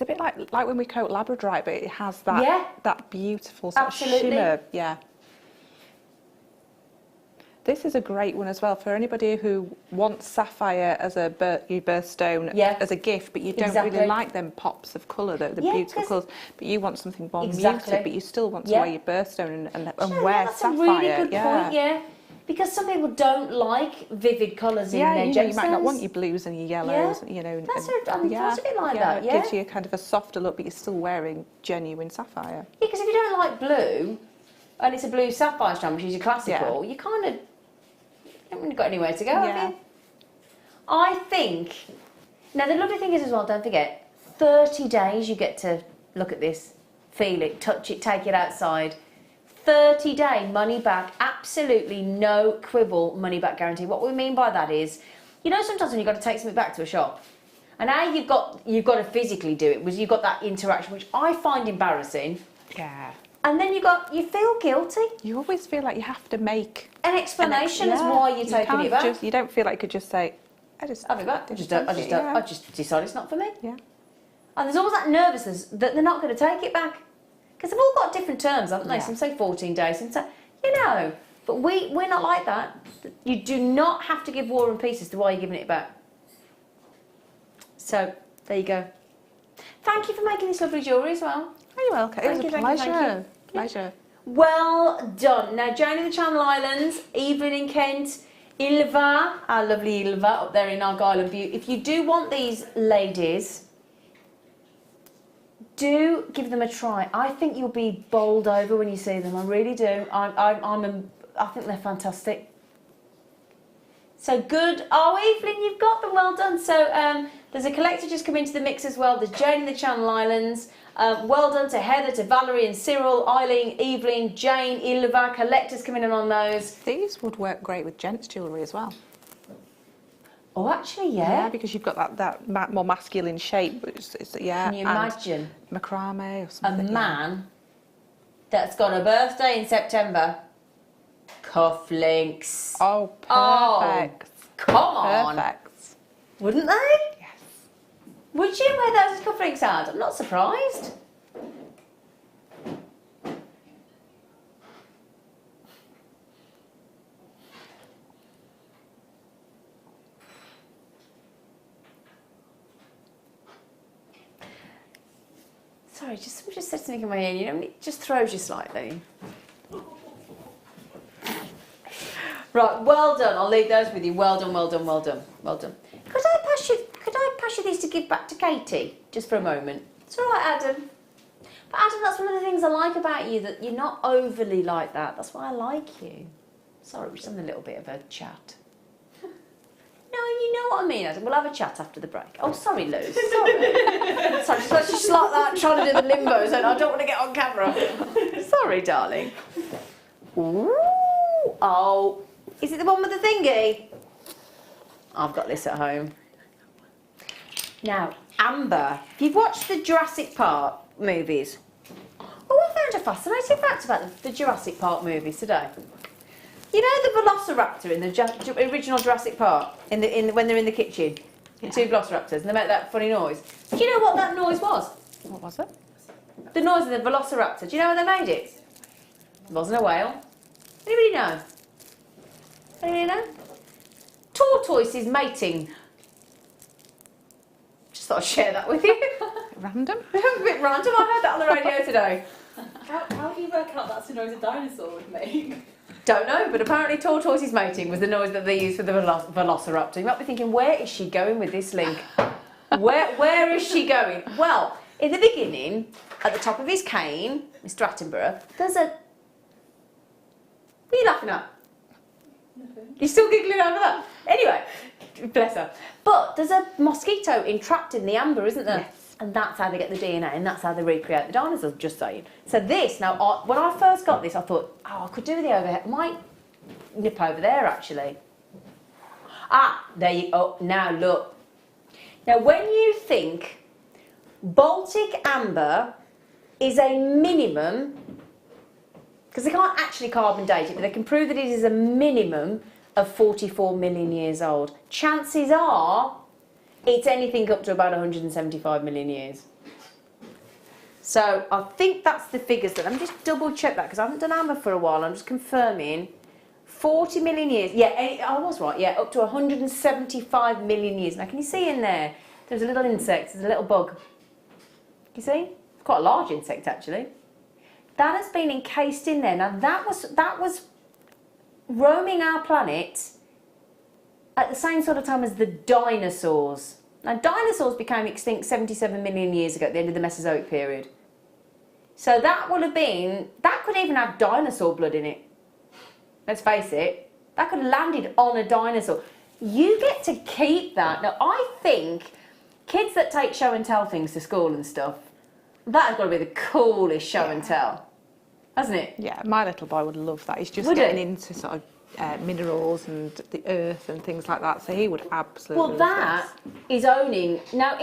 a bit like when we coat labradorite, but it has that beautiful sort of shimmer. Yeah. This is a great one as well for anybody who wants sapphire as a birthstone as a gift, but you don't really like them pops of colour, the beautiful colours, but you want something more muted, but you still want to wear your birthstone and wear that's sapphire. That's a really good point, yeah. Because some people don't like vivid colours in their gemstones. You might not want your blues and your yellows, you know. That's a bit like that, It gives you kind of a softer look, but you're still wearing genuine sapphire. Yeah, because if you don't like blue, and it's a blue sapphire strand, which is your classical, you kind of haven't really got anywhere to go, have you? I think, now the lovely thing is as well, don't forget, 30 days you get to look at this, feel it, touch it, take it outside. 30-day money back, absolutely no quibble money back guarantee. What we mean by that is, you know, sometimes when you've got to take something back to a shop, and now you've got to physically do it, because you've got that interaction, which I find embarrassing. Yeah. And then you feel guilty. You always feel like you have to make an explanation as why you're taking it back. You don't feel like you could just say, I just have it back. I just decide it's not for me. Yeah. And there's always that nervousness that they're not going to take it back. Because they've all got different terms, haven't they? Some say 14 days, some say, you know. But we're not like that. You do not have to give War and Peace as to why you're giving it back. So, there you go. Thank you for making this lovely jewellery as well. You're welcome. It was a pleasure. Pleasure. Well done. Now, Jane in the Channel Islands, Evelyn in Kent, Ilva, our lovely Ilva up there in Argyll and Bute. If you do want these ladies, do give them a try. I think you'll be bowled over when you see them. I really do. I think they're fantastic. So good. Oh, Evelyn, you've got them. Well done. So there's a collector just come into the mix as well. There's Jane in the Channel Islands. Well done to Heather, to Valerie and Cyril, Eileen, Evelyn, Jane, Ilva. Collectors coming in on those. These would work great with gents jewellery as well. Oh, actually, yeah. Because you've got that more masculine shape. Can you imagine? Macrame or something. A man that's got a birthday in September. Cufflinks. Oh, perfect. Oh, come on. Perfect. Wouldn't they? Yes. Would you wear those as cufflinks, Ad? I'm not surprised. Sorry, someone just said something in my ear, you know, it just throws you slightly. Right, well done. I'll leave those with you. Well done, well done, well done, well done. Could I pass you these to give back to Katie, just for a moment? It's all right, Adam. But Adam, that's one of the things I like about you, that you're not overly like that. That's why I like you. Sorry, we're just having a little bit of a chat. No, you know what I mean, Adam. We'll have a chat after the break. Oh, sorry, Lou. Sorry. Sorry, just like that, trying to do the limbos, and I don't want to get on camera. Sorry, darling. Ooh. Oh, is it the one with the thingy? I've got this at home. Now, Amber, if you've watched the Jurassic Park movies, I found a fascinating fact about the Jurassic Park movies today. You know the Velociraptor in the original Jurassic Park, when they're in the kitchen, the two Velociraptors, and they make that funny noise. Do you know what that noise was? What was it? The noise of the Velociraptor. Do you know how they made it? It wasn't a whale. Anybody know? Anybody know? Tortoises mating. Just thought I'd share that with you. Random? A bit random. I heard that on the radio today. How do you work out that's the noise a dinosaur would make? Don't know, but apparently tortoises mating was the noise that they used for the Velociraptor. You might be thinking, where is she going with this link? Where is she going? Well, in the beginning, at the top of his cane, Mr. Attenborough, there's a... What are you laughing at? Nothing. You're still giggling over that? Anyway, bless her. But there's a mosquito entrapped in the amber, isn't there? Yes. And that's how they get the DNA, and that's how they recreate the dinosaurs, just saying. So this, now, when I first got this, I thought, oh, I could do the overhead. I might nip over there, actually. Ah, there you go. Oh, now, look. Now, when you think Baltic amber is a minimum, because they can't actually carbon date it, but they can prove that it is a minimum of 44 million years old. Chances are it's anything up to about 175 million years. So I think that's the figures that, let me just double check that because I haven't done amber for a while, I'm just confirming. 40 million years, yeah, I was right, yeah, up to 175 million years. Now can you see in there, there's a little insect, there's a little bug. You see? It's quite a large insect actually. That has been encased in there. Now that was roaming our planet at the same sort of time as the dinosaurs. Now dinosaurs became extinct 77 million years ago at the end of the Mesozoic period. So that would have been, that could even have dinosaur blood in it. Let's face it, that could have landed on a dinosaur. You get to keep that. Now I think kids that take show and tell things to school and stuff, that has got to be the coolest show and tell, hasn't it? Yeah, my little boy would love that. He's just getting into sort of minerals and the earth and things like that, so he would absolutely love that is owning. Now,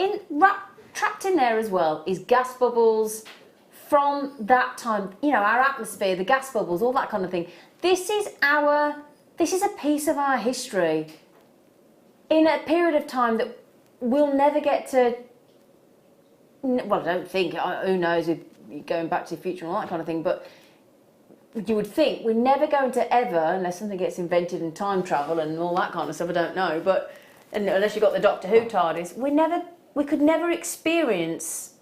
trapped in there as well is gas bubbles from that time, you know, our atmosphere, the gas bubbles, all that kind of thing. This is a piece of our history in a period of time that we'll never get to. Well, I don't think, who knows, if you're going back to the future and all that kind of thing, but you would think we're never going to ever, unless something gets invented in time travel and all that kind of stuff, I don't know, but unless you've got the Doctor Who TARDIS, we could never experience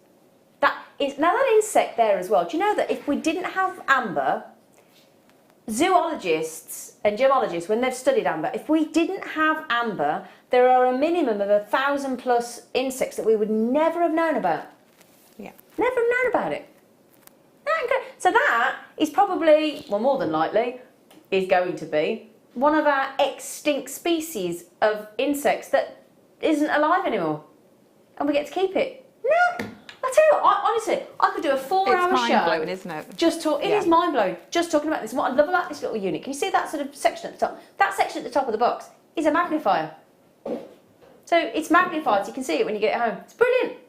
that. Now that insect there as well, do you know that if we didn't have amber, zoologists and gemologists, when they've studied amber, if we didn't have amber, there are a minimum of 1,000 plus insects that we would never have known about. Yeah. Never have known about it. So that is probably, well, more than likely, is going to be one of our extinct species of insects that isn't alive anymore. And we get to keep it. No, I tell you what, honestly, I could do a 4-hour show. It's mind-blowing, isn't it? It is mind-blowing, just talking about this. And what I love about this little unit, can you see that sort of section at the top? That section at the top of the box is a magnifier. So it's magnified so you can see it when you get it home. It's brilliant.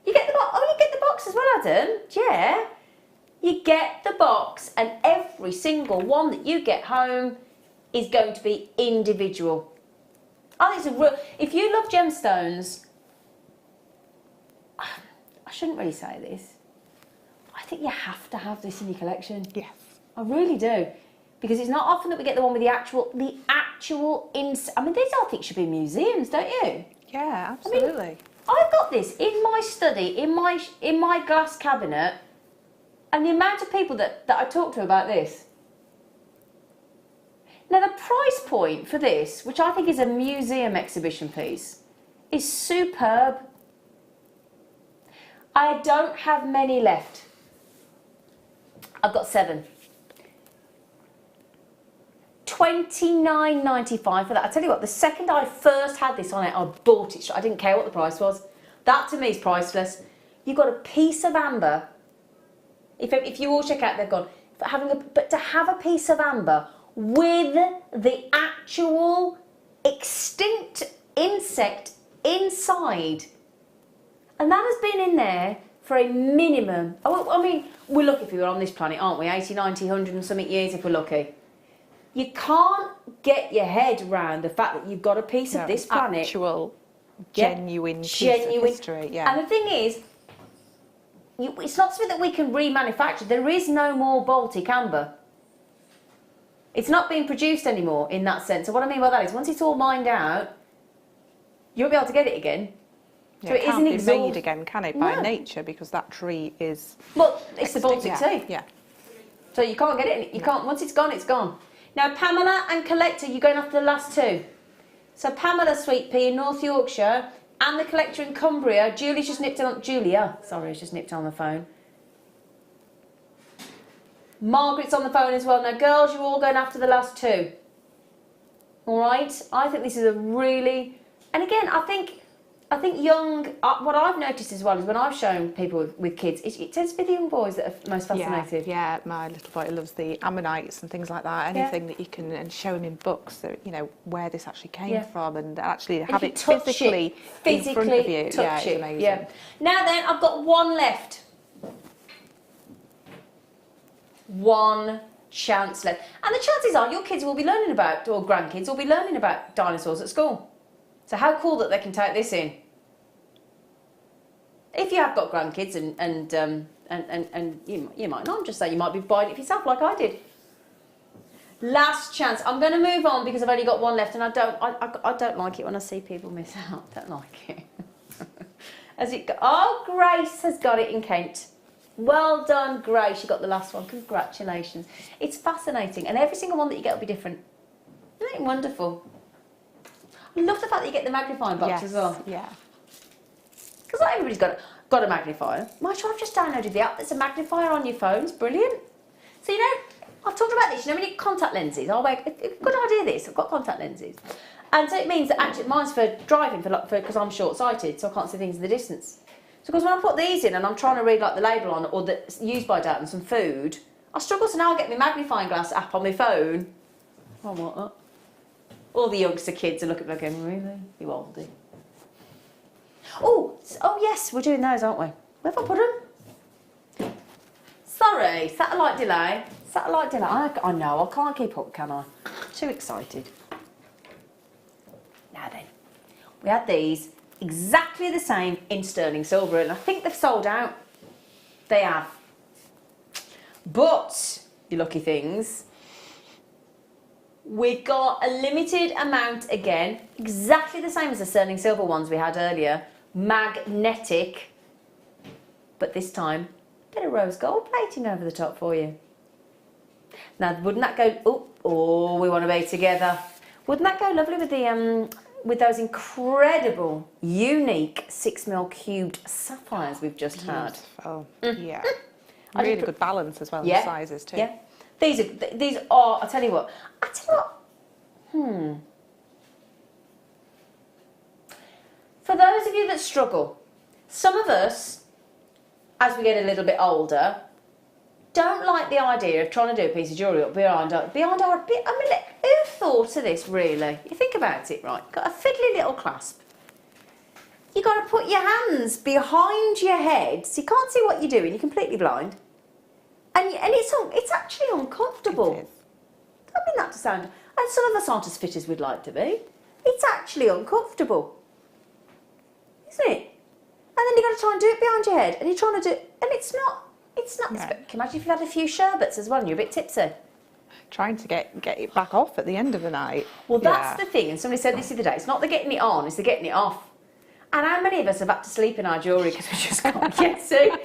You get the box. Oh, you get the box as well, Adam. Yeah. You get the box, and every single one that you get home is going to be individual. I think it's a real. If you love gemstones, I shouldn't really say this. I think you have to have this in your collection. Yes. I really do. Because it's not often that we get the one with the actual I mean, these I think should be in museums, don't you? Yeah, absolutely. I mean, I've got this in my study, in my glass cabinet, and the amount of people that I talk to about this. Now the price point for this, which I think is a museum exhibition piece, is superb. I don't have many left. I've got 7. $29.95 for that. I tell you what, the second I first had this on it, I bought it. I didn't care what the price was. That to me is priceless. You've got a piece of amber. If you all check out, they've gone. But to have a piece of amber with the actual extinct insect inside, and that has been in there for a minimum. I mean, we're lucky if we're on this planet, aren't we? 80, 90, 100 and something years if we're lucky. You can't get your head around the fact that you've got a piece of this planet. Actual, genuine piece of history, yeah. And the thing is, it's not something that we can remanufacture. There is no more Baltic amber. It's not being produced anymore in that sense. So what I mean by that is, once it's all mined out, you won't be able to get it again. Yeah, so it can't isn't be made again, can it? By nature, because that tree is. Well, it's the Baltic Sea. Yeah. So you can't get it. You can't. Once it's gone, it's gone. Now, Pamela and Collector, you're going after the last 2. So Pamela, Sweet Pea in North Yorkshire, and the Collector in Cumbria. Julie's just nipped on. Julia, sorry, she's just nipped on the phone. Margaret's on the phone as well. Now, girls, you're all going after the last 2. All right. I think this is a really, and again, I think young. What I've noticed as well is when I've shown people with kids, it tends to be the young boys that are most fascinated. Yeah, my little boy loves the ammonites and things like that. Anything that you can and show him in books, that you know where this actually came from, and actually have it physically in front of you. Yeah, it's amazing. Yeah. Now then, I've got 1 left. one chance left. And the chances are your kids will be learning about, or grandkids will be learning about dinosaurs at school. So how cool that they can take this in. If you have got grandkids and you might not, just say you might be buying it for yourself like I did. Last chance. I'm going to move on because I've only got one left, and I don't like it when I see people miss out. I don't like it. Oh, Grace has got it in Kent. Well done, Grace. You got the last one. Congratulations. It's fascinating, and every single one that you get will be different. Isn't it wonderful? I love the fact that you get the magnifying box as well. Yeah. Because not everybody's got a magnifier. I've just downloaded the app. There's a magnifier on your phone. It's brilliant. So, you know, I've talked about this. You know, we need contact lenses. Good idea this. I've got contact lenses. And so it means that actually mine's for driving, because I'm short-sighted, so I can't see things in the distance. So because when I put these in and I'm trying to read like the label on or the use-by date on some food, I struggle. So now I get my magnifying glass app on my phone. Oh, what? All the youngster kids are looking at me going, really? You oldie. Oh, yes, we're doing those, aren't we? Where have I put them? Sorry, satellite delay. Satellite delay. I know, I can't keep up, can I? Too excited. Now then, we had these exactly the same in sterling silver, and I think they've sold out. They have. But, you lucky things, we got a limited amount again, exactly the same as the sterling silver ones we had earlier, magnetic, but this time, a bit of rose gold plating over the top for you. Now, wouldn't that go, oh, we want to be together. Wouldn't that go lovely with the, with those incredible, unique 6mm cubed sapphires we've just had? Oh, yeah. Really good balance as well in the sizes too. Yeah. These are, I'll tell you what, For those of you that struggle, some of us, as we get a little bit older, don't like the idea of trying to do a piece of jewellery up behind our bit. I mean, who thought of this really? You think about it, right? Got a fiddly little clasp. You got to put your hands behind your head so you can't see what you're doing. You're completely blind. And it's actually uncomfortable. It is. I mean that to sound, and some of us aren't as fit as we'd like to be. It's actually uncomfortable, isn't it? And then you've got to try and do it behind your head, and you're trying to do it, and it's not. No. Can you imagine if you had a few sherbets as well and you're a bit tipsy? Trying to get it back off at the end of the night. Well, that's the thing, and somebody said this the other day, it's not the getting it on, it's the getting it off. And how many of us have had to sleep in our jewellery because we just can't get to?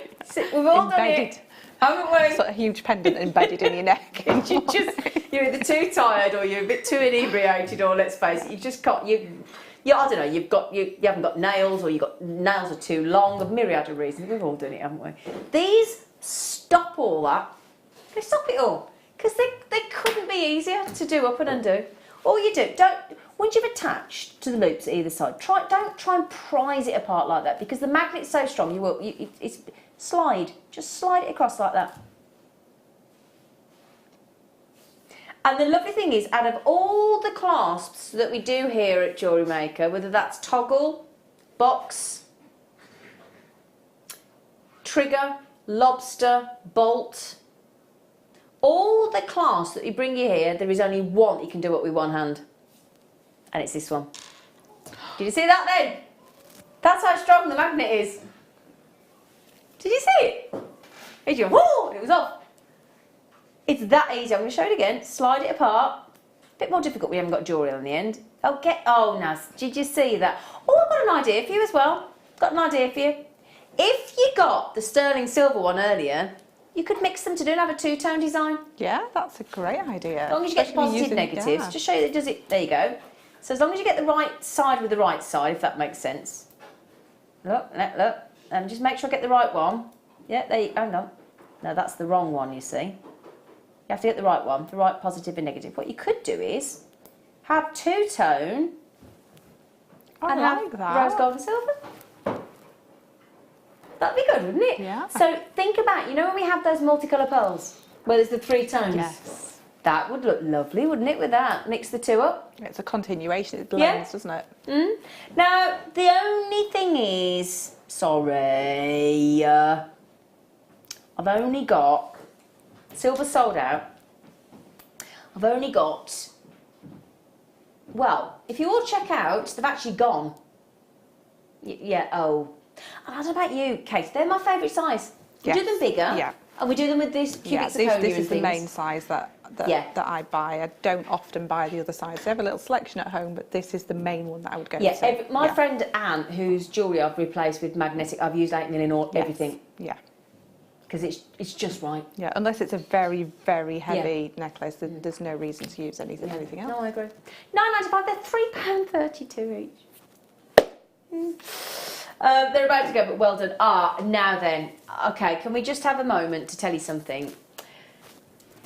We've all done it. Haven't we? Sort of huge pendant embedded in your neck. And you're either too tired or you're a bit too inebriated, or let's face it, you just can't. I don't know. You haven't got nails, or you got nails are too long. A myriad of reasons. We've all done it, haven't we? These stop all that. They stop it all because they couldn't be easier to do up and undo. All you do, once you've attached to the loops at either side, don't try and prise it apart like that, because the magnet's so strong. Just slide it across like that. And the lovely thing is, out of all the clasps that we do here at JewelleryMaker, whether that's toggle, box, trigger, lobster, bolt, all the clasps that we bring you here, there is only one that you can do it with one hand. And it's this one. Did you see that then? That's how strong the magnet is. Did you see it? It just, whoo, and it was off. It's that easy. I'm going to show it again. Slide it apart. A bit more difficult. We haven't got jewellery on the end. Oh, nice. Did you see that? Oh, I've got an idea for you as well. Got an idea for you. If you got the sterling silver one earlier, you could mix them to do and have a two-tone design. Yeah, that's a great idea. As long as you get the positive negatives. Just show you that it does it. There you go. So as long as you get the right side with the right side, if that makes sense. Look. And just make sure I get the right one. Yeah, there you go. Hang on. No, that's the wrong one, you see. You have to get the right one, the right positive and negative. What you could do is have two-tone and have rose gold and silver. That'd be good, wouldn't it? Yeah. So think about, you know when we have those multicolour pearls, where there's the three tones? Yes. That would look lovely, wouldn't it, with that? Mix the two up. It's a continuation, it blends, doesn't it? Mm. Now, the only thing is, sorry, I've only got Silver sold out. I've only got, well, if you all check out, they've actually gone. Yeah, oh. And I don't know about you, Kate, they're my favourite size. We do them bigger. Yeah. And we do them with this cubic zirconia. This is the main size that I buy. I don't often buy the other size. I have a little selection at home, but this is the main one that I would go to. My friend Anne, whose jewellery I've replaced with magnetic, I've used 8 mil in all, everything. Yeah. Because it's just right. Yeah, unless it's a very, very heavy necklace, then there's no reason to use anything else. No, I agree. £9.95, they're £3.32 each. They're about to go, but well done. Now then. Okay, can we just have a moment to tell you something?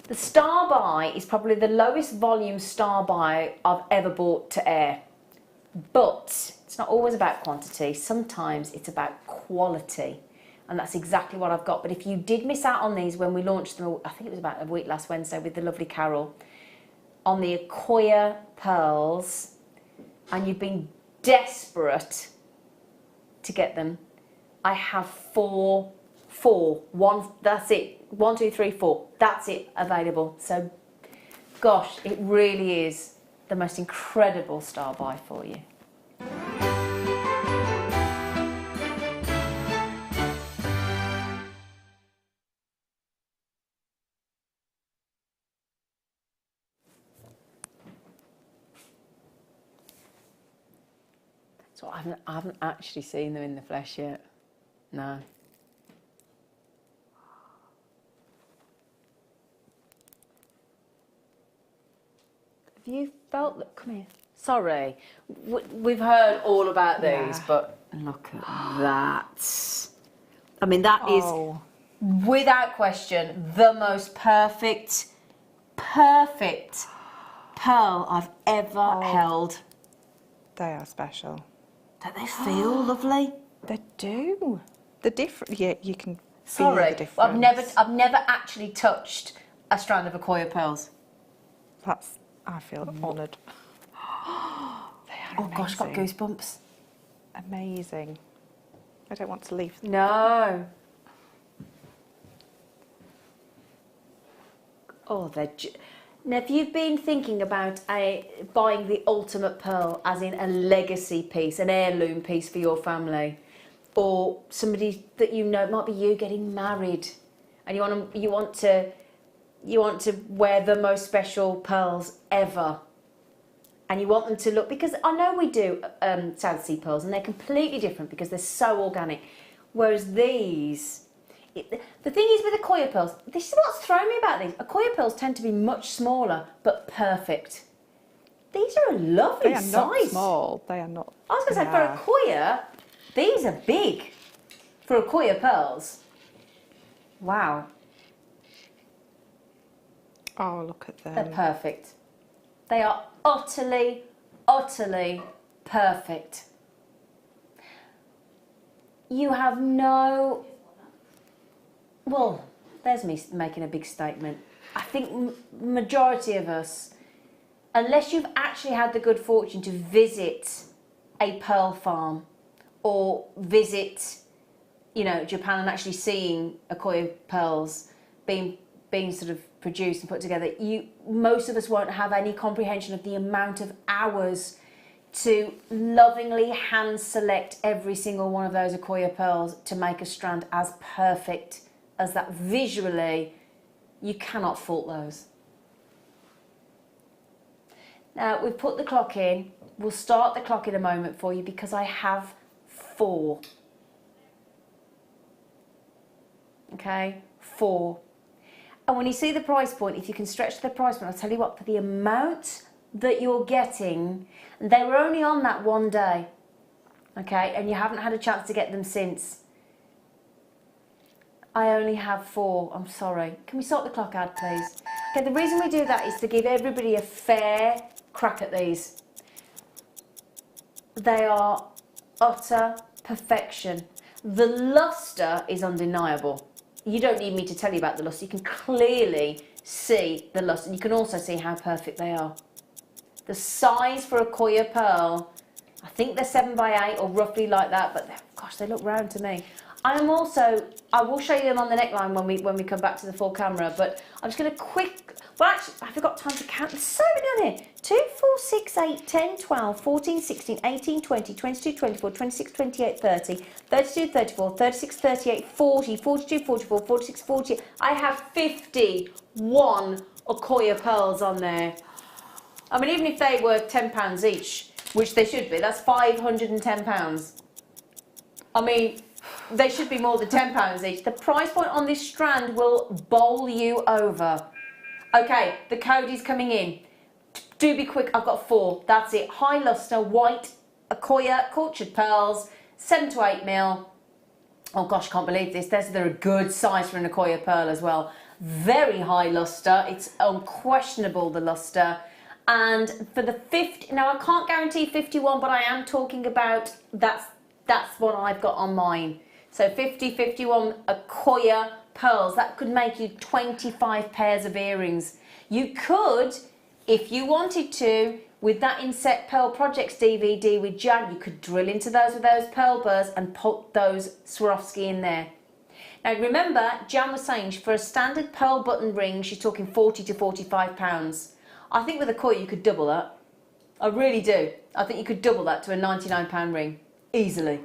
The Star Buy is probably the lowest volume Star Buy I've ever bought to air. But it's not always about quantity. Sometimes it's about quality. And that's exactly what I've got. But if you did miss out on these when we launched them, I think it was about a week last Wednesday with the lovely Carol, on the Acquoia pearls, and you've been desperate to get them, I have four, that's it, 1, 2, 3, 4, that's it available. So, gosh, it really is the most incredible Star Buy for you. So I haven't actually seen them in the flesh yet. No. Have you felt that? Come here. Sorry. We've heard all about these, but look at that. I mean, that is, without question, the most perfect pearl I've ever held. They are special. Don't they feel lovely? They do. The different. Yeah, you can feel the difference. I've never actually touched a strand of Acquoia pearls. I feel honoured. They are amazing. Gosh, got goosebumps. Amazing. I don't want to leave. No. Now, if you've been thinking about buying the ultimate pearl, as in a legacy piece, an heirloom piece for your family, or somebody that you know, it might be you getting married, and you want to wear the most special pearls ever, and you want them to look, because I know we do South Sea pearls, and they're completely different because they're so organic, whereas these. The thing is with Acquoia pearls, this is what's thrown me about these. Acquoia pearls tend to be much smaller, but perfect. These are a lovely size. They are not small. They are not. I was going to say, for Acquoia, these are big. For Acquoia pearls. Wow. Oh, look at them. They're perfect. They are utterly, utterly perfect. You have no... Well, there's me making a big statement. I think majority of us, unless you've actually had the good fortune to visit a pearl farm or visit, Japan and actually seeing Acquoia pearls being sort of produced and put together, most of us won't have any comprehension of the amount of hours to lovingly hand select every single one of those Acquoia pearls to make a strand as perfect as that. Visually, you cannot fault those. Now, we've put the clock in. We'll start the clock in a moment for you because I have 4. Okay, 4. And when you see the price point, if you can stretch the price point, I'll tell you what, for the amount that you're getting, and they were only on that one day, okay, and you haven't had a chance to get them since. I only have 4, I'm sorry. Can we start the clock, Ad, please? Okay, the reason we do that is to give everybody a fair crack at these. They are utter perfection. The lustre is undeniable. You don't need me to tell you about the lustre. You can clearly see the lustre. You can also see how perfect they are. The size for a Acquoia pearl, I think they're 7 by 8 or roughly like that, but gosh, they look round to me. I will show you them on the neckline when we come back to the full camera, but I'm just going to well actually, I haven't got time to count, there's so many on here. 2, 4, 6, 8, 10, 12, 14, 16, 18, 20, 22, 24, 26, 28, 30, 32, 34, 36, 38, 40, 42, 44, 46, 48. I have 51 Okoye pearls on there. I mean, even if they were £10 each, which they should be, that's £510. I mean, they should be more than £10 each. The price point on this strand will bowl you over. Okay, the code is coming in. Do be quick, I've got 4. That's it. High luster, white, Okoye, cultured pearls, 7 to 8 mil. Oh gosh, I can't believe this. They're a good size for an Okoye pearl as well. Very high luster. It's unquestionable, the luster. And for the 50, now I can't guarantee 51, but I am talking about, that's what I've got on mine. So 50, 51 Okoye pearls, that could make you 25 pairs of earrings. You could, if you wanted to, with that Inset Pearl Projects DVD with Jan, you could drill into those with those pearl burrs and put those Swarovski in there. Now remember, Jan was saying for a standard pearl button ring, she's talking 40 to 45 pounds. I think with Okoye you could double that. I really do. I think you could double that to a £99 ring, easily.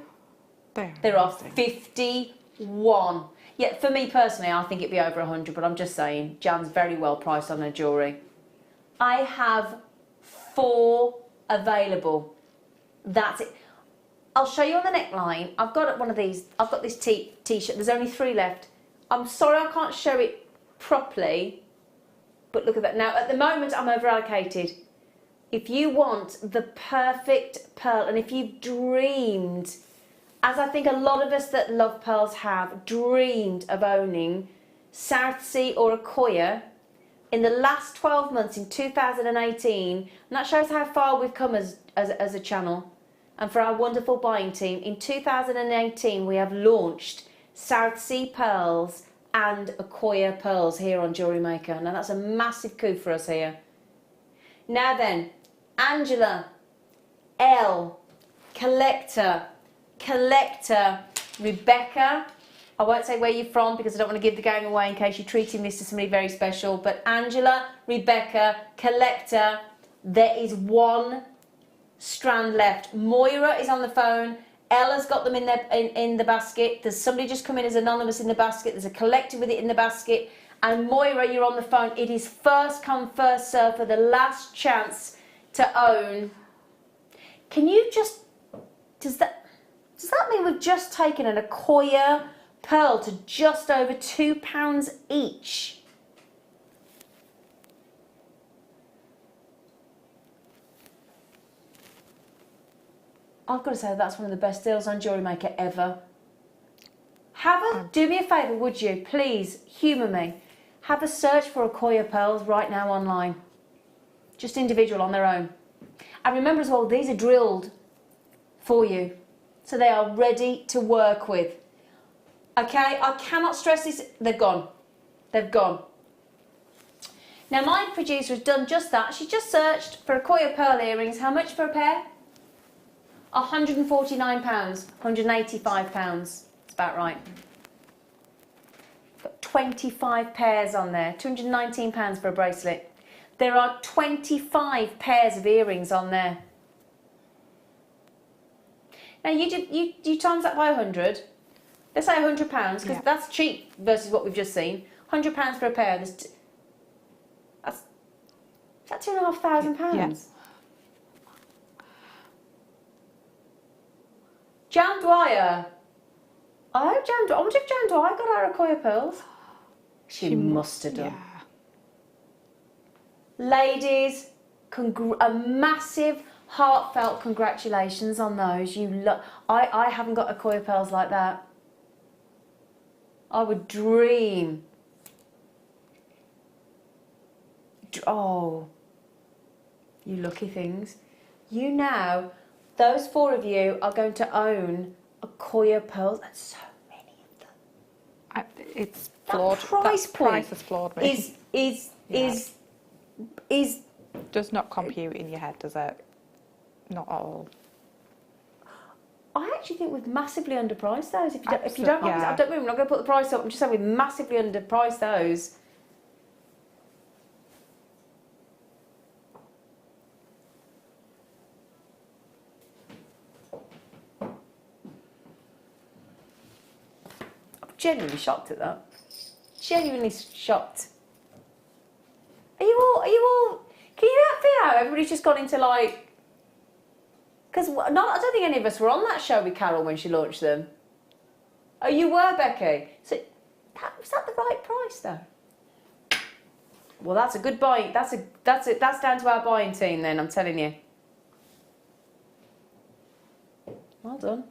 There are 51. Yeah, for me personally, I think it'd be over 100, but I'm just saying, Jan's very well priced on her jewellery. I have 4 available. That's it. I'll show you on the neckline. I've got one of these. I've got this t-shirt. There's only 3 left. I'm sorry I can't show it properly, but look at that. Now, at the moment, I'm over allocated. If you want the perfect pearl, and if you've dreamed, as I think a lot of us that love pearls have, dreamed of owning South Sea or Okoye in the last 12 months in 2018, and that shows how far we've come as a channel. And for our wonderful buying team, in 2018 we have launched South Sea pearls and Okoye pearls here on JewelleryMaker. Now that's a massive coup for us here. Now then, Angela, L, Collector, Rebecca, I won't say where you're from because I don't want to give the game away in case you're treating this to somebody very special, but Angela, Rebecca, Collector, there is 1 strand left. Moira is on the phone. Ella's got them in the basket. There's somebody just come in as anonymous in the basket. There's a collector with it in the basket. And Moira, you're on the phone. It is first come, first serve for the last chance to own. Can you just... Does that mean we've just taken an Okoye pearl to just over £2 each? I've got to say that's one of the best deals on JewelleryMaker ever. Do me a favour, would you? Please, humour me. Have a search for Okoye pearls right now online. Just individual on their own. And remember as well, these are drilled for you. So they are ready to work with. Okay, I cannot stress this. They've gone. They've gone. Now my producer has done just that. She just searched for Okoye pearl earrings. How much for a pair? £149, £185. That's about right. Got 25 pairs on there. £219 for a bracelet. There are 25 pairs of earrings on there. Now you times that by 100. Let's say £100 because that's cheap versus what we've just seen. £100 for a pair. That's £2,500. Yes. Jan Dwyer. I wonder if Jan Dwyer got our Okoye pearls. She must have done. Yeah. Ladies, a massive, heartfelt congratulations on those. I haven't got Okoye pearls like that. I would dream. Oh, you lucky things. You now... Those 4 of you are going to own Okoye pearls, and so many of them. It's flawed. Price has floored me. Is does not compute in your head, does it? Not at all. I actually think we've massively underpriced those. If you don't like, don't worry, I'm not going to put the price up. I'm just saying we've massively underpriced those. I'm genuinely shocked at that. Genuinely shocked. Are you all? Can you not feel how everybody's just gone into like? Because I don't think any of us were on that show with Carol when she launched them. Oh, you were, Becky. So was that the right price though? Well, that's a good buy. That's down to our buying team then. I'm telling you. Well done.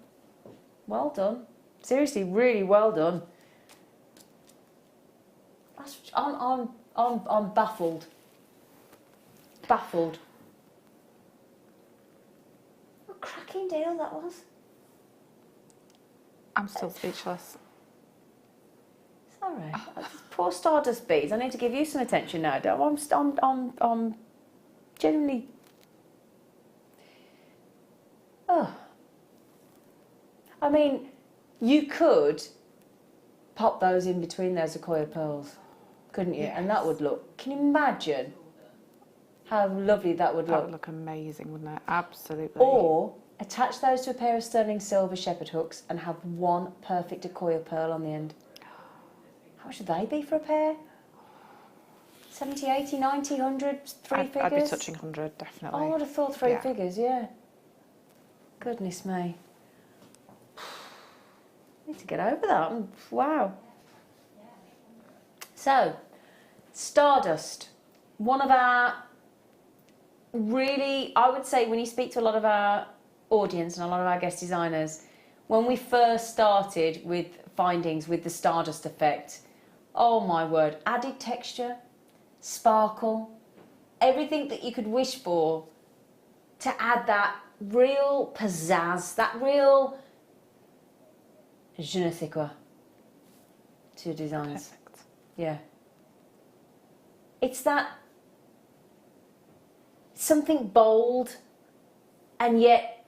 Well done. Seriously, really well done. I'm baffled. Baffled. What a cracking deal that was. I'm still speechless. Sorry. Poor Stardust beads. I need to give you some attention now. I'm genuinely. Oh. I mean, you could pop those in between those Accoya pearls, couldn't you? Yes. And that would look. Can you imagine how lovely that would look? That would look amazing, wouldn't it? Absolutely. Or attach those to a pair of sterling silver shepherd hooks and have one perfect Accoya pearl on the end. How much would they be for a pair? 70, 80, 90, 100, three figures? I'd be touching 100, definitely. I would have thought three figures, yeah. Goodness me. Need to get over that. Wow. So, Stardust. One of our really, I would say when you speak to a lot of our audience and a lot of our guest designers, when we first started with findings with the Stardust effect, oh my word, added texture, sparkle, everything that you could wish for to add that real pizzazz, that real je ne sais quoi to designs. Perfect. Yeah. It's that something bold, and yet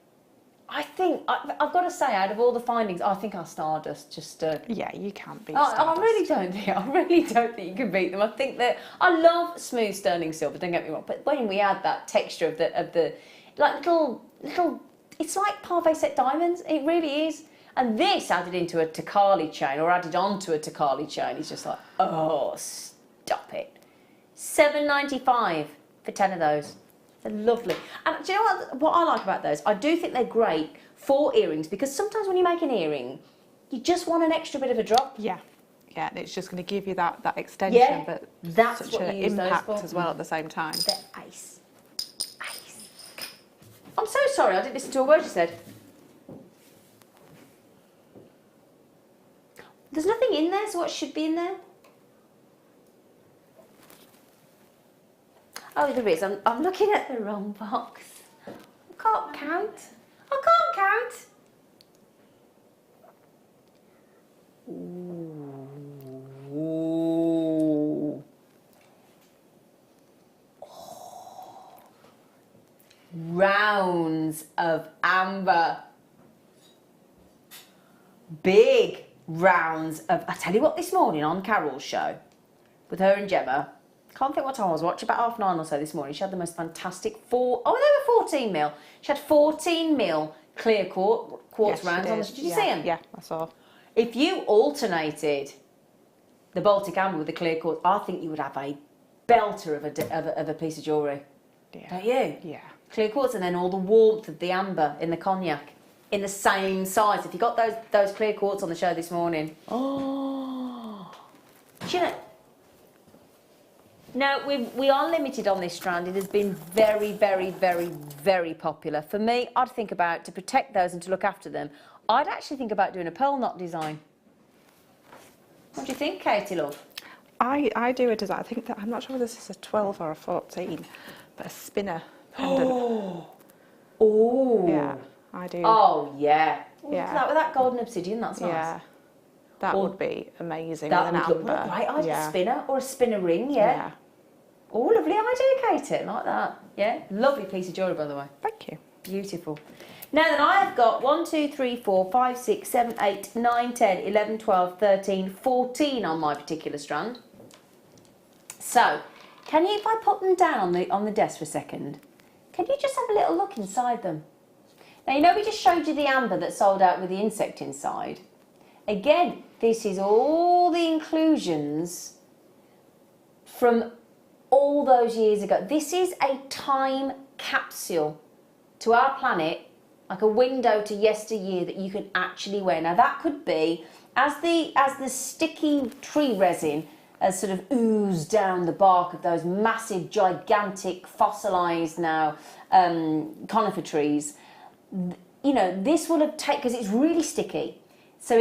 I think, I've got to say, out of all the findings, I think our Stardust just... yeah, you can't beat Stardust. Stardust. I really don't think you can beat them. I think that... I love smooth sterling silver, don't get me wrong, but when we add that texture of the like little... It's like parfait set diamonds, it really is. And this added into a Takali chain, or added onto a Takali chain, is just like, oh, stop it. $7.95 for 10 of those. They're lovely. And do you know what I like about those? I do think they're great for earrings, because sometimes when you make an earring, you just want an extra bit of a drop. Yeah. Yeah, and it's just going to give you that extension, but that's such what an you use impact those for. as well at the same time. They're ice. Ice. I'm so sorry, I didn't listen to a word you said. There's nothing in there, so what should be in there? Oh, there is. I'm looking at the wrong box. I can't count. I can't count. Ooh. Oh. Rounds of amber. Big rounds of... I tell you what, this morning on Carol's show, with her and Gemma, can't think what time I was watching, about 9:30 or so this morning, she had the most fantastic they were 14 mil. She had 14 mil clear quartz rounds on. Did you see them? Yeah, I saw. If you alternated the Baltic amber with the clear quartz, I think you would have a belter of a piece of jewellery. Yeah. Don't you? Yeah. Clear quartz, and then all the warmth of the amber in the cognac in the same size. If you got those clear quartz on the show this morning, oh, do you know? Now, we are limited on this strand. It has been very, very, very, very popular. For me, I'd think about, to protect those and to look after them, I'd actually think about doing a pearl knot design. What do you think, Katie, love? I do a design, I think that, I'm not sure whether this is a 12 or a 14, but a spinner pendant. Oh. Yeah, I do. Oh, yeah. Yeah. Look at that with that golden obsidian, that's nice. Yeah. That would be amazing that with an would amber. Look great. I'd a spinner or a spinner ring, Yeah. Oh, lovely idea, Katie. Like that. Yeah, lovely piece of jewellery, by the way. Thank you. Beautiful. Now then, I have got 1, 2, 3, 4, 5, 6, 7, 8, 9, 10, 11, 12, 13, 14 on my particular strand. So, can you, if I put them down on the desk for a second, can you just have a little look inside them? Now, you know we just showed you the amber that sold out with the insect inside. Again, this is all the inclusions from all those years ago. This is a time capsule to our planet, like a window to yesteryear that you can actually wear. Now that could be, as the sticky tree resin has sort of oozed down the bark of those massive, gigantic, fossilised now conifer trees, you know, this will have taken, because it's really sticky, so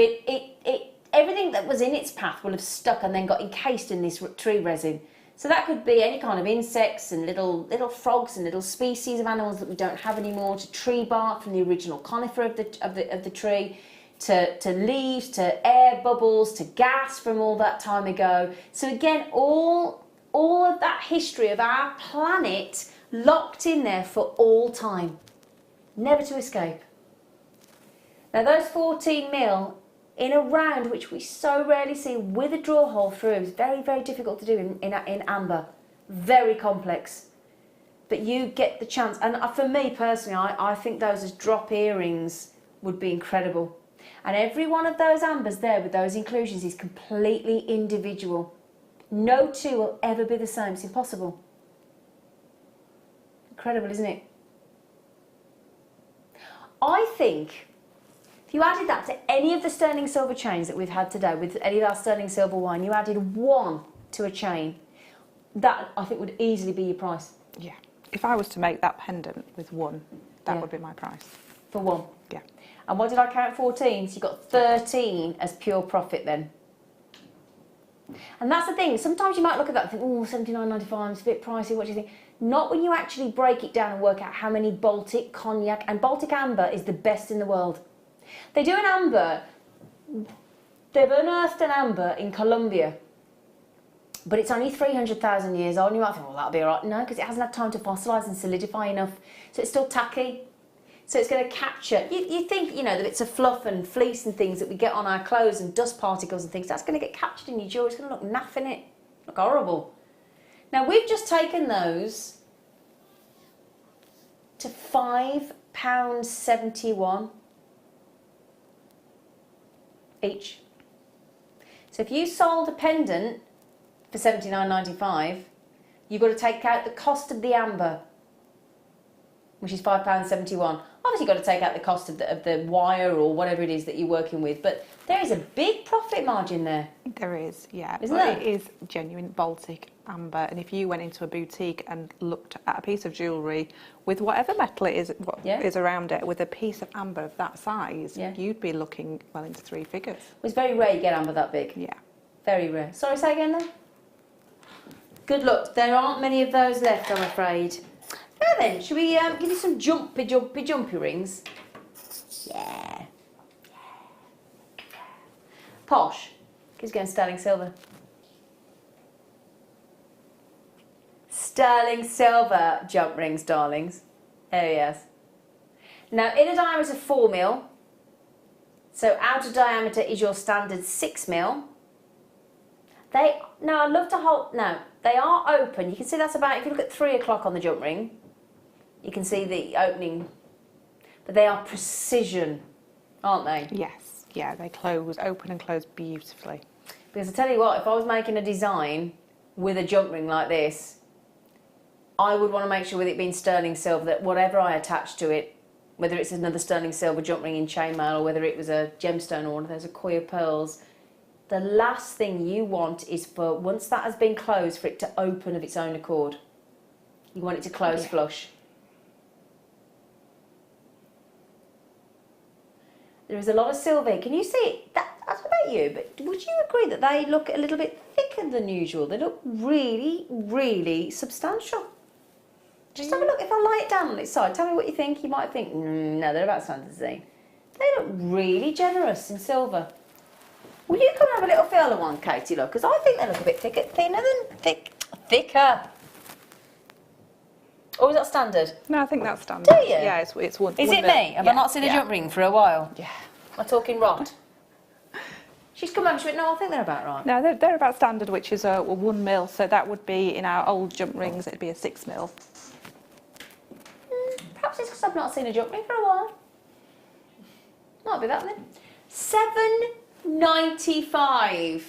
everything that was in its path will have stuck and then got encased in this tree resin. So that could be any kind of insects and little frogs and little species of animals that we don't have anymore, to tree bark from the original conifer of the tree, to leaves, to air bubbles, to gas from all that time ago. So again, all of that history of our planet locked in there for all time, never to escape. Now those 14mm in a round which we so rarely see with a draw hole through, is very, very difficult to do in amber, very complex. But you get the chance, and for me personally, I think those as drop earrings would be incredible. And every one of those ambers there with those inclusions is completely individual. No two will ever be the same, it's impossible. Incredible, isn't it? I think if you added that to any of the sterling silver chains that we've had today, with any of our sterling silver wine, you added one to a chain, that I think would easily be your price. Yeah. If I was to make that pendant with one, that would be my price. For one? Yeah. And what did I count? 14, so you got 13 as pure profit then. And that's the thing, sometimes you might look at that and think, oh, $79.95, it's a bit pricey, what do you think? Not when you actually break it down and work out how many Baltic, cognac, and Baltic amber is the best in the world. They do an amber, they've unearthed an amber in Colombia, but it's only 300,000 years old, and you might think, well, that'll be all right. No, because it hasn't had time to fossilise and solidify enough, so it's still tacky. So it's going to capture, you think, you know, the bits of fluff and fleece and things that we get on our clothes and dust particles and things, that's going to get captured in your jewellery. It's going to look naff in it, look horrible. Now we've just taken those to £5.71 each. So if you sold a pendant for $79.95, you've got to take out the cost of the amber, which is £5.71. Obviously you've got to take out the cost of the wire or whatever it is that you're working with, but there is a big profit margin there. There is, yeah. Isn't there? It is genuine Baltic amber, and if you went into a boutique and looked at a piece of jewellery with whatever metal it is, is around it, with a piece of amber of that size, you'd be looking well into 3 figures. It's very rare you get amber that big. Yeah. Very rare. Sorry, say again then? Good luck. There aren't many of those left, I'm afraid. Now then, should we give you some jumpy rings? Yeah. Posh. He's going sterling silver. Sterling silver jump rings, darlings. There he is. Now, inner diameter 4mm. So outer diameter is your standard 6mm. They are open. You can see that's about, if you look at 3 o'clock on the jump ring, you can see the opening, but they are precision, aren't they? Yes, yeah, they close, open and close beautifully. Because I tell you what, if I was making a design with a jump ring like this, I would want to make sure with it being sterling silver that whatever I attach to it, whether it's another sterling silver jump ring in chainmail or whether it was a gemstone or one of those Acquia pearls, the last thing you want is for, once that has been closed, for it to open of its own accord. You want it to close flush. There is a lot of silver. Can you see it? I don't know about you, but would you agree that they look a little bit thicker than usual? They look really, really substantial. Just have a look. If I lay it down on its side, tell me what you think. You might think, no, they're about standard Zena. They look really generous in silver. Will you come and have a little feel of one, Katie, look? Because I think they look a bit thicker. Or is that standard? No, I think that's standard. Do you? Yeah, it's one. Is it me? Have I not seen a jump ring for a while? Yeah. Am I talking rot? She's come home, she went, no, I think they're about right. No, they're about standard, which is a 1 mil, so that would be, in our old jump rings, it'd be a 6 mil. Perhaps it's because I've not seen a jump ring for a while. Might be that then. $7.95.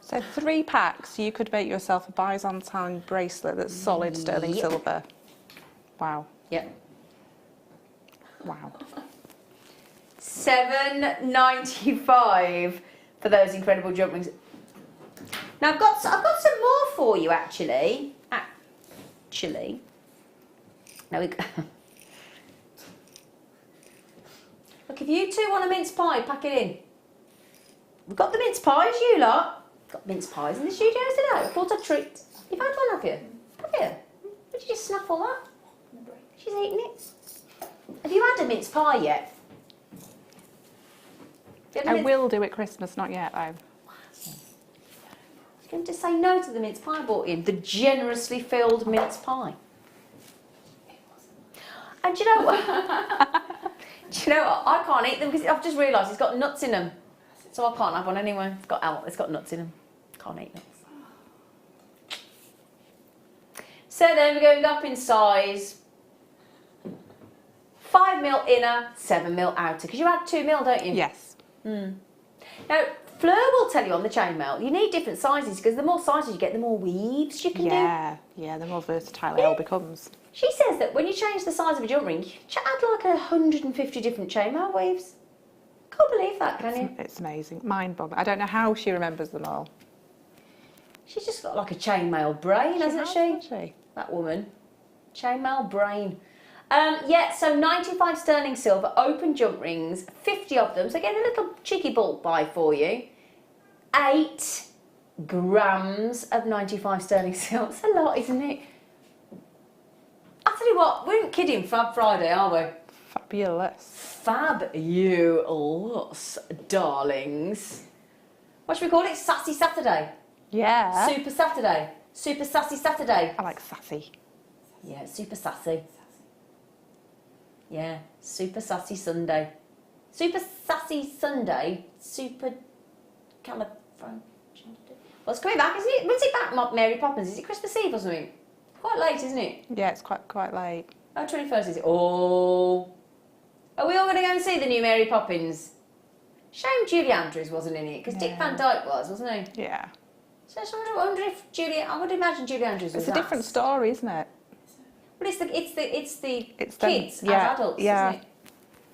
So 3 packs, you could make yourself a Byzantine bracelet that's solid sterling silver. Wow. Yep. Wow. $7.95 for those incredible jump rings. Now I've got some more for you actually. Now we. Look, if you two want a mince pie, pack it in. We've got the mince pies, you lot. Got mince pies in the studios today. I thought I'd treat. You've had one, have you? Have you? Did you just snaffle that? She's eating it. Have you had a mince pie yet? I will do at Christmas, not yet though. I was going to say no to the mince pie I bought in. The generously filled mince pie. And do you know what? Do you know what? I can't eat them because I've just realised it's got nuts in them. So I can't have one anyway. It's got nuts in them. Can't eat nuts. So then we're going up in size. 5 mil inner, 7 mil outer. Because you had 2 mil, don't you? Yes. Now, Fleur will tell you on the chainmail, you need different sizes because the more sizes you get, the more weaves you can do. Yeah, the more versatile it all becomes. She says that when you change the size of a jump ring, you can add like 150 different chainmail weaves. Can't believe that, can you? It's amazing. Mind-boggling. I don't know how she remembers them all. She's just got like a chainmail brain, hasn't she? She? That woman. Chainmail brain. Yeah, so 95 sterling silver, open jump rings, 50 of them. So again, a little cheeky bulk buy for you. 8 grams of 95 sterling silver. That's a lot, isn't it? I'll tell you what, we ain't kidding Fab Friday, are we? Fabulous. Fabulous, darlings. What should we call it? Sassy Saturday? Yeah. Super Saturday? Super Sassy Saturday? I like sassy. Yeah, super sassy. Yeah, super sassy Sunday. Super sassy Sunday. Super California. Well, it's coming back, isn't it? When's it back, Mary Poppins? Is it Christmas Eve or something? Quite late, isn't it? Yeah, it's quite late. Oh, 21st is it? Oh. Are we all going to go and see the new Mary Poppins? Shame Julie Andrews wasn't in it, because Dick Van Dyke was, wasn't he? Yeah. So I wonder if I would imagine Julie Andrews was It's a different story, isn't it? But it's the It's kids them, yeah, as adults, yeah.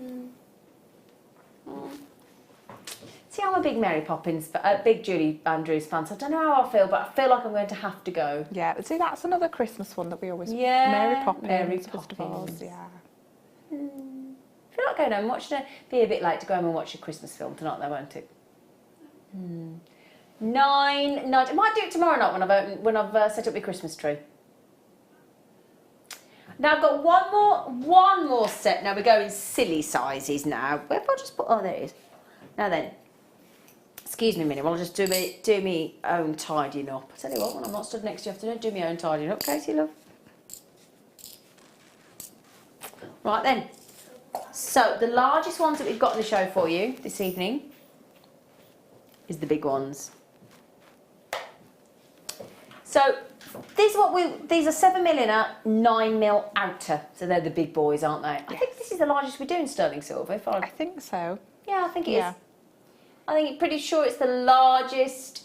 isn't it? See, I'm a big Mary Poppins, big Julie Andrews fan, so I don't know how I feel, but I feel like I'm going to have to go. Yeah, but see, that's another Christmas one that we always... Yeah, Mary Poppins. Mary First of Poppins. all, yeah. I feel like going home and watching it. Be a bit late to go home and watch a Christmas film tonight, though, won't it? 9.90. I might do it tomorrow night when I've set up my Christmas tree. Now I've got one more set. Now we're going silly sizes now. Where have I just put? Oh, there it is. Now then, excuse me a minute. I'll just do me own tidying up. I tell you what, when I'm not stood next to you, I have to do my own tidying up, Katie, love. Right then. So the largest ones that we've got on the show for you this evening is the big ones. So these are 7 mil inner, 9 mil outer. So they're the big boys, aren't they? Yes. I think this is the largest we do in sterling silver. I think so. Yeah, I think it is. I'm pretty sure it's the largest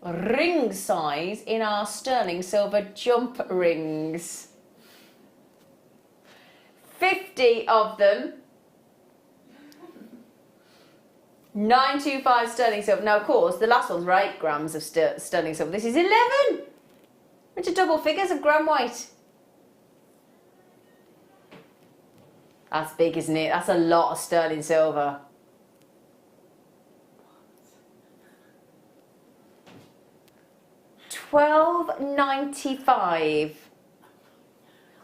ring size in our sterling silver jump rings. 50 of them. 925 sterling silver. Now, of course, the last ones were 8 grams of sterling silver. This is 11. Into double figures of gram weight. That's big, isn't it? That's a lot of sterling silver. $12.95.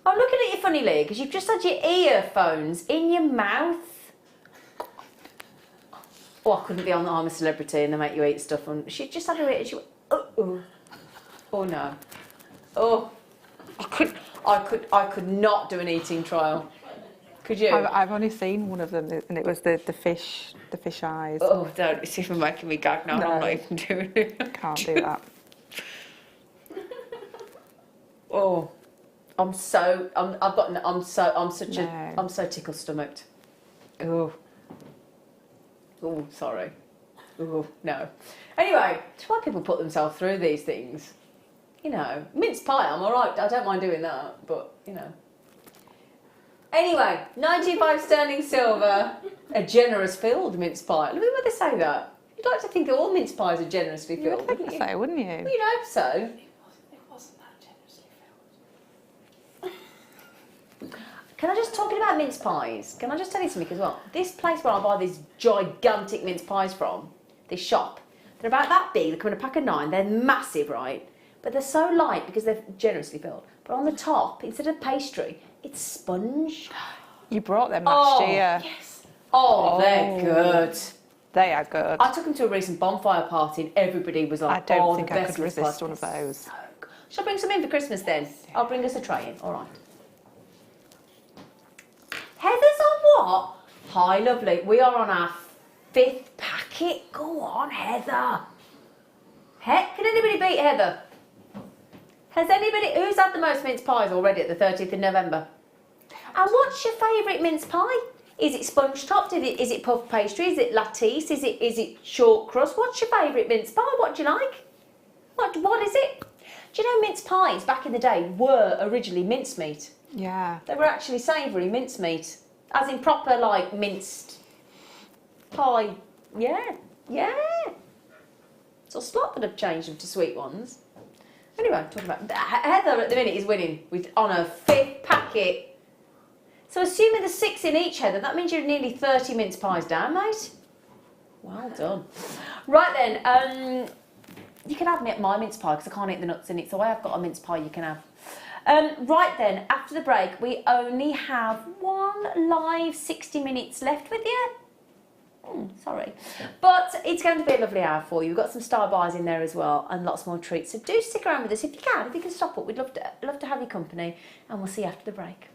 I'm looking at you funny, Lee, because you've just had your earphones in your mouth. Oh, I couldn't be on the I'm a Celebrity and they make you eat stuff. And she just had her ear and she went, oh no. Oh, I I could not do an eating trial. Could you? I've only seen one of them, and it was the fish eyes. Oh, don't! It's even making me gag now. No. I'm not even doing it. Can't do that. Oh, I'm so tickle stomached. Oh, sorry. Oh no. Anyway, that's why people put themselves through these things. You know, mince pie, I'm all right. I don't mind doing that, but you know. Anyway, 95 sterling silver, a generous filled mince pie. Look at where they say that. You'd like to think that all mince pies are generously filled, You'd think so, wouldn't you? Well, you'd hope so. It wasn't that generously filled. Can I just, talking about mince pies, can I just tell you something as well? This place where I buy these gigantic mince pies from, this shop, they're about that big, they come in a pack of 9, they're massive, right? But they're so light because they're generously filled. But on the top, instead of pastry, it's sponge. You brought them last year. Yes. Oh, they're good. They are good. I took them to a recent bonfire party and everybody was like, I don't think I could resist one of those. So good. Shall I bring some in for Christmas then? I'll bring us a tray in, all right. Heather's on what? Hi, lovely. We are on our 5th packet. Go on, Heather. Can anybody beat Heather? Who's had the most mince pies already at the 30th of November? And what's your favourite mince pie? Is it sponge topped? Is it puff pastry? Is it lattice? Is it short crust? What's your favourite mince pie? What do you like? What is it? Do you know mince pies back in the day were originally mincemeat? Yeah. They were actually savoury mincemeat, as in proper like minced pie. Yeah. It's a lot that have changed them to sweet ones. Anyway, talking about Heather at the minute is winning on her 5th packet. So assuming there's 6 in each, Heather, that means you're nearly 30 mince pies down, mate. Well done. Right then, you can have my mince pie because I can't eat the nuts in it, so I have got a mince pie you can have. Right then, after the break, we only have one live 60 minutes left with you. Sorry. But it's going to be a lovely hour for you. We've got some star buys in there as well and lots more treats. So do stick around with us if you can stop up. We'd love to have your company, and we'll see you after the break.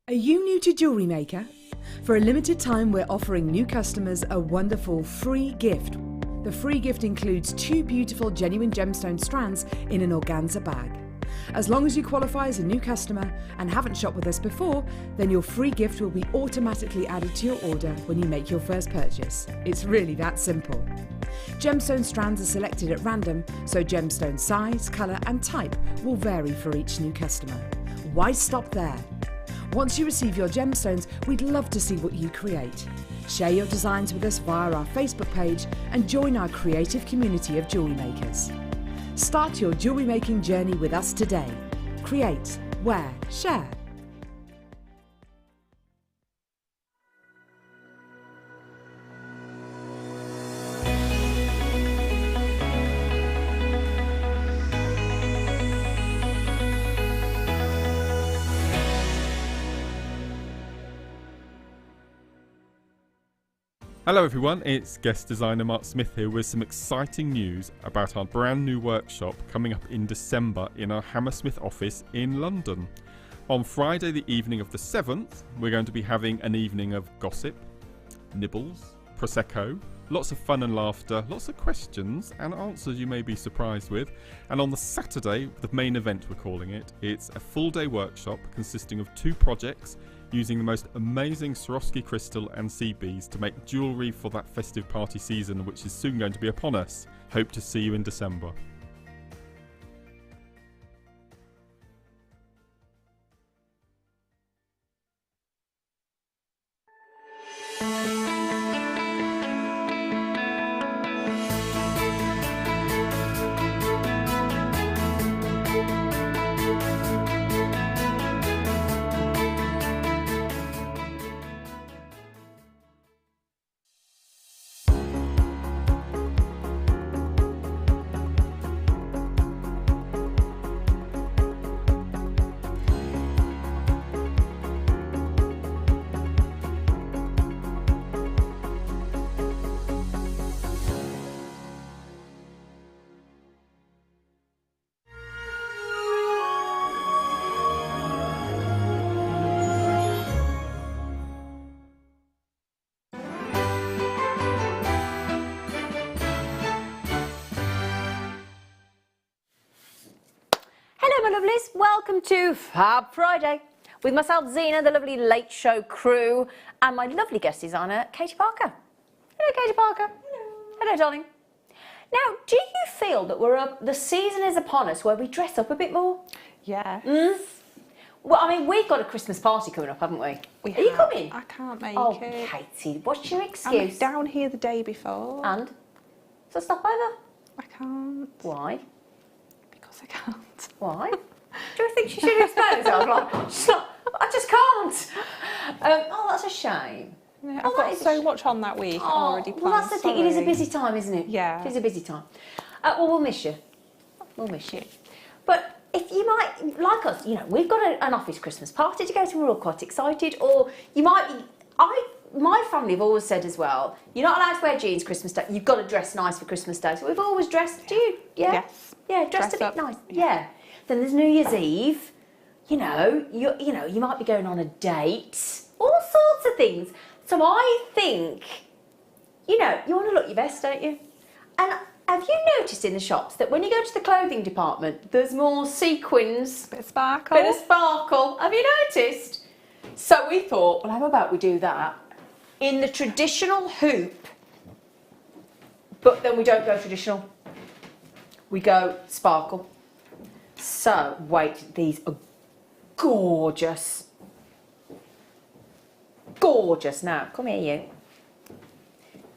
Are you new to JewelleryMaker? For a limited time, we're offering new customers a wonderful free gift. The free gift includes 2 beautiful genuine gemstone strands in an organza bag. As long as you qualify as a new customer and haven't shopped with us before, then your free gift will be automatically added to your order when you make your first purchase. It's really that simple. Gemstone strands are selected at random, so gemstone size, colour and type will vary for each new customer. Why stop there? Once you receive your gemstones, we'd love to see what you create. Share your designs with us via our Facebook page and join our creative community of jewellery makers. Start your jewellery making journey with us today. Create, wear, share. Hello everyone, it's guest designer Mark Smith here with some exciting news about our brand new workshop coming up in December in our Hammersmith office in London. On Friday the evening of the 7th, we're going to be having an evening of gossip, nibbles, prosecco, lots of fun and laughter, lots of questions and answers you may be surprised with. And on the Saturday, the main event we're calling it, it's a full day workshop consisting of 2 projects using the most amazing Swarovski crystal and sea beads to make jewellery for that festive party season which is soon going to be upon us. Hope to see you in December. Hello my lovelies, welcome to Fab Friday with myself Zena, the lovely Late Show crew, and my lovely guest designer Katie Parker. Hello Katie Parker. Hello. Hello darling. Now, do you feel that the season is upon us where we dress up a bit more? Yes. Well, I mean, we've got a Christmas party coming up, haven't we? Are you coming? I can't make Oh, it. Katie, what's your excuse? I'm down here the day before. And? So stop over. I can't. Why? Because I can't. Why? Do you think she should explain herself? Like, stop, I just can't. Oh, that's a shame. Yeah, I've got so much on that week already planned. Well, that's the thing. It is a busy time, isn't it? Yeah. It is a busy time. Well, we'll miss you. We'll miss you. But if you might, like us, you know, we've got an office Christmas party to go to. We're all quite excited. Or you might be... My family have always said as well, you're not allowed to wear jeans Christmas Day. You've got to dress nice for Christmas Day. So we've always dressed. Do you? Yeah? Yes. Yeah, dressed a bit nice. Yeah. Then there's New Year's Eve. You know, you might be going on a date. All sorts of things. So I think, you know, you want to look your best, don't you? And have you noticed in the shops that when you go to the clothing department, there's more sequins, Bit of sparkle. bit of sparkle. Have you noticed? So we thought, well, how about we do that in the traditional hoop, but then we don't go traditional. We go sparkle. So, wait, these are gorgeous. Gorgeous. Now, come here, you.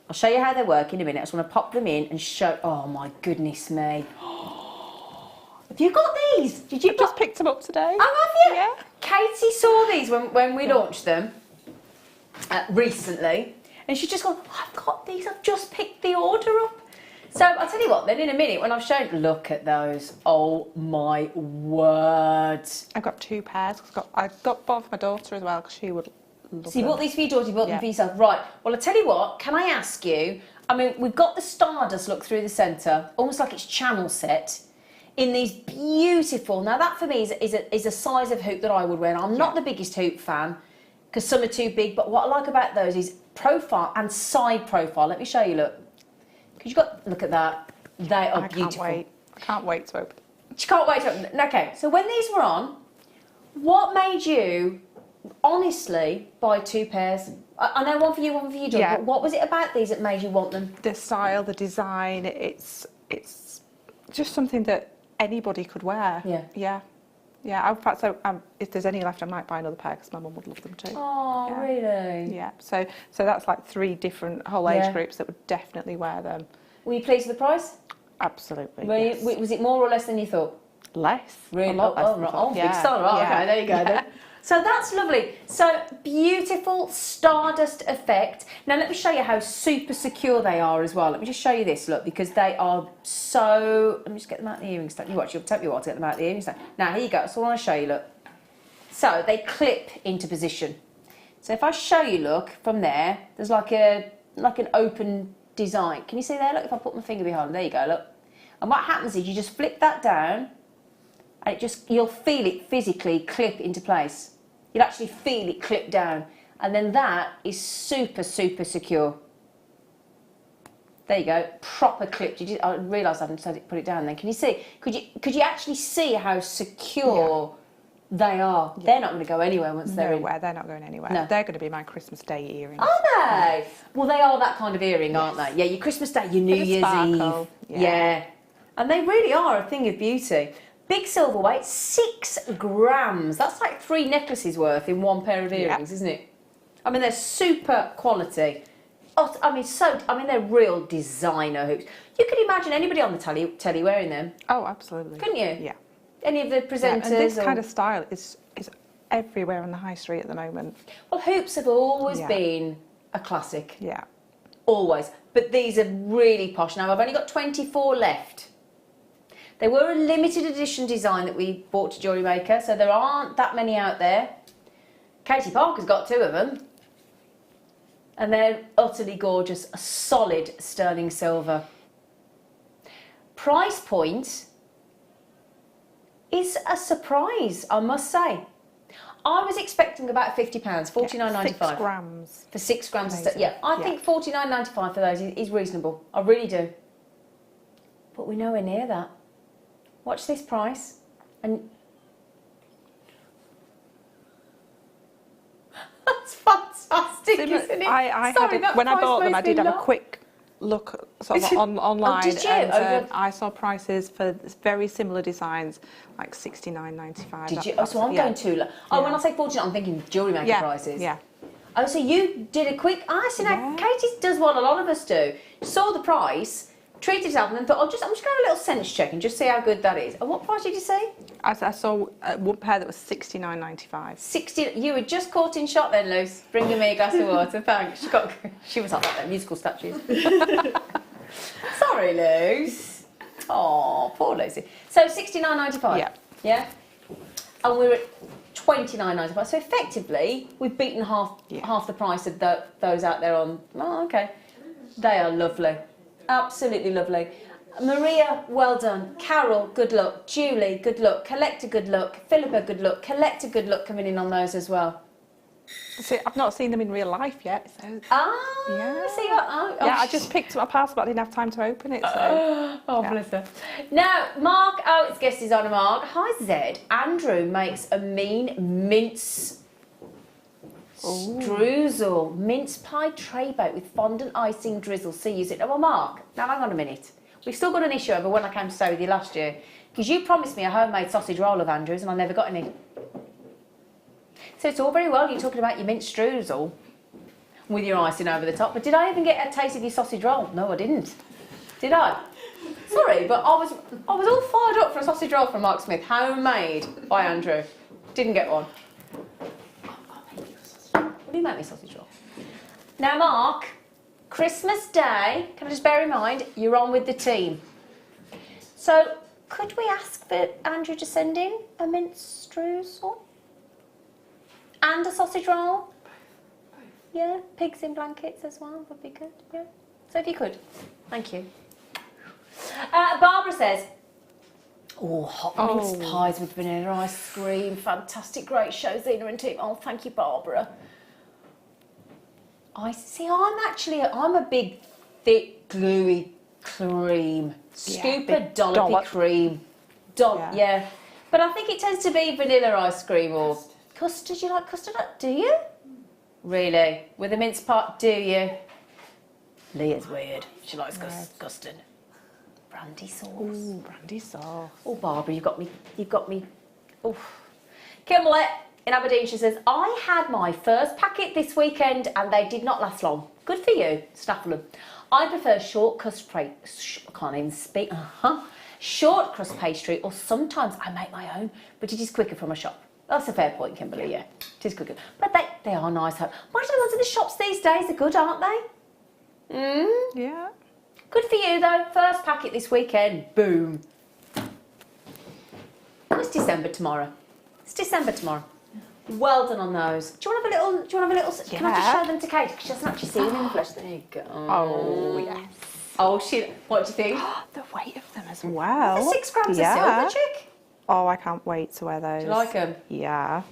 I'll show you how they work in a minute. I just want to pop them in and show... Oh, my goodness me. Have you got these? Did you just picked them up today? Oh, have you? Yeah. Katie saw these when we launched them recently. And she's just gone, oh, I've got these. I've just picked the order up. So, I'll tell you what, then in a minute, when I've shown... Look at those. Oh, my word. I've got 2 pairs. I've got both for my daughter as well, because she would love So you bought them. these for your daughter, you bought them for yourself. Right. Well, I'll tell you what, can I ask you... I mean, we've got the Stardust look through the centre, almost like it's channel set, in these beautiful... Now, that for me is a size of hoop that I would wear. I'm not the biggest hoop fan, because some are too big, but what I like about those is profile and side profile. Let me show you, look. Because you've got, look at that. They are beautiful. I can't wait to open. You can't wait to open them. Okay, so when these were on, what made you, honestly, buy 2 pairs? I know one for you, one for your daughter, but what was it about these that made you want them? The style, the design, it's just something that anybody could wear. Yeah. Yeah. Yeah, in fact, so if there's any left, I might buy another pair because my mum would love them too. Oh, yeah. really? Yeah, so that's like 3 different whole age groups that would definitely wear them. Were you pleased with the price? Absolutely. Yes. Was it more or less than you thought? Less. Really? A lot less than I thought. Big star. Right, okay, there you go then. So that's lovely. So beautiful Stardust effect. Now let me show you how super secure they are as well. Let me just show you this, look, because they are so... Let me just get them out of the earring stand. You watch, you'll take me a while to get them out of the earring stand. Now here you go, that's all I want to show you, look. So they clip into position. So if I show you, look, from there, there's like a like an open design. Can you see there? Look, if I put my finger behind, there you go, look. And what happens is you just flip that down and you'll feel it physically clip into place. You'll actually feel it clip down. And then that is super, super secure. There you go, proper clipped. I realised I hadn't put it down then. Can you see? Could you actually see how secure they are? Yeah. They're not going to go anywhere once they're in. They're not going anywhere. No. They're going to be my Christmas Day earrings. Are they? Well, they are that kind of earring, aren't they? Yeah, your Christmas Day, your New Year's Eve. Yeah. And they really are a thing of beauty. Big silver weight, 6 grams. That's like 3 necklaces worth in one pair of earrings, isn't it? I mean, they're super quality. Oh, I mean, they're real designer hoops. You could imagine anybody on the telly wearing them. Oh, absolutely. Couldn't you? Yeah. Any of the presenters. Yeah, and this kind of style is everywhere on the high street at the moment. Well, hoops have always been a classic. Yeah. Always. But these are really posh. Now, I've only got 24 left. They were a limited edition design that we bought to JewelleryMaker, so there aren't that many out there. Katie Parker's got 2 of them. And they're utterly gorgeous, a solid sterling silver. Price point is a surprise, I must say. I was expecting about £50, $49.95. 6 grams. For 6 grams of stuff. Yeah, I think $49.95 for those is reasonable. I really do. But we're nowhere near that. Watch this price. And that's fantastic, isn't it? When I bought them, I did have a quick look sort of online, did you? and I saw prices for very similar designs, like $69.95. Did you? Oh, so I'm going too low. Oh, when I say fortunate, I'm thinking JewelleryMaker prices. Yeah. Oh, so you did a quick. So now Katie does what a lot of us do. Saw the price, treated it up, and then thought, I'm just going to have a little sense check and just see how good that is. And what price did you say? I saw one pair that was $69.95. 60. You were just caught in shot then, Luce. Bringing me a glass of water. Thanks. She was like that. Musical statues. Sorry, Luce. Oh, poor Lucy. So $69.95. Yeah. Yeah. And we're at $29.95. So effectively, we've beaten half the price of those out there on. Oh, okay. They are lovely. Absolutely lovely. Maria, well done. Carol, good luck. Julie, good luck. Collector, good luck. Philippa, good luck. Collector, good luck coming in on those as well. See, I've not seen them in real life yet. So. See what? I just picked up my parcel, but I didn't have time to open it. So. Bless her. Now, Mark, it's guest designer Mark. Hi, Zed. Andrew makes a mean mince streusel, mince pie tray bake with fondant icing drizzle. See, use it. Oh, well, Mark, now hang on a minute. We've still got an issue over when I came to stay with you last year, because you promised me a homemade sausage roll of Andrew's and I never got any. So it's all very well you talking about your mint streusel with your icing over the top, but did I even get a taste of your sausage roll? No, I didn't. Did I? Sorry, but I was all fired up for a sausage roll from Mark Smith, homemade by Andrew. Didn't get one. Will you make me a sausage roll? Now, Mark, Christmas Day, can I just bear in mind, you're on with the team. So, could we ask for Andrew to send in a mint streusel? And a sausage roll? Yeah, pigs in blankets as well would be good, yeah. So if you could, thank you. Barbara says, hot mince pies with vanilla ice cream, fantastic, great show, Zena and team. Oh, thank you, Barbara. I'm a big, thick, gluey cream. Scoop a dollopy cream. Yeah. But I think it tends to be vanilla ice cream or custard. You like custard? Do you? Really? With a mince pie? Do you? Leah's weird. She likes custard. Brandy sauce. Ooh, brandy sauce. Oh, Barbara, you've got me. Oh. Kimberly in Aberdeen, she says, I had my first packet this weekend and they did not last long. Good for you, Snaffle. I prefer short crust short crust pastry, or sometimes I make my own, but it is quicker from a shop. That's a fair point, Kimberly, yeah. It is quicker. But they are nice. Why do the ones in the shops these days are good, aren't they? Yeah. Good for you, though. First packet this weekend. Boom. Oh, it's December tomorrow. Well done on those. Do you want to have a little? Do you want to have a little? Yeah. Can I just show them to Kate because she hasn't actually seen them in flesh. There you go. Oh yes. Oh shit! What do you think? The weight of them as well. 6 grams of silver, chick. Oh, I can't wait to wear those. Do you like them? Yeah.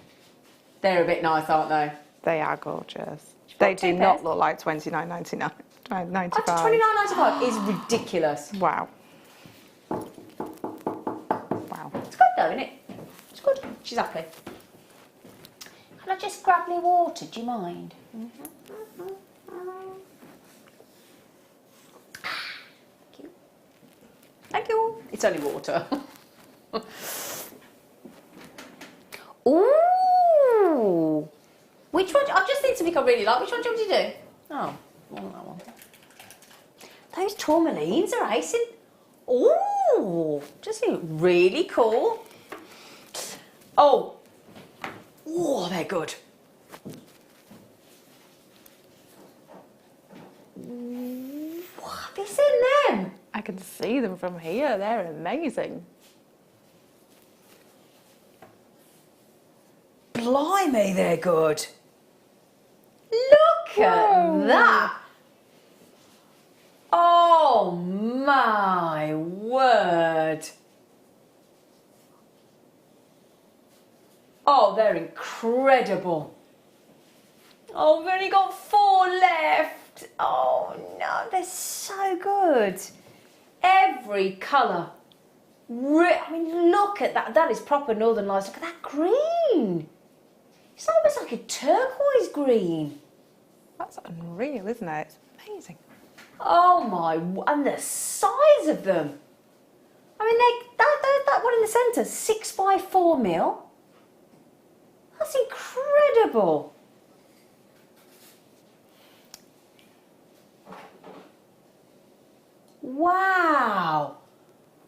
They're a bit nice, aren't they? They are gorgeous. They do not look like $29.99. $95. $29.95 is ridiculous. Wow. Wow. It's good though, isn't it? It's good. She's happy. Can I just grab me water? Do you mind? Thank you. Thank you. It's only water. Ooh. Which one? I just need something I really like. Which one do you want to do? Oh, I want that one. Those tourmalines are icing. Ooh, just really cool. Oh, they're good. Have you seen them? I can see them from here. They're amazing. Blimey, they're good. Look at that. Oh my word. Oh, they're incredible. Oh, we've only got 4 left. Oh no, they're so good. Every colour. I mean, look at that. That is proper Northern Lights. Look at that green. It's almost like a turquoise green. That's unreal, isn't it? It's amazing. Oh my, and the size of them. I mean, that one in the centre, 6 by 4 mil. That's incredible. Wow.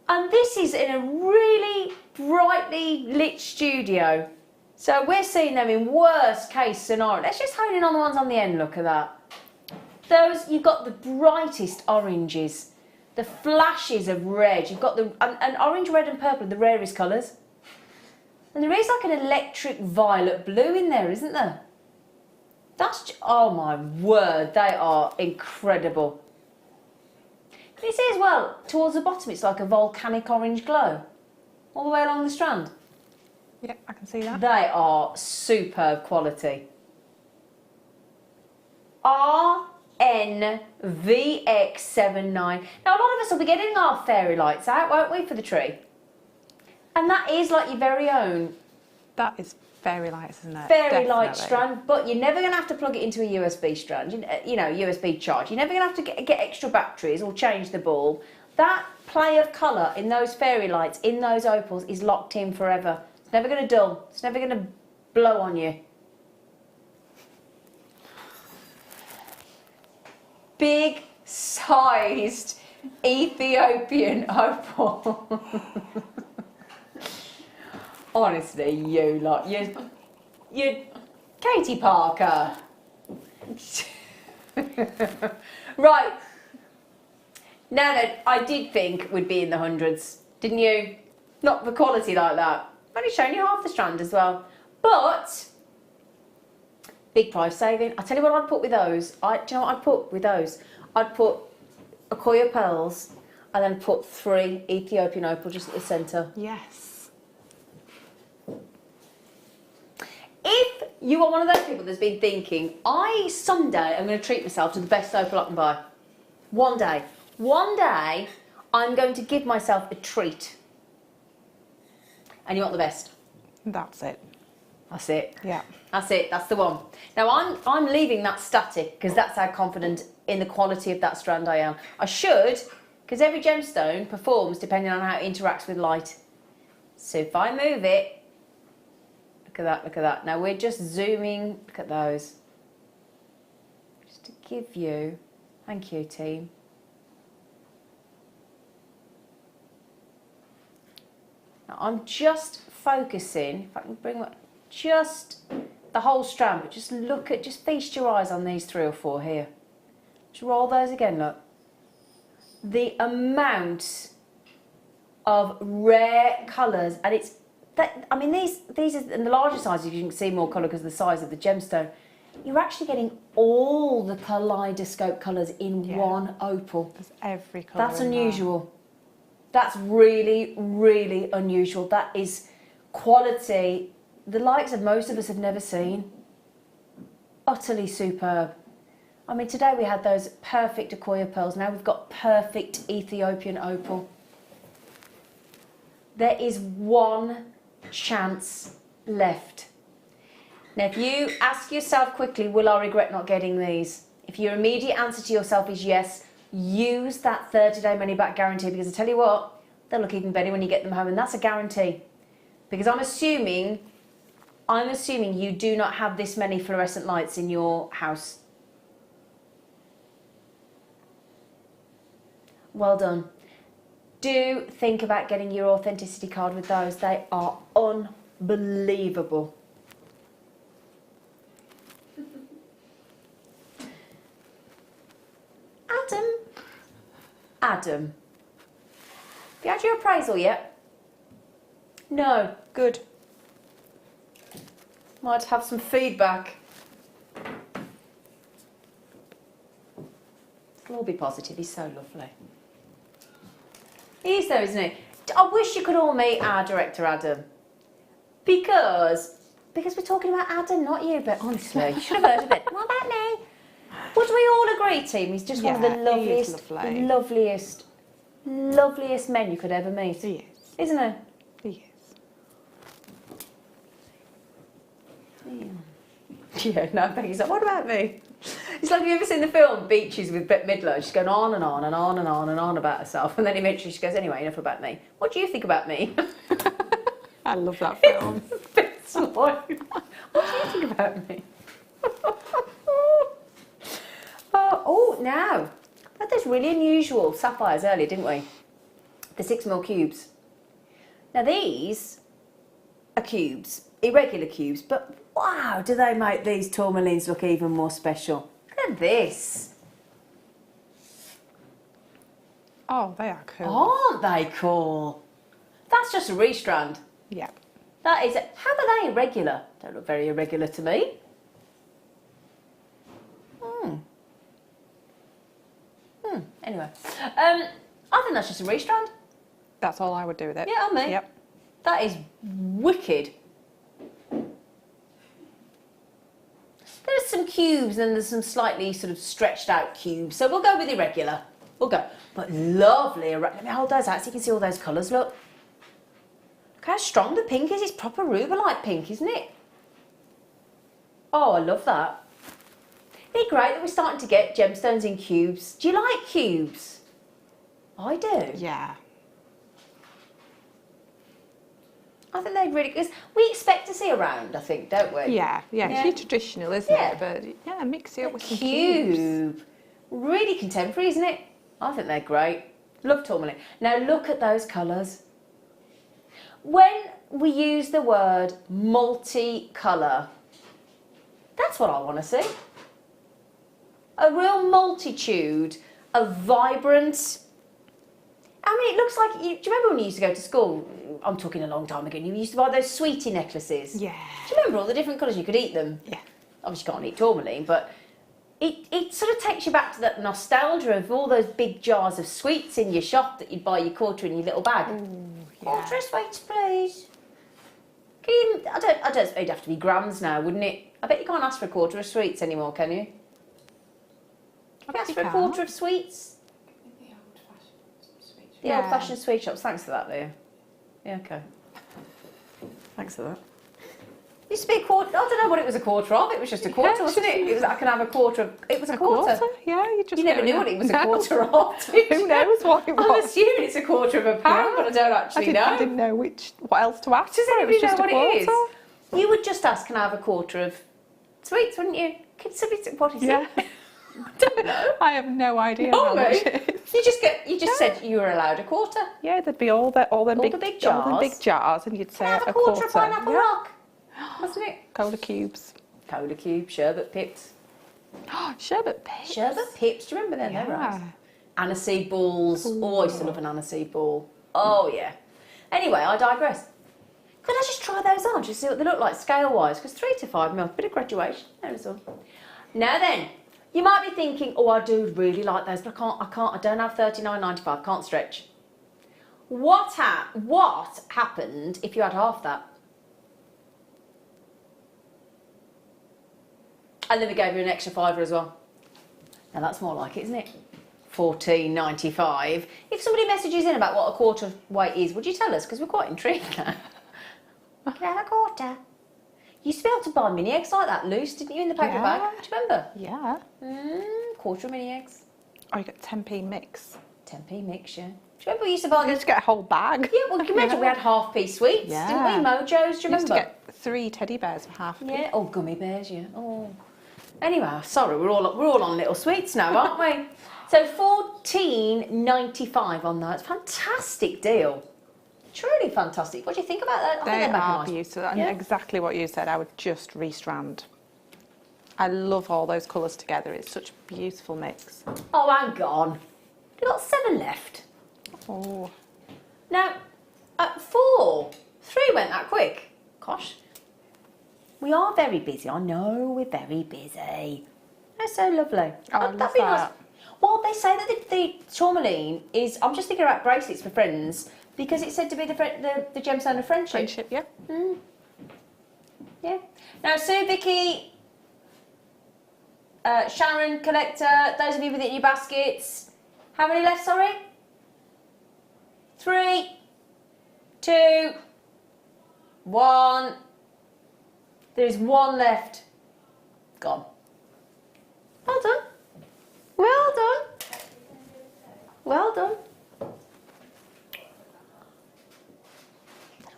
And this is in a really brightly lit studio. So we're seeing them in worst case scenario. Let's just hone in on the ones on the end, look at that. Those, you've got the brightest oranges, the flashes of red. You've got the, and orange, red and purple are the rarest colours. And there is like an electric violet blue in there, isn't there? That's, oh my word, they are incredible. Can you see as well, towards the bottom it's like a volcanic orange glow, all the way along the strand? Yeah, I can see that. They are superb quality. RNVX79. Now a lot of us will be getting our fairy lights out, won't we, for the tree? And that is like your very own. That is fairy lights, isn't it? Fairy light strand, but you're never going to have to plug it into a USB strand, you know, USB charge. You're never going to have to get extra batteries or change the bulb. That play of colour in those fairy lights, in those opals, is locked in forever. It's never going to dull. It's never going to blow on you. Big sized Ethiopian opal. Honestly, you lot, you're Katie Parker. Right. Now, I did think we'd be in the hundreds, didn't you? Not for quality like that. I've only shown you half the strand as well. But, big price saving. I'll tell you what I'd put with those. Do you know what I'd put with those? I'd put a coil of pearls and then put 3 Ethiopian opal just at the centre. Yes. If you are one of those people that's been thinking, someday I'm going to treat myself to the best opal I can buy. One day I'm going to give myself a treat. And you want the best? That's it. That's it. Yeah. That's it. That's the one. Now I'm leaving that static because that's how confident in the quality of that strand I am. I should, because every gemstone performs depending on how it interacts with light. So if I move it, look at that, look at that. Now we're just zooming, look at those. Just to give you, thank you team. Now I'm just focusing, if I can bring just the whole strand, but just look at, just feast your eyes on these 3 or 4 here. Just roll those again, look. The amount of rare colours, and it's I mean, these are in the larger sizes. You can see more colour because of the size of the gemstone. You're actually getting all the kaleidoscope colours in one opal. There's every colour. That's unusual. That's really, really unusual. That is quality the likes of most of us have never seen. Utterly superb. I mean, today we had those perfect Akoya pearls. Now we've got perfect Ethiopian opal. There is one chance left. Now, if you ask yourself quickly, will I regret not getting these? If your immediate answer to yourself is yes, use that 30-day money-back guarantee, because I tell you what, they'll look even better when you get them home, and that's a guarantee. Because I'm assuming you do not have this many fluorescent lights in your house. Well done. Do think about getting your authenticity card with those. They are unbelievable. Adam, have you had your appraisal yet? No. Good. Might have some feedback. It'll all be positive. He's so lovely. He is though, isn't he? I wish you could all meet our director, Adam. Because we're talking about Adam, not you, but honestly, you should have heard of it. What about me? Would we all agree, team? He's just one of the loveliest men you could ever meet. He is. Isn't he? He is. Yeah, no, Becky's like, what about me? It's like, have you ever seen the film Beaches with Bette Midler? She's going on and on and on and on and on about herself, and then eventually she goes, anyway, enough about me. What do you think about me? I love that film. It's what do you think about me? Now, we had those really unusual sapphires earlier, didn't we? The 6mm cubes. Now these are cubes, irregular cubes, but wow, do they make these tourmalines look even more special. Look at this. Oh, they are cool. Aren't they cool? That's just a restrand. Yeah. That is, how are they irregular? Don't look very irregular to me. Anyway, I think that's just a restrand. That's all I would do with it. Yeah, on me. Yep. That is wicked. There's some cubes and there's some slightly sort of stretched out cubes, so we'll go with irregular. We'll go. But lovely. Let me hold those out so you can see all those colours. Look how strong the pink is. It's proper rubellite pink, isn't it? Oh, I love that. Isn't it great that we're starting to get gemstones in cubes? Do you like cubes? I do. Yeah. I think they're really good. We expect to see a round, I think, don't we? Yeah. It's really traditional, isn't it? But yeah, mix it up with some cubes. Really contemporary, isn't it? I think they're great. Love tourmaline. Now look at those colours. When we use the word multicolour, that's what I want to see. A real multitude of vibrant. I mean, it looks like. Do you remember when you used to go to school? I'm talking a long time ago. You used to buy those sweetie necklaces. Yeah. Do you remember all the different colours? You could eat them. Yeah. Obviously, you can't eat tourmaline, but it sort of takes you back to that nostalgia of all those big jars of sweets in your shop that you'd buy your quarter in your little bag. Ooh, yeah. Quarter of sweets, please. I don't suppose it'd have to be grams now, wouldn't it? I bet you can't ask for a quarter of sweets anymore, can you? Can you ask for a quarter of sweets? The old-fashioned sweet shops. Thanks for that, Leah. Yeah, okay. Thanks for that. Used to be a quarter. I don't know what it was a quarter of. It was just a quarter, wasn't it? It was. I can have a quarter of. It was a quarter. Yeah, you never knew what it was a quarter of. Who knows what it was? I'm assuming it's a quarter of a pound, but I don't actually know. I didn't know what else to ask. Does anybody know what it is? You would just ask, "Can I have a quarter of sweets?" Wouldn't you? What is it? I don't know. I have no idea how much it is. You just said you were allowed a quarter. Yeah, there'd be all the big jars, and you'd say a quarter of pineapple rock. Wasn't it? Cola cubes. Cola cube, sherbet pips. Sherbet pips. Sherbet pips. Do you remember them? Yeah. They were nice. Aniseed balls. Ooh. Oh, I used to love an aniseed ball. Oh, yeah. Anyway, I digress. Could I just try those on, just see what they look like scale-wise? Because 3 to 5 mil, bit of graduation. There's all. Now then, you might be thinking, oh, I do really like those, but I don't have 39.95, can't stretch. What happened if you had half that? And then we gave you an extra £5 as well. Now that's more like it, isn't it? 14.95. If somebody messages in about what a quarter weight is, would you tell us? Because we're quite intrigued now. Can I have a quarter? You used to be able to buy mini eggs like that loose, didn't you, in the paper bag? Do you remember? Yeah. Quarter of mini eggs. Oh, you got 10p mix. 10p mix, yeah. Do you remember we used to buy You those? used to get a whole bag. Yeah, well, you imagine we had half-p sweets, didn't we? Mojos, do you remember? You used to get 3 teddy bears for half p. Yeah, oh, gummy bears, yeah. Oh. Anyway, sorry, we're all on little sweets now, aren't we? So £14.95 on that. Fantastic deal. Truly fantastic. What do you think about that? They are beautiful, and exactly what you said. I would just restrand. I love all those colours together. It's such a beautiful mix. Oh, hang on. You've got 7 left. Oh. Now, at 4, 3 went that quick. Gosh. We are very busy. I know we're very busy. That's so lovely. Oh, I love that'd be nice. that. Well, they say that the tourmaline is. I'm just thinking about bracelets for friends because it's said to be the gemstone of friendship. Friendship, yeah. Yeah. Now, Sue, Vicky, Sharon, Collector, those of you with it in your baskets. How many left? Sorry. 3, 2, 1. There's 1 left. Gone. Well done. Well done. Well done.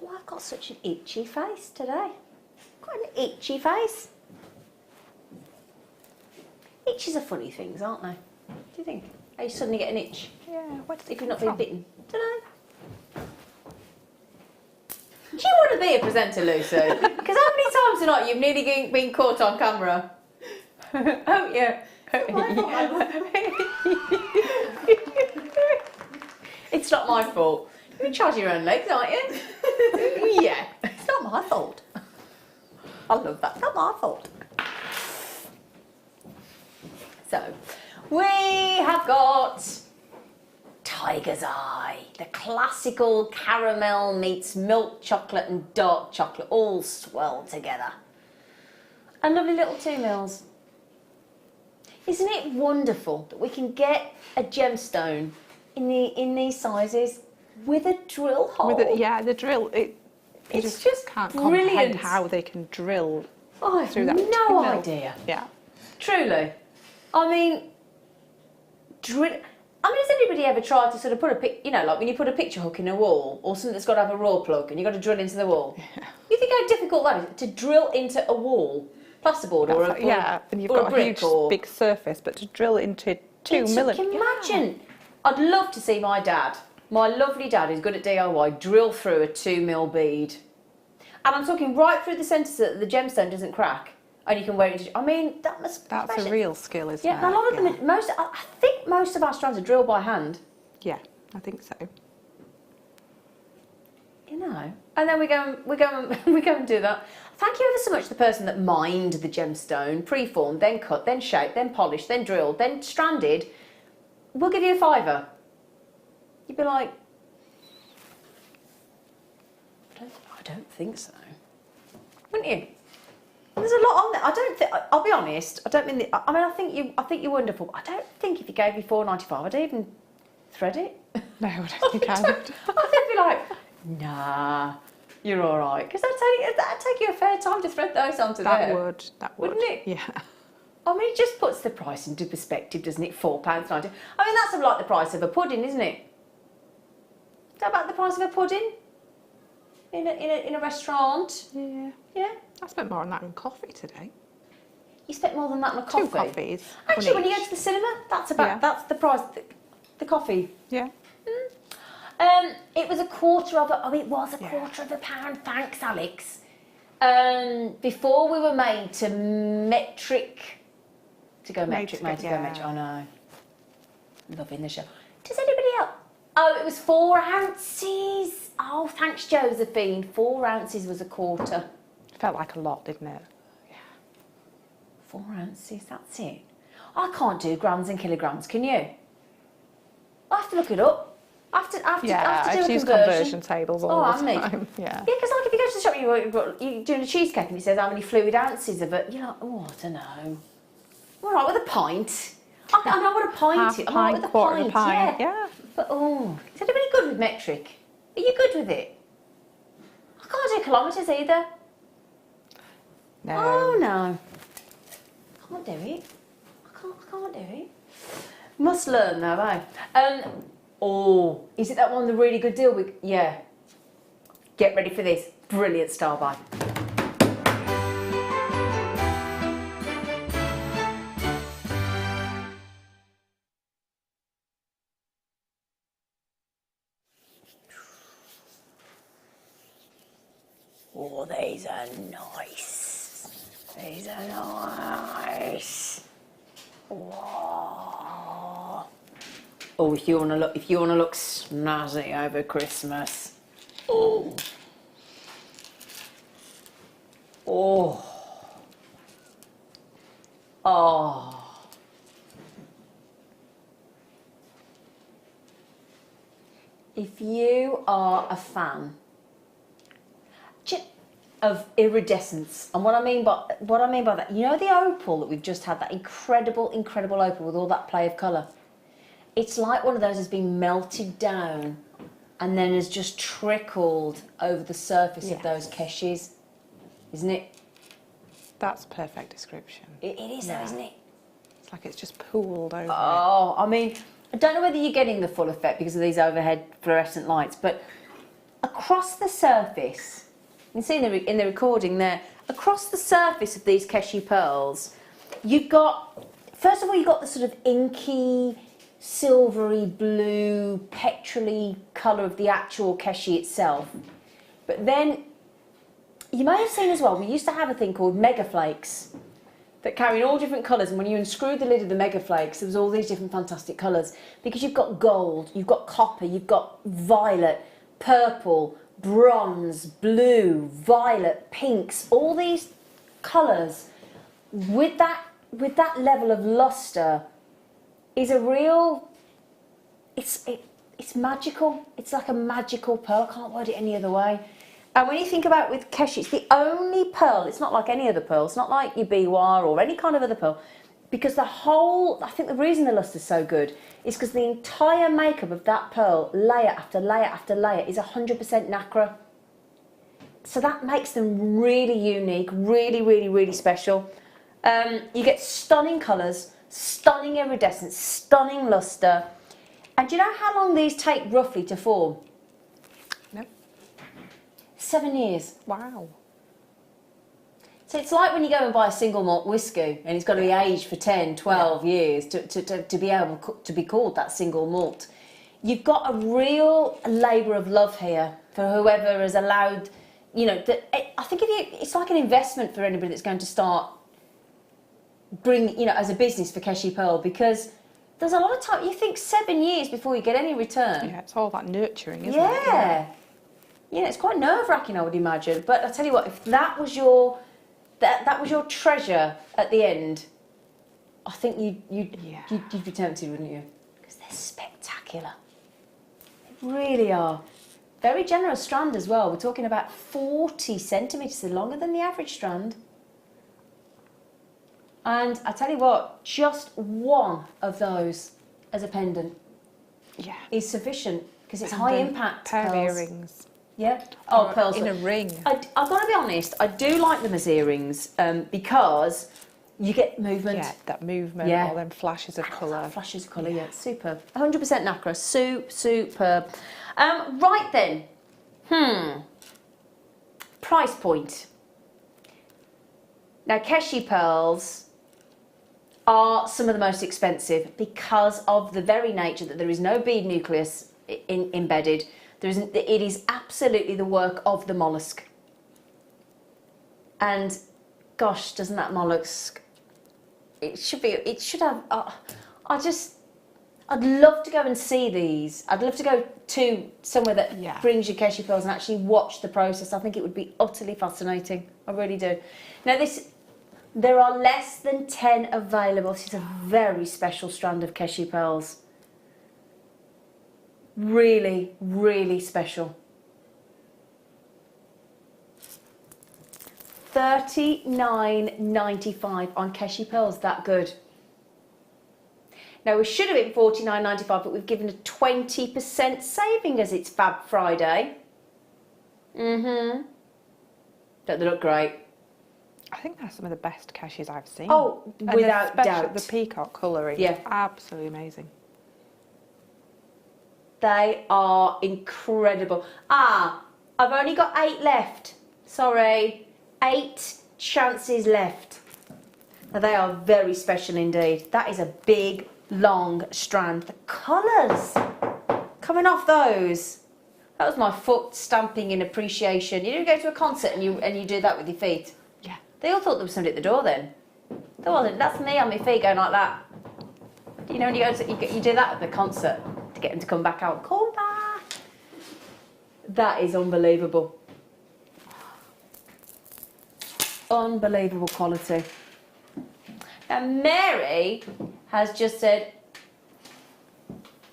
Oh, I've got such an itchy face today. Got an itchy face. Itches are funny things, aren't they? Do you think? You suddenly get an itch. Yeah. If you're not being bitten. Don't know. Do you want to be a presenter, Lucy? Because how many times tonight you've nearly been caught on camera? Oh, yeah. It's not my fault. You're in charge of your own legs, aren't you? Yeah. It's not my fault. I love that. It's not my fault. So, we have got Tiger's Eye, the classical caramel meets milk chocolate and dark chocolate all swirled together. A lovely little 2 mils. Isn't it wonderful that we can get a gemstone in these sizes with a drill hole? The drill. It's just can't brilliant. comprehend how they can drill through that. No idea. Yeah. Truly. I mean, has anybody ever tried to sort of put like when you put a picture hook in a wall or something that's got to have a raw plug and you've got to drill into the wall? Yeah. You think how difficult that is to drill into a wall, plasterboard and you've got a huge big surface, but to drill into 2 millimeters. Can you imagine? I'd love to see my dad, my lovely dad who's good at DIY, drill through a 2 mil bead. And I'm talking right through the centre so that the gemstone doesn't crack. And you can wear it into... I mean, that's a real skill, isn't it? Yeah, a lot of them... I think most of our strands are drilled by hand. Yeah, I think so. You know. And then we go and do that. Thank you ever so much to the person that mined the gemstone, preformed, then cut, then shaped, then polished, then drilled, then stranded. We'll give you a £5. You'd be like... I don't think so. Wouldn't you? There's a lot on there. I don't think. I'll be honest. I don't mean. I think you're wonderful. I don't think if you gave me £4.95, I'd even thread it. No, I don't think I would. I think I'd be like, nah, you're all right. Because that'd take you a fair time to thread those onto there. That would. Wouldn't it? Yeah. I mean, it just puts the price into perspective, doesn't it? £4.90. I mean, that's like the price of a pudding, isn't it? Is that about the price of a pudding? In a restaurant? Yeah. Yeah? I spent more on that than coffee today. You spent more than that on a coffee? 2 coffees. Actually, when you go to the cinema, that's the price, the coffee. Yeah. It was a quarter of a £1. Thanks, Alex. Before we were made to metric. To go metric. I know. Loving the show. Does anybody else? Oh, it was 4 ounces. Oh, thanks, Josephine. 4 ounces was a quarter. Felt like a lot, didn't it? Yeah. 4 ounces, that's it. I can't do grams and kilograms, can you? I have to look it up. I have to do a use conversion tables all the time. Yeah, because like if you go to the shop, you're doing a cheesecake and it says how many fluid ounces of it. You're like, oh, I don't know. All right, with a pint. I know what a pint is. Half pint, quarter of a pint. Yeah. But is anybody good with metric? Are you good with it? I can't do kilometres either. No. Oh no. I can't do it. I can't do it. Must learn though, eh? Is it that one, the really good deal with? Yeah. Get ready for this. Brilliant star buy. Oh, these are nice. These are nice. Whoa. Oh, if you wanna look snazzy over Christmas. Oh. Oh. Oh. If you are a fan of iridescence, and what I mean by that, you know the opal that we've just had, that incredible opal with all that play of colour. It's like one of those has been melted down and then has just trickled over the surface of those keshes, isn't it? That's a perfect description. It is, though, isn't it? It's like it's just pooled over. Oh, I mean, I don't know whether you're getting the full effect because of these overhead fluorescent lights, but across the surface, you can see in the recording there, across the surface of these keshi pearls, you've got, first of all, you've got the sort of inky, silvery blue, petrol-y colour of the actual keshi itself. But then, you may have seen as well, we used to have a thing called mega flakes that carried all different colours, and when you unscrewed the lid of the mega flakes, there was all these different fantastic colours, because you've got gold, you've got copper, you've got violet, purple, bronze, blue, violet, pinks, all these colours with that level of lustre is a real, it's magical. It's like a magical pearl. I can't word it any other way. And when you think about it with keshi, it's the only pearl, it's not like any other pearl, it's not like your biwa or any kind of other pearl, because I think the reason the lustre is so good is because the entire makeup of that pearl, layer after layer after layer, is 100% nacre. So that makes them really unique, really, really, really special. You get stunning colours, stunning iridescence, stunning lustre. And do you know how long these take roughly to form? No. 7 years. Wow. So it's like when you go and buy a single malt whiskey and it's got to be aged for 10, 12 years to be able to be called that single malt. You've got a real labour of love here for whoever has allowed, you know, I think it's like an investment for anybody that's going to start bring, you know, as a business for Keshi Pearl, because there's a lot of time, you think 7 years before you get any return. Yeah, it's all about nurturing, isn't it? Yeah. Yeah, it's quite nerve-wracking, I would imagine. But I tell you what, if that was your that was your treasure at the end, I think you'd be tempted, wouldn't you? Because they're spectacular. They really are. Very generous strand as well. We're talking about 40 centimetres, they're longer than the average strand. And I tell you what, just one of those as a pendant is sufficient, because it's high impact pair pearls. of earrings. Yeah. Oh, pearls. In a ring. I've got to be honest, I do like them as earrings because you get movement. Yeah, that movement, all them flashes of colour. Flashes of colour, yeah, superb. 100% nacre, superb. Right then, price point. Now, Keshi pearls are some of the most expensive because of the very nature that there is no bead nucleus embedded. It is absolutely the work of the mollusk. And gosh, doesn't that mollusk, it should have, I'd love to go and see these. I'd love to go to somewhere that brings you cashew pearls and actually watch the process. I think it would be utterly fascinating. I really do. Now there are less than 10 available. This is a very special strand of cashew pearls. Really, really special. $39.95 on cashew pearls. That good. Now, we should have been $49.95, but we've given a 20% saving as it's Fab Friday. Don't they look great? I think they're some of the best cashews I've seen. Oh, without doubt. The peacock colouring. Yeah. Absolutely amazing. They are incredible. I've only got 8 left. Sorry. 8 chances left. Now, they are very special indeed. That is a big, long strand. The colours coming off those. That was my foot stamping in appreciation. You go to a concert and you do that with your feet. Yeah. They all thought there was somebody at the door then. There wasn't. That's me on my feet going like that. You know when you go to, you do that at the concert to get them to come back out. Come back. That is unbelievable. Unbelievable quality. Now Mary has just said,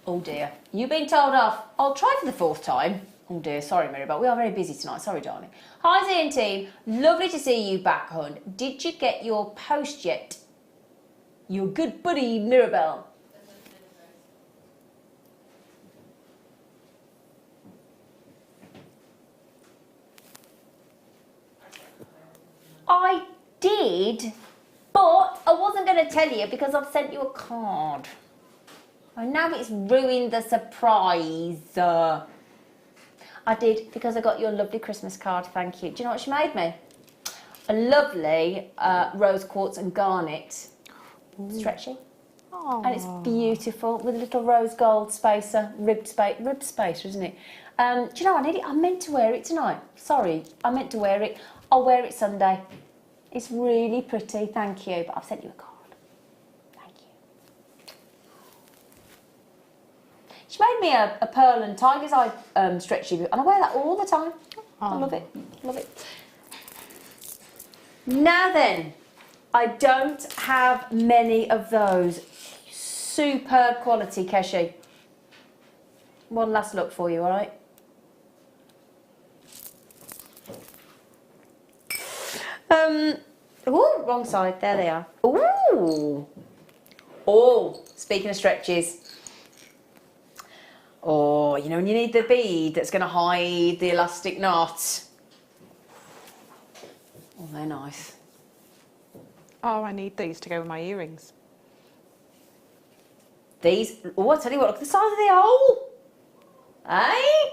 oh dear, you've been told off. I'll try for the 4th time. Oh dear, sorry Mary, but we are very busy tonight. Sorry, darling. Hi Zena and team, lovely to see you back, hon. Did you get your post yet? Your good buddy Mirabelle. I did, but I wasn't going to tell you because I've sent you a card. And now it's ruined the surprise. I did because I got your lovely Christmas card, thank you. Do you know what she made me? A lovely rose quartz and garnet. Stretchy. Aww. And it's beautiful with a little rose gold spacer, ribbed spacer, isn't it? Do you know, I meant to wear it tonight. Sorry, I meant to wear it. I'll wear it Sunday. It's really pretty, thank you. But I've sent you a card. Thank you. She made me a pearl and tiger's eye stretchy, and I wear that all the time. I love it, love it. Now then, I don't have many of those. Superb quality, Keshi. One last look for you, all right? Ooh, wrong side. There they are. Ooh. Oh, speaking of stretches. Oh, you know when you need the bead that's going to hide the elastic knot. Oh, they're nice. Oh, I need these to go with my earrings. These, oh, I tell you what, look at the size of the hole. Eh?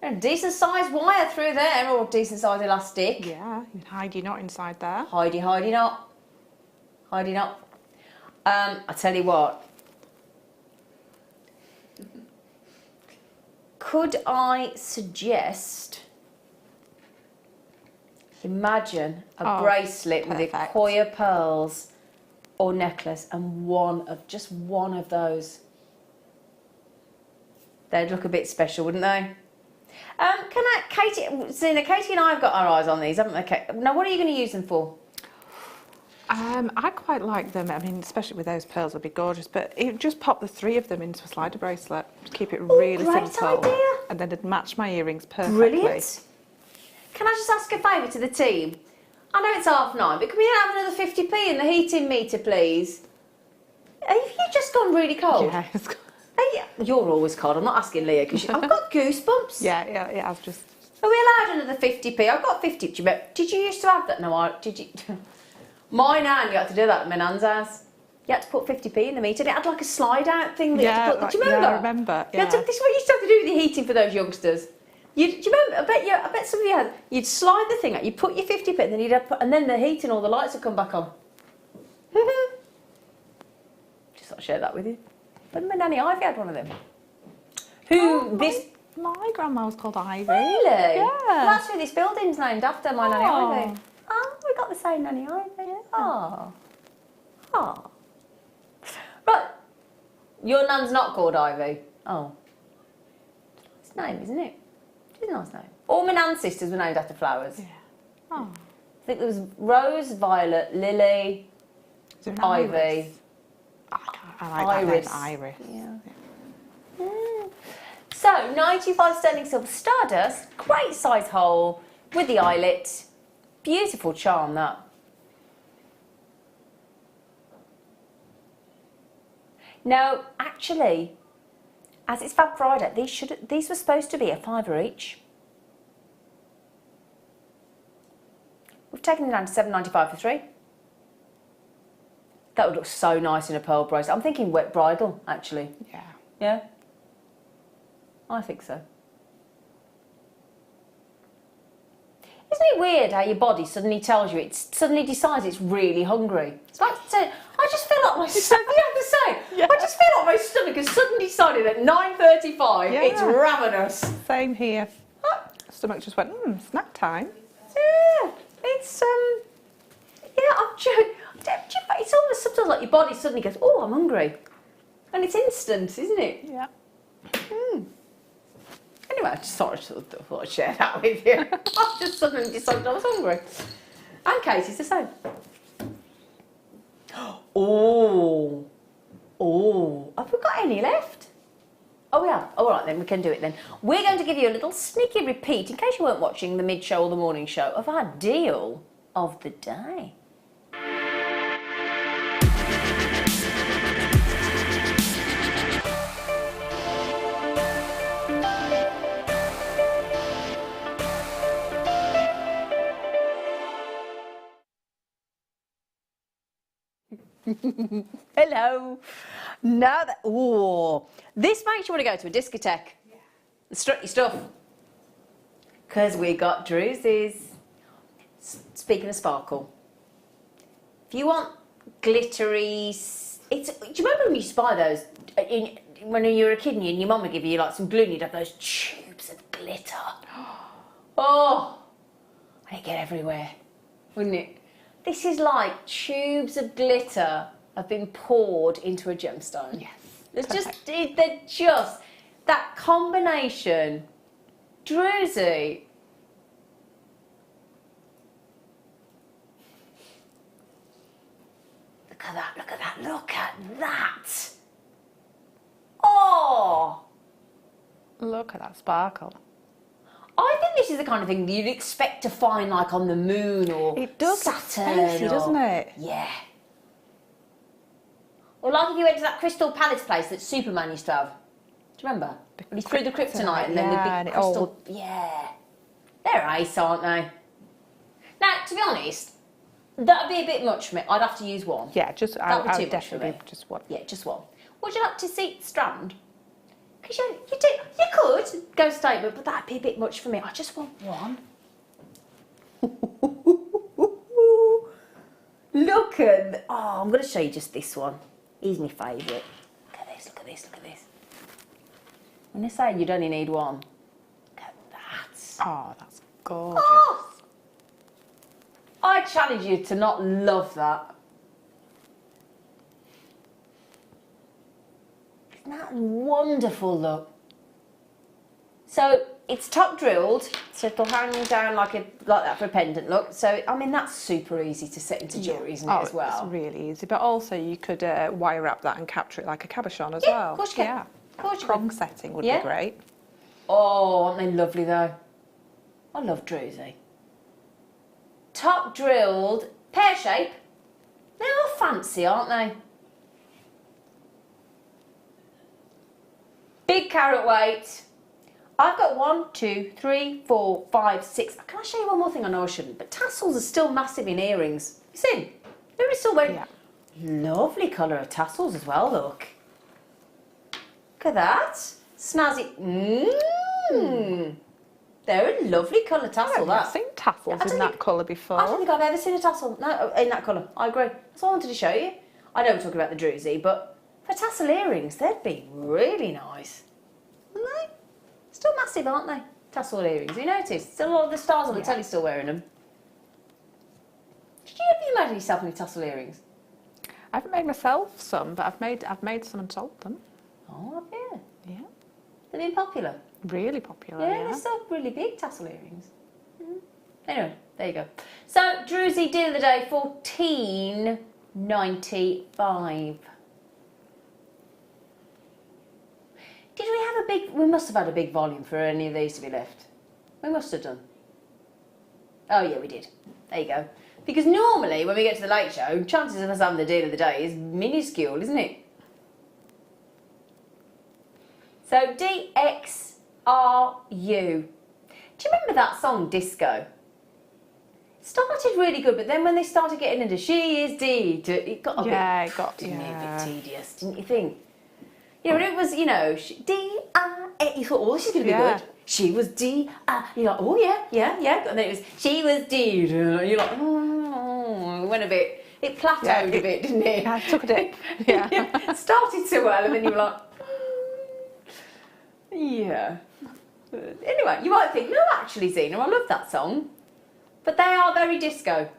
A decent sized wire through there, or a decent sized elastic. Yeah, you can hide your knot inside there. Hidey knot. Hidey knot. I tell you what. Could I suggest, imagine a bracelet with a Koya pearls or necklace and just one of those. They'd look a bit special, wouldn't they? Katie and I have got our eyes on these, haven't they? Now, what are you going to use them for? I quite like them. I mean, especially with those pearls, would be gorgeous. But just pop the 3 of them into a slider bracelet to keep it really simple. Idea. And then it'd match my earrings perfectly. Brilliant. Can I just ask a favour to the team? I know it's 9:30, but can we have another 50p in the heating meter, please? Have you just gone really cold? Yeah, it's You're always cold. I'm not asking Leah because I've got goosebumps. Yeah, it has just. Are we allowed another 50p? I've got 50. Did you used to have that? No, did you? My nan, you had to do that at my nan's house. You had to put 50p in the meter. And it had like a slide out thing. That you had to put, do you remember? Yeah, I remember. Yeah. This is what you used to have to do with the heating for those youngsters. Do you remember? I bet some of you had. You'd slide the thing out. You put your 50p, and then and then the heating, all the lights would come back on. Just thought I'd share that with you. But my nanny Ivy had one of them. My grandma was called Ivy. Really? Yeah. Well, that's who this building's named after, my nanny Ivy. Oh, we got the same nanny Ivy. Yeah. Oh. Right. Your nan's not called Ivy? Oh. It's a name, isn't it? It's a nice name. All my nan's sisters were named after flowers. Yeah. Oh. I think there was Rose, Violet, Lily, Ivy. I like Iris. that name, Iris. Yeah. So, 95 sterling silver Stardust, great size hole with the eyelet. Beautiful charm, that. Now, actually, as it's Fab Friday, these were supposed to be a £5 each. We've taken them down to £7.95 for 3. That would look so nice in a pearl bracelet. I'm thinking wet bridal, actually. Yeah. Yeah? I think so. Isn't it weird how your body suddenly tells you, it suddenly decides it's really hungry? It's like, I just feel like my stomach, you have to say, yeah. I just feel like my stomach has suddenly decided at 9:35 it's ravenous. Same here. Stomach just went, snack time. Yeah, it's, it's almost sometimes like your body suddenly goes, oh, I'm hungry. And it's instant, isn't it? Yeah. Anyway, I just thought I'd share that with you. I just suddenly decided I was hungry. And Katie's the same. Oh, have we got any left? Oh, we have. All right, then, we can do it then. We're going to give you a little sneaky repeat, in case you weren't watching the mid-show or the morning show, of our deal of the day. Hello. Now that this makes you want to go to a discotheque. Yeah. Strut your stuff. Because we got drusies. Speaking of sparkle, if you want glittery, do you remember when you used to buy those when you were a kid and your mum would give you like some glue and you'd have those tubes of glitter? Oh, and it'd get everywhere, wouldn't it? This is like tubes of glitter have been poured into a gemstone. Yes. They're just that combination. Druzy. Look at that, look at that, look at that. Oh! Look at that sparkle. I think this is the kind of thing you'd expect to find like on the moon or it does Saturn. Spacey, doesn't it? Yeah. Or like if you went to that Crystal Palace place that Superman used to have. Do you remember? When he threw the kryptonite and then the big crystal... Yeah. They're ace, aren't they? Now, to be honest, that'd be a bit much for me. I'd have to use one. Yeah, that would be too much for me. Just one. Yeah, just one. Would you like to see strand? Because you could go statement, but that'd be a bit much for me. I just want one. Look at... Oh, I'm going to show you just this one. He's my favourite. Look at this, look at this, look at this. When they say you'd only need one, look at that. Oh, that's gorgeous. Oh, I challenge you to not love that. Isn't that wonderful, look? So it's top drilled, so it'll hang down like that for a pendant look. So I mean that's super easy to set into jewellery, isn't it, as well? It's really easy. But also you could wire wrap that and capture it like a cabochon as well. Of course you can. Yeah. Of course you Prong can. setting would be great. Oh, aren't they lovely though? I love druzy. Top drilled, pear shape. They are fancy, aren't they? Big carat weight. I've got 1, 2, 3, 4, 5, 6. Can I show you one more thing? I know I shouldn't, but tassels are still massive in earrings. You see? They're still wearing lovely colour of tassels as well, look. Look at that. Snazzy. They're a lovely colour tassel, I've seen tassels in that colour before. I don't think I've ever seen a tassel in that colour. I agree. That's all I wanted to show you. I know we're talking about the druzy, but for tassel earrings, they'd be really nice. Wouldn't they? Still massive, aren't they? Tassel earrings. Have you noticed? Still a lot of the stars on the telly still wearing them. Did you ever imagine yourself with tassel earrings? I haven't made myself some, but I've made some and sold them. Oh, have you? Yeah. They've been popular. Really popular. Yeah, they're still really big tassel earrings. Anyway, there you go. So, Druzy deal of the day, $14.95. Did we have a big... We must have had a big volume for any of these to be left. We must have done. Oh, yeah, we did. There you go. Because normally, when we get to the late show, chances of us having the deal of the day is minuscule, isn't it? So, DXRU. Do you remember that song, Disco? It started really good, but then when they started getting into She Is D, it got a bit... it got a bit tedious, didn't you think? You know, it was, you know, D-I-A. You thought, oh, this is going to be good. She was D-I. You're like, oh, yeah. And then it was, she was D. You're like, oh, it went a bit, it plateaued a bit, didn't it? Yeah, it took a dip. Yeah. It started so well, and then you were like, yeah. Anyway, you might think, no, actually, Zena, I love that song. But they are very disco.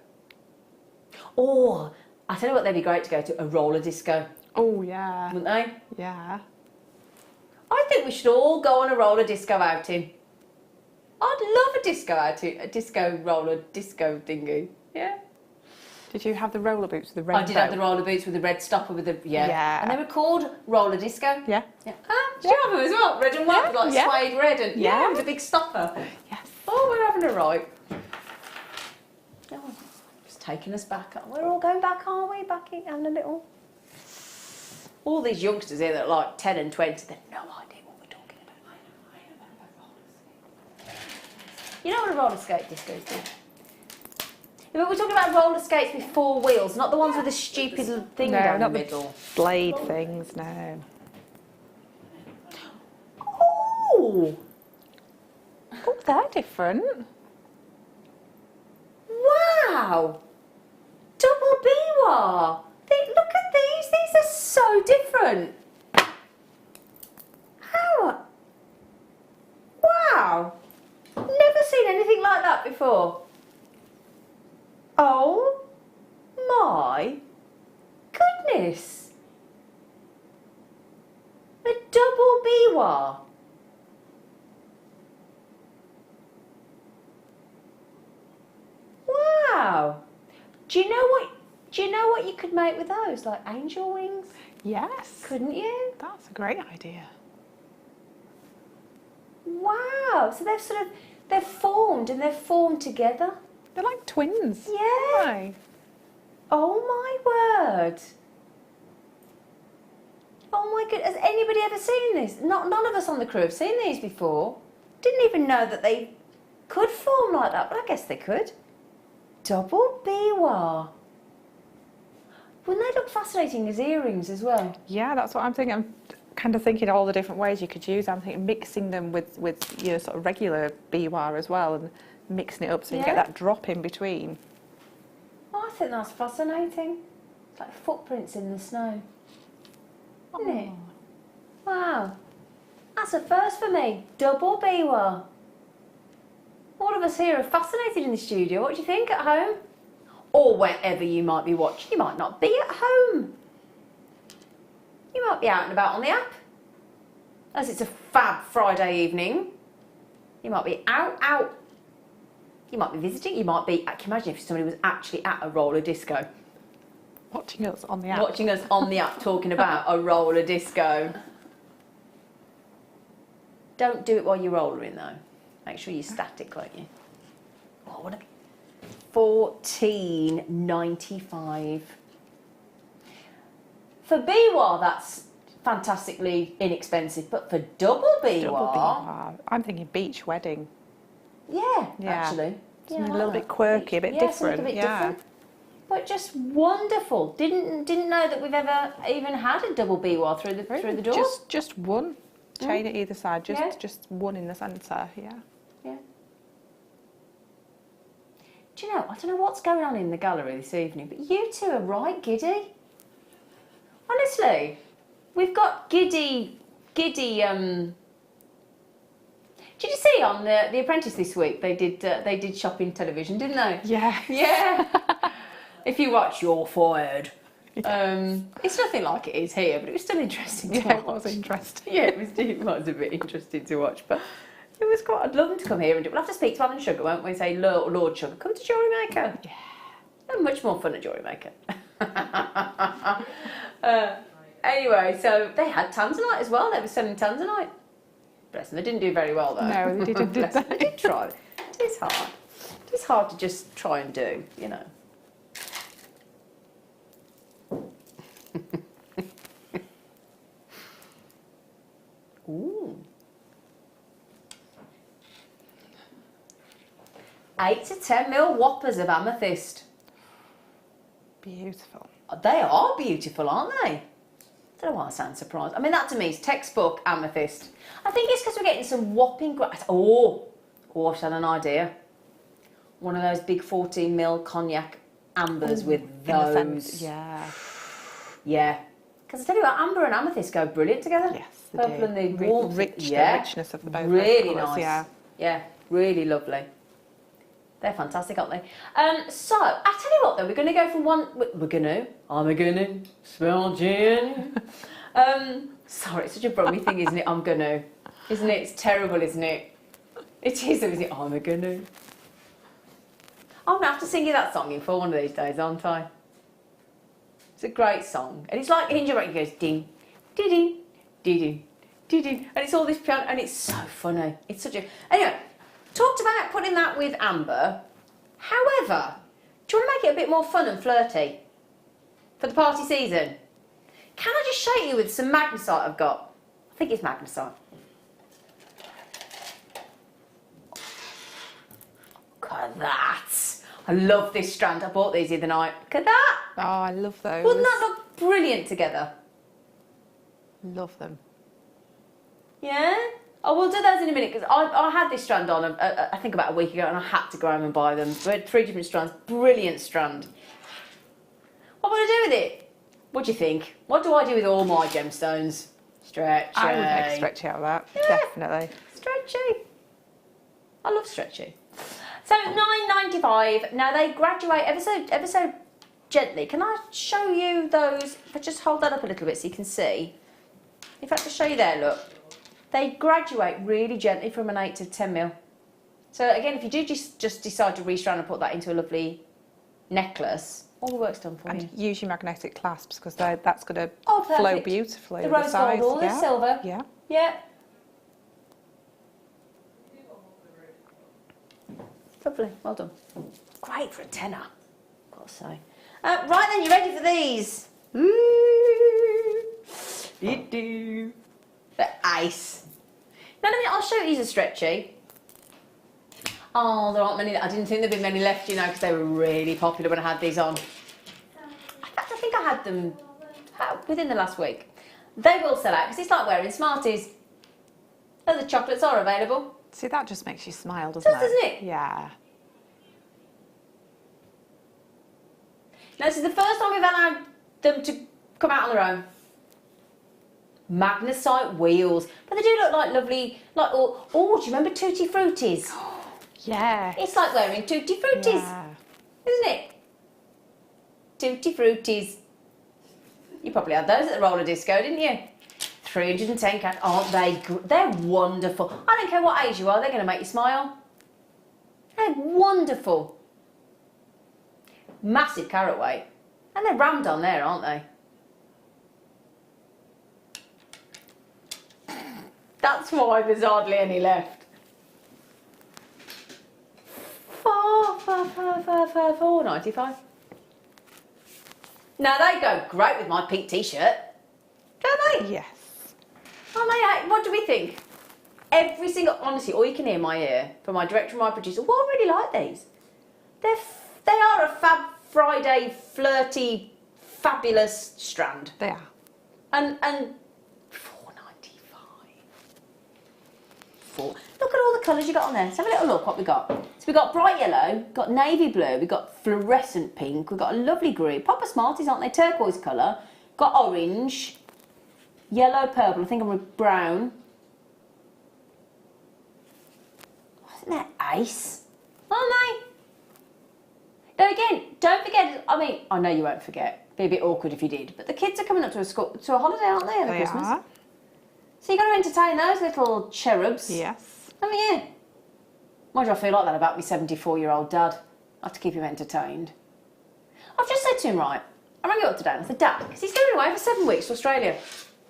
Or, I tell you what, they'd be great to go to, a roller disco. Oh, yeah. Wouldn't they? Yeah. I think we should all go on a roller disco outing. I'd love a disco outing, a disco roller disco thingy. Yeah. Did you have the roller boots with the red? I did have the roller boots with the red stopper with the Yeah. And they were called roller disco. Yeah. Did you have them as well? Red and white, with like suede red and with a big stopper. Yes. Oh, we're having a right. Oh, it's taking us back. We're all going back, aren't we? Back in, having a little. All these youngsters here that are like 10 and 20, they've no idea what we're talking about. You know what a roller skate disco is? Yeah, but we're talking about roller skates with 4 wheels, not the ones with the stupid thing down the middle. Blade things, no. Oh! Oh, they're different. Wow! Double biwa! Look at these are so different. How? Wow! Never seen anything like that before. Oh my goodness! A double biwa. Wow! Do you know what you could make with those? Like angel wings? Yes. Couldn't you? That's a great idea. Wow! So they've formed and they've formed together. They're like twins. Yeah. Aren't Oh my word! Oh my goodness! Has anybody ever seen this? None of us on the crew have seen these before. Didn't even know that they could form like that, but I guess they could. Double biwa. Wouldn't they look fascinating as earrings as well? Yeah, that's what I'm thinking. I'm kind of thinking all the different ways you could use. I'm thinking mixing them with your sort of regular biwa as well, and mixing it up so you get that drop in between. Oh, I think that's fascinating. It's like footprints in the snow, isn't it? Wow, that's a first for me. Double biwa. All of us here are fascinated in the studio. What do you think at home? Or wherever you might be watching. You might not be at home. You might be out and about on the app. As it's a fab Friday evening. You might be out. You might be visiting. You might be... Can you imagine if somebody was actually at a roller disco? Watching us on the app. Watching us on the app talking about a roller disco. Don't do it while you're rollering though. Make sure you're static, won't you? Oh, what a... $14.95. For biwa, that's fantastically inexpensive, but for double biwa... I'm thinking beach wedding. Yeah, actually. Something a little bit quirky, a bit different. A bit different. But just wonderful. Didn't know that we've ever even had a double biwa through the door. Just one chain at either side, just one in the centre, yeah. Do you know, I don't know what's going on in the gallery this evening, but you two are right giddy. Honestly, we've got giddy. Did you see on the Apprentice this week? They did shopping television, didn't they? Yeah. Yeah. If you watch, you're fired. It's nothing like it is here, but it was still interesting to watch. It was interesting. Yeah, it was a bit interesting to watch, but it was quite. I'd love them to come here and do it. We'll have to speak to Alan Sugar, won't we? Say, Lord Sugar, come to JewelleryMaker. Yeah. They're much more fun at JewelleryMaker. Anyway, so they had tanzanite as well. They were selling tanzanite. Bless them, they didn't do very well though. No, they didn't. Bless them, they did try. It is hard. It is hard to just try and do, you know. Ooh. 8 to 10 mil whoppers of amethyst. Beautiful. They are beautiful, aren't they? I don't know why I sound surprised. I mean, that to me is textbook amethyst. I think it's because we're getting some whopping... Oh, I've had an idea. One of those big 14 mil cognac ambers with those. Yeah. Yeah. Because I tell you what, amber and amethyst go brilliant together. Yes, they Purple do. and the warmth. The richness of the both. Really colours, nice. Yeah. Yeah, really lovely. They're fantastic, aren't they? So, I tell you what though, we're going to go from one... I'm gonna smell gin. Sorry, it's such a brummy thing, isn't it? I'm gonna. Isn't it? It's terrible, isn't it? It is, isn't it? I'm gonna. I'm going to have to sing you that song in for one of these days, aren't I? It's a great song. And it's like Ginger Break, it goes ding, ding, ding, ding, ding. And it's all this piano, and it's so funny. It's such a... Anyway, talked about putting that with amber. However, do you want to make it a bit more fun and flirty for the party season? Can I just show you with some magnesite I've got? I think it's magnesite. Look at that. I love this strand. I bought these the other night. Look at that. Oh, I love those. Wouldn't that look brilliant together? Love them. Yeah? Oh, we'll do those in a minute because I had this strand on, I think about a week ago, and I had to go home and buy them. We had 3 different strands. Brilliant strand. What would I do with it? What do you think? What do I do with all my gemstones? Stretchy. I would make stretchy out of that. Yeah. Definitely. Stretchy. I love stretchy. So $9.95. Now they graduate ever so gently. Can I show you those? If I just hold that up a little bit so you can see. In fact, I'll show you there, look. They graduate really gently from an 8 to 10 mil. So again, if you do just decide to restrand and put that into a lovely necklace, all the work's done for you. And use your magnetic clasps because that's going to perfect. flow beautifully. The with rose size. gold or the silver. Yeah. Yeah. Lovely, well done. Great for a tenner, I've got to say. Right then, you ready for these? The ice. Now, I'll show you these are stretchy. Oh, there aren't many. I didn't think there'd be many left, you know, because they were really popular when I had these on. In fact, I think I had them within the last week. They will sell out because it's like wearing Smarties. Oh, the chocolates are available. See, that just makes you smile, doesn't Doesn't it? Yeah. Now, this is the first time we've allowed them to come out on their own. Magnesite wheels. But they do look like lovely, like, oh, do you remember Tutti Fruttis? Yeah. It's like wearing Tutti Fruttis, Yeah. isn't it? Tutti Fruttis. You probably had those at the roller disco, didn't you? 310 cat. Aren't they? They're wonderful. I don't care what age you are, they're going to make you smile. They're wonderful. Massive carat weight. And they're rammed on there, aren't they? That's why there's hardly any left. $4.95. Now they go great with my pink t-shirt, don't they? Yes. Oh, what do we think? Every single, honestly, all you can hear in my ear from my director and my producer. Well, I really like these. They are a Fab Friday flirty, fabulous strand. They are. And $4.95. Look at all the colours you got on there. Let's have a little look what we got. So we got bright yellow, got navy blue, we got fluorescent pink, we've got a lovely green, proper Smarties, aren't they? Turquoise colour. Got orange, yellow, purple. I think I'm with brown. Isn't that ice? Aren't they? Though again, don't forget, I mean, I know you won't forget. It'd be a bit awkward if you did. But the kids are coming up to a holiday, aren't they, over Christmas? Are. So you've got to entertain those little cherubs. Yes. I mean, yeah. Why do I feel like that about my 74-year-old dad? I have to keep him entertained. I've just said to him, right, I rang you up today and I said, Dad, because he's going away for 7 weeks to Australia.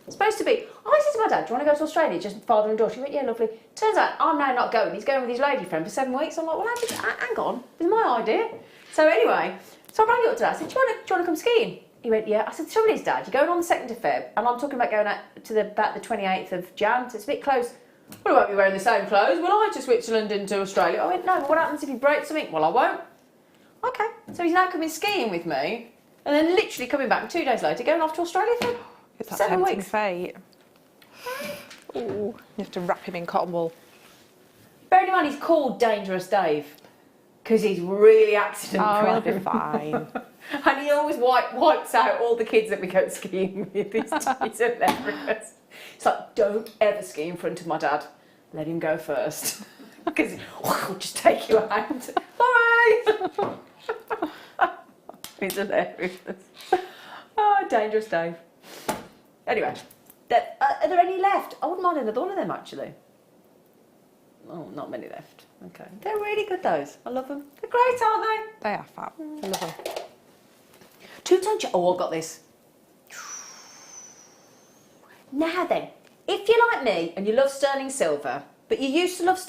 It's supposed to be. I said to my dad, do you want to go to Australia? Just father and daughter. He went, yeah, lovely. Turns out I'm now not going. He's going with his lady friend for 7 weeks. I'm like, well, hang on. It was my idea. So anyway, so I rang you up today. I said, do you want to come skiing? He went, yeah. I said, the trouble is, Dad, you're going on the 2nd of Feb, and I'm talking about going out to about the 28th of Jan, so it's a bit close. Well, I won't be wearing the same clothes. Will I, to Switzerland and to Australia? I went, no, but what happens if you break something? Well, I won't. Okay. So he's now coming skiing with me, and then literally coming back 2 days later, going off to Australia for Is that 7 tempting weeks. fate? Ooh, you have to wrap him in cotton wool. Bearing in mind, he's called Dangerous Dave, because he's really accident prone. Oh, he'll be fine. And he always wipes out all the kids that we go skiing with. It's hilarious. It's like, don't ever ski in front of my dad. Let him go first. Because he'll just take you out. Bye! It's hilarious. Oh, Dangerous Dave. Anyway, are there any left? I wouldn't mind another one of them, actually. Oh, not many left. Okay. They're really good, those. I love them. They're great, aren't they? They are fab. I love them. Two-tone Oh, I've got this. Now then, if you're like me and you love sterling silver, but you used to love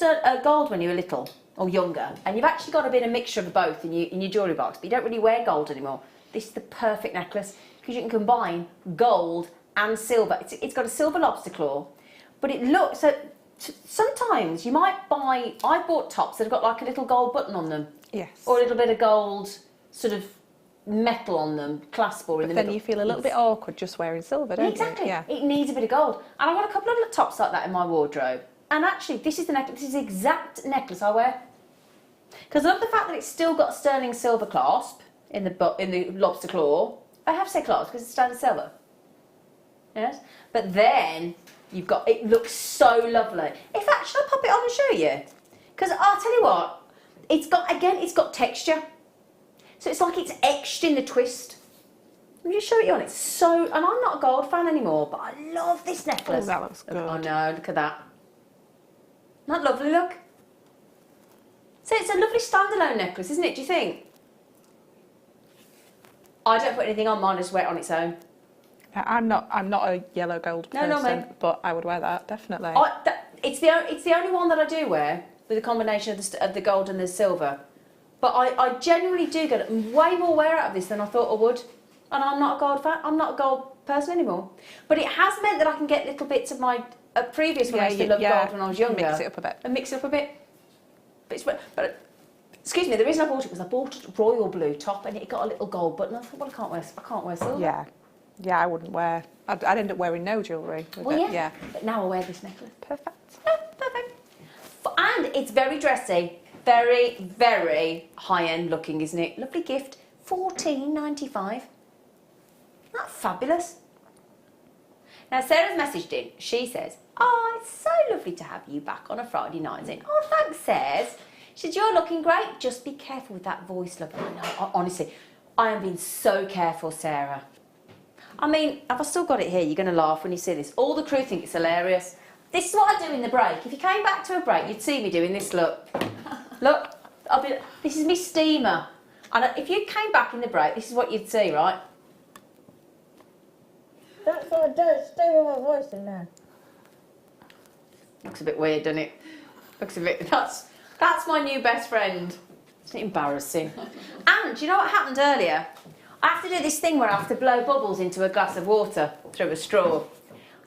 gold when you were little or younger, and you've actually got a bit of mixture of both in your jewellery box, but you don't really wear gold anymore, this is the perfect necklace because you can combine gold and silver. It's got a silver lobster claw, but it looks... So sometimes you might buy... I bought tops that have got like a little gold button on them. Yes. Or a little bit of gold sort of metal on them, clasp or in the middle. Then you feel a little bit awkward just wearing silver, don't Exactly. you? Yeah. It needs a bit of gold. And I've got a couple of little tops like that in my wardrobe. And actually, this is the necklace. This is the exact necklace I wear. Because I love the fact that it's still got a sterling silver clasp in the lobster claw. I have to say clasp because it's sterling silver. Yes. But then you've got... It looks so lovely. In fact, should I pop it on and show you? Because I'll tell you what. It's got texture. So it's like it's etched in the twist. Let me just show it you on. It's so... And I'm not a gold fan anymore, but I love this necklace. Oh, that looks good. Oh no, look at that. Isn't that lovely, look? So it's a lovely standalone necklace, isn't it, do you think? I don't put anything on mine, I just wear it on its own. I'm not a yellow gold person, No, me. but I would wear that, definitely. It's the only one that I do wear with a combination of the gold and the silver. But I genuinely do get way more wear out of this than I thought I would. And I'm not a gold fan. I'm not a gold person anymore. But it has meant that I can get little bits of my previous when I used to love gold when I was younger. Mix it up a bit. And mix it up a bit. But excuse me, the reason I bought it was I bought a royal blue top and it got a little gold button. I thought, well, I can't wear silver. Yeah, I wouldn't wear... I'd end up wearing no jewellery with Well, it. yeah. But now I wear this necklace. Perfect. Perfect. And it's very dressy. Very, very high-end looking, isn't it? Lovely gift. $14.95. Isn't that fabulous? Now, Sarah's messaged in. She says, oh, it's so lovely to have you back on a Friday night. Saying, oh, thanks, Sarah. She said, you're looking great. Just be careful with that voice, love. I know, honestly, I am being so careful, Sarah. I mean, have I still got it here? You're going to laugh when you see this. All the crew think it's hilarious. This is what I do in the break. If you came back to a break, you'd see me doing this, look. Look, this is my steamer. And if you came back in the break, this is what you'd see, right? That's what it does. Stay with my voice in there. Looks a bit weird, doesn't it? Looks a bit... That's my new best friend. Isn't it embarrassing? And do you know what happened earlier? I have to do this thing where I have to blow bubbles into a glass of water through a straw.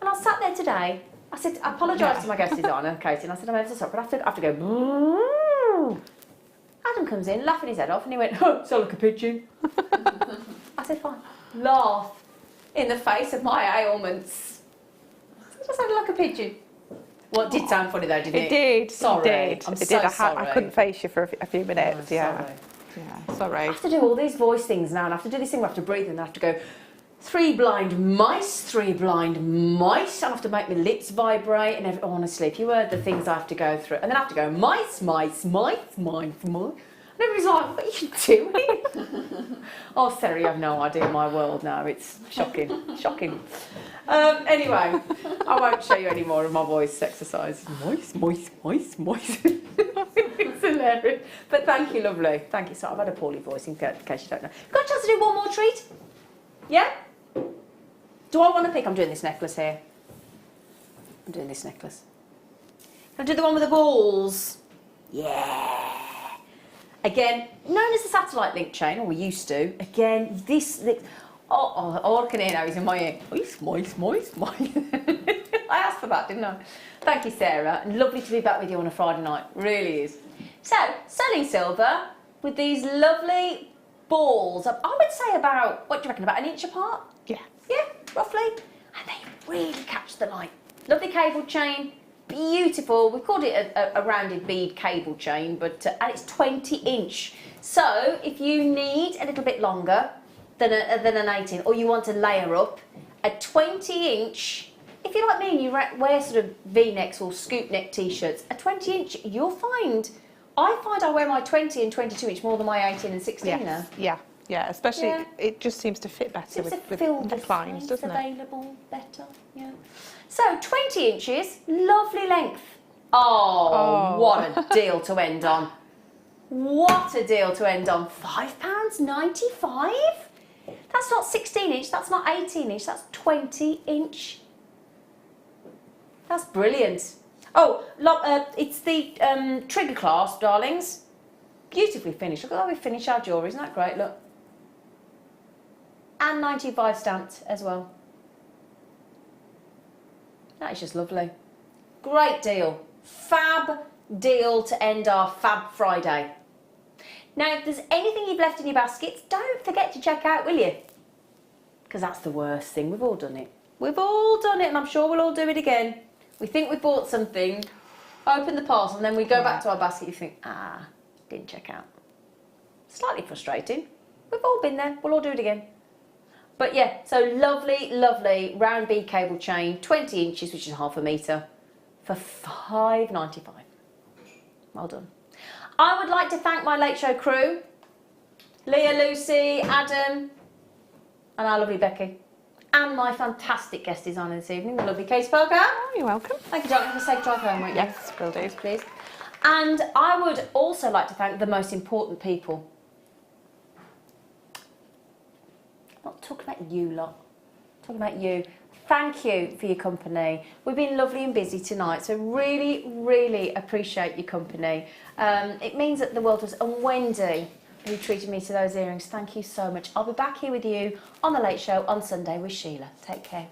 And I sat there today. I said, I apologised to my guest designer, Katie, and I said, I'm ever so sorry, but I have to go... Boo. Adam comes in, laughing his head off, and he went, oh, sound like a pigeon. I said, fine. Laugh in the face of my ailments. I sounded like a pigeon. Well, it did sound funny though, didn't it? It did. Sorry. It did. I'm it so did. sorry. I couldn't face you for a few minutes. Oh, yeah. sorry. Yeah. Sorry. I have to do all these voice things now, and I have to do this thing where I have to breathe, and I have to go, 3 blind mice, 3 blind mice. I have to make my lips vibrate, and honestly, if you heard the things I have to go through, and then I have to go mice, mice, mice, mice, mice. And everybody's like, what are you doing? Oh, Sarah, you have no idea my world now. It's shocking, shocking. Anyway, I won't show you any more of my voice exercise. Moist. It's hilarious. But thank you, lovely. Thank you. Sorry, I've had a poorly voice in case you don't know. Got a chance to do one more treat? Yeah? Do I want to pick? I'm doing this necklace here. I'm doing this necklace. Can I do the one with the balls? Yeah. Again, known as the satellite link chain, or we used to. Again, all I can hear now is in my ear. Moist. I asked for that, didn't I? Thank you, Sarah. And lovely to be back with you on a Friday night. Really is. So, sterling silver with these lovely balls. I would say about, what do you reckon, about an inch apart? Yeah. Yeah, roughly. And they really catch the light. Lovely cable chain. Beautiful. We've called it a rounded bead cable chain, but and it's 20-inch. So, if you need a little bit longer than an 18, or you want to layer up, a 20-inch, if you're like me and you wear sort of V-necks or scoop neck t-shirts, a 20-inch, you'll find, I find I wear my 20 and 22-inch more than my 18 and 16 now. Yeah, especially it just seems to fit better with necklines, doesn't it? Available better, yeah. So 20 inches, lovely length. Oh, what a deal to end on. What a deal to end on. £5.95? That's not 16-inch, that's not 18-inch, that's 20-inch. That's brilliant. Oh, it's the trigger clasp, darlings. Beautifully finished. Look at how we finish our jewellery, isn't that great? Look. And 95 stamped as well. That is just lovely. Great deal. Fab deal to end our Fab Friday. Now, if there's anything you've left in your baskets, don't forget to check out, will you? Because that's the worst thing. We've all done it. We've all done it, and I'm sure we'll all do it again. We think we bought something, open the parcel, and then we go back to our basket, you think, didn't check out. Slightly frustrating. We've all been there. We'll all do it again. But yeah, so lovely, lovely round bead cable chain, 20 inches, which is half a metre, for £5.95. Well done. I would like to thank my Late Show crew, Leah, Lucy, Adam, and our lovely Becky, and my fantastic guest designer this evening, the lovely Kate Parker. Oh, you're welcome. Thank you, darling. Have a safe drive home, won't you? Yes, will do. Please. And I would also like to thank the most important people. I'm not talking about you lot, I'm talking about you. Thank you for your company. We've been lovely and busy tonight, so really, really appreciate your company. It means that the world was, and Wendy, who treated me to those earrings, thank you so much. I'll be back here with you on The Late Show on Sunday with Sheila. Take care.